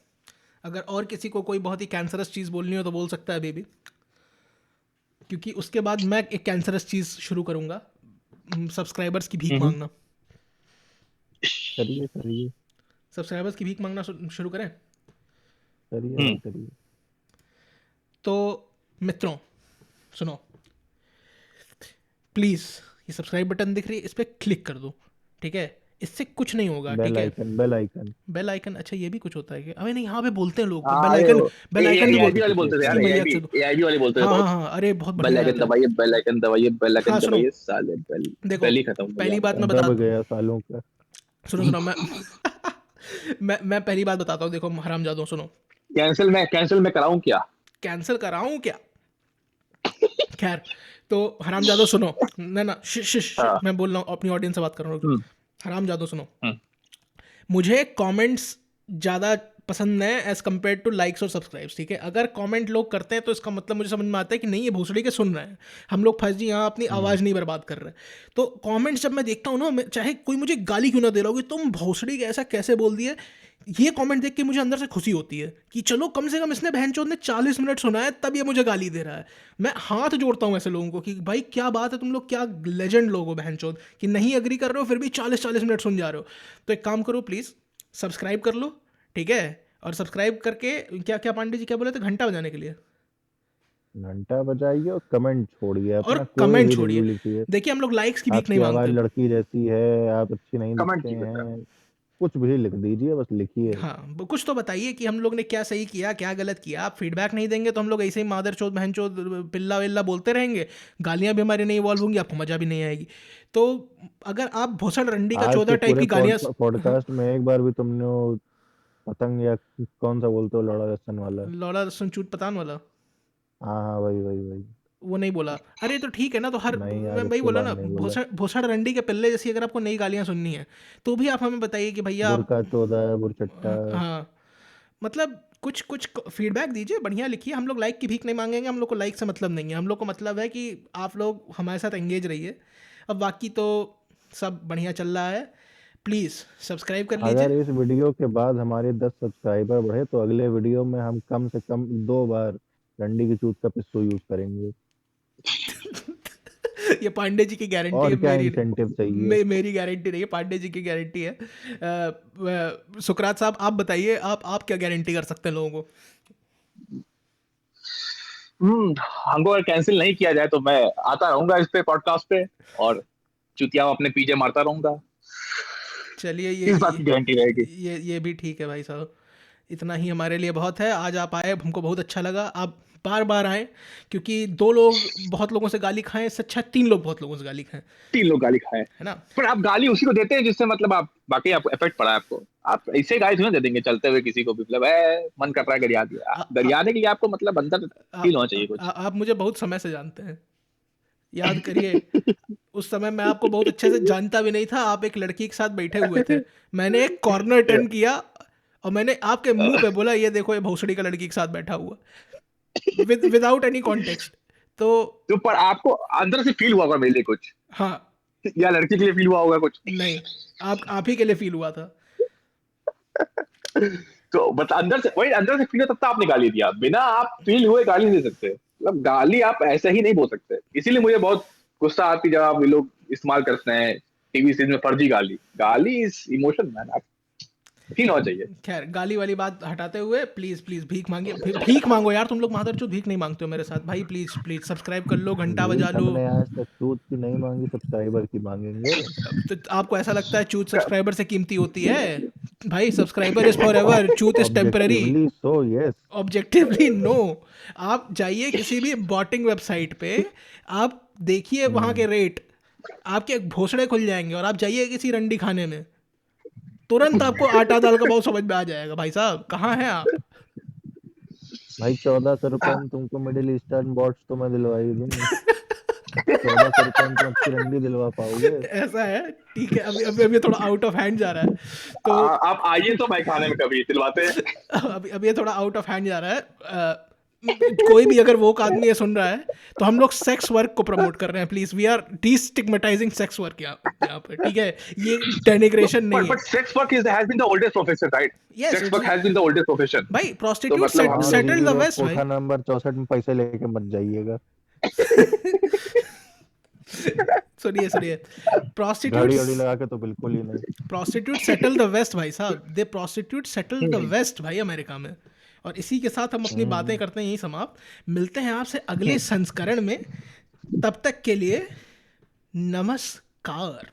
अगर और किसी को कोई बहुत ही कैंसरस चीज़ बोलनी हो तो बोल सकता है अभी भी, क्योंकि उसके बाद मैं एक कैंसरस चीज़ शुरू करूँगा, सब्सक्राइबर्स की भीख मांगना। करिए करिए सब्सक्राइबर्स की भीख मांगना शुरू करें। करिए भाई करिए। तो मित्रों सुनो, प्लीज़ ये सब्सक्राइब बटन दिख रही है, इस पर क्लिक कर दो, ठीक है? इससे कुछ नहीं होगा, ठीक बेल है? Icon bell icon bell icon, अच्छा ये भी कुछ होता है कि अबे नहीं, यहाँ पे बोलते हैं लोग हाँ, बेल अरे आइकन, वो बेल आइकन भी एआईबी बोलते वाले हैं। बोलते थे यार, इसकी मैया एआईबी चलो। एआईबी वाले बोलते थे हाँ हाँ बहुत। हाँ, अरे बहुत बेल बढ़िया आइकन आता है। दबाइए, बेल आइकन दबाइए, बेल आइकन हाँ सुनो, दबाइए, साले बेल देखो बेल ही खत्म हो गया पहली बात मैं दब बता, गया सालों का। सुनो मैं मैं पहली बात बताता हूँ, देखो हरामजादों सुनो, कैंसिल मैं कराऊं क्या? कैंसिल कराऊं क्या? खैर, तो हरामजादों सुनो, ना शिश शिश, हाँ। मैं बोल रहा हूँ, अपनी ऑडियंस से बात कर रहा हूँ। हम्म, हरामजादों सुनो, हम्म। मुझे कमेंट्स ज़्यादा पसंद है एज कम्पेयर टू लाइक्स और सब्सक्राइब्स, ठीक है? अगर कमेंट लोग करते हैं तो इसका मतलब मुझे समझ में आता है कि नहीं, ये भोसड़ी के सुन रहे हैं, हम लोग फर्जी यहाँ अपनी आवाज़ नहीं बर्बाद कर रहे। तो कमेंट्स जब मैं देखता हूँ ना, चाहे कोई मुझे गाली क्यों ना दे रहा हो कि तुम भोसड़ी के ऐसा कैसे बोल दिए, ये कमेंट देख के मुझे अंदर से खुशी होती है कि चलो कम से कम इसने बहनचोद ने 40 मिनट सुना है, तब ये मुझे गाली दे रहा है। मैं हाथ जोड़ता हूँ ऐसे लोगों को कि भाई क्या बात है, तुम लोग क्या लेजेंड लोग हो बहनचोद, कि नहीं एग्री कर रहे हो फिर भी 40 मिनट सुन जा रहे हो। तो एक काम करो प्लीज़, सब्सक्राइब कर लो, ठीक है? और सब्सक्राइब करके क्या क्या पांडे जी क्या बोले थे, घंटा बजाने के लिए, घंटा बजाइए और कमेंट छोड़िए, और अपना कोई कमेंट भी छोड़िए। रिव्यू लिखिए। देखिए हम लोग लाइक्स की भीख नहीं आपकी आवाज मांगते। लड़की जैसी है, आप अच्छी नहीं कमेंट दिखते की बेटा। हैं, कुछ भी लिख दीजिए, बस लिखिए। हाँ, कुछ तो बताइए कि हम लोग ने क्या सही किया, क्या गलत किया। आप फीडबैक नहीं देंगे तो हम लोग ऐसे ही मादर चोद बहन चोद पिल्ला विल्ला बोलते रहेंगे, गालियाँ भी हमारी नहीं इवॉल्व होंगी, आपको मज़ा भी नहीं आएगी। तो अगर आप भोसड़ रंडी का आज चौदह के टाइप पूरे की गालियाँ, हाँ, पॉडकास्ट में एक बार भी तुमने वो पतंग या कौन सा बोलते हो, लड़ा लसन वाला। लौड़ा लहसुन चूत पतान वाला, हाँ हाँ, वही वही वही। वो नहीं बोला। अरे तो ठीक है ना, तो हर, नहीं, मैं आज वही उसके बोला बाद ना, नहीं बोला। भोसड़ भोसड़ रंडी के पिल्ले जैसी अगर आपको नई गालियाँ सुननी है तो भी आप हमें बताइए कि भैया आप, बुरका चौदह बुरचट्टा। हाँ, मतलब कुछ कुछ फीडबैक दीजिए, बढ़िया लिखिए। हम लोग लाइक की भीख नहीं मांगेंगे, हम लोग को लाइक से मतलब नहीं है, हम लोग को मतलब है कि आप लोग हमारे साथ एंगेज रहिए। अब बाकी तो सब बढ़िया चल रहा है, प्लीज़ सब्सक्राइब कर अगर लीजिए। इस वीडियो के बाद हमारे 10 सब्सक्राइबर बढ़े तो अगले वीडियो में हम कम से कम 2 बार डंडी की चूत का पिस्सू यूज करेंगे। ये पांडे जी की गारंटी है, और क्या मेरी इंसेंटिव चाहिए? मेरी गारंटी नहीं है, पांडे जी की गारंटी है। सुकरात साहब आप बताइए, आप क्या गारंटी कर सकते हैं लोगों को? हमको अगर कैंसिल नहीं किया जाए तो मैं आता रहूंगा इस पे पॉडकास्ट पे, और चुतिया अपने पीछे मारता रहूंगा। चलिए इस बात की गारंटी रहेगी। ये भी ठीक है भाई साहब, इतना ही हमारे लिए बहुत है। आज आप आए, हमको बहुत अच्छा लगा। आप बार बार आए, क्योंकि 2 लोग बहुत लोगों से गाली खाएं, इससे अच्छा 3 लोग बहुत लोगों से गाली खाएं, 3 लोग गाली खाए, है ना? पर आप गाली उसी को देते हैं जिससे मतलब आप बाकी आपको इफेक्ट पड़ा है आपको। आप ऐसे गाली थोड़ी ना दे देंगे चलते हुए किसी को भी, मतलब मन कर रहा है गरिया दिया, आ, आ, गरियाने के लिए आपको मतलब अंदर आ, फील होना चाहिए कुछ। आप मुझे बहुत समय से जानते हैं, याद करिए। उस समय मैं आपको बहुत अच्छे से जानता भी नहीं था, आप एक लड़की के साथ बैठे हुए थे, मैंने एक कॉर्नर टर्न किया और मैंने आपके मुंह पे बोला, ये देखो ये भोसड़ी का लड़की के साथ बैठा हुआ, विदाउट एनी कॉन्टेक्स्ट। तो तो पर आपको अंदर से फील हुआ होगा मेरे लिए कुछ, हाँ, या लड़की के लिए फील हुआ होगा कुछ? नहीं, आप ही के लिए फील हुआ था। तो बता, अंदर से फील हो तब तो आपने गाली दिया, बिना आप फील हुए गाली नहीं दे सकते। मतलब गाली आप ऐसे ही नहीं बोल सकते। इसीलिए मुझे बहुत गुस्सा आती जब आप ये लोग इस्तेमाल करते हैं टीवी सीरीज में फर्जी गाली। गाली इज इमोशन मैन, आप फील होना चाहिए। खैर, गाली वाली बात हटाते हुए प्लीज प्लीज भीख मांगिए, भीख मांगो यार, तुम लोग मादरचोद भीख नहीं मांगते हो मेरे साथ भाई, प्लीज प्लीज सब्सक्राइब कर लो, घंटा बजा भीख लो। हमने आज तक चूत की नहीं मांगी, सब्सक्राइबर की मांगेंगे। तो आपको ऐसा लगता है चूत सब्सक्राइबर से कीमती होती है? भाई सब्सक्राइबर इज फॉर एवर, चूत is temporary. Objectively so yes. Objectively no. आप जाइए किसी भी बॉटिंग वेबसाइट पे, आप देखिए वहाँ के रेट, आपके भोसड़े खुल जाएंगे। और आप जाइए किसी रंडी खाने में, तुरंत आपको आटा दाल का भाव समझ में आ जाएगा। भाई साहब कहाँ हैं आप? भाई 1400 रुपए में तुमको मिडिल ईस्टर्न बॉट्स तो मैं दिलवा ही दूंगा। 1400 रुपए में तुम अच्छी रंडी दिलवा पाओगे? ऐसा है, ठीक है। अभी ये थोड़ा आउट ऑफ हैंड जा रहा है, तो आप आइए तो मैं खाने में कभी दिलवाते हैं। अभी ये थोड़ा आउट ऑफ हैंड जा रहा है। कोई भी अगर वो आदमी ये सुन रहा है तो हम लोग सेक्स वर्क को प्रमोट कर रहे हैं, please, we are destigmatising sex work यहाँ पे, ठीक है, ये डेनिग्रेशन नहीं है। But sex work has been the oldest profession, right? Yes, Sex work has been the oldest profession. भाई तो prostitute मतलब हम settle the लोग West भाई। कोठा नंबर 64 में पैसे लेके मत जाइएगा, सुनिए गाड़ी prostitutes वाड़ी लगा के तो बिल्कुल ही नहीं। prostitute settle the West भाई साहब, दे prostitute settle the West भाई अमेरिका में। और इसी के साथ हम अपनी बातें करते हैं यही समाप्त। मिलते हैं आपसे अगले संस्करण में, तब तक के लिए नमस्कार।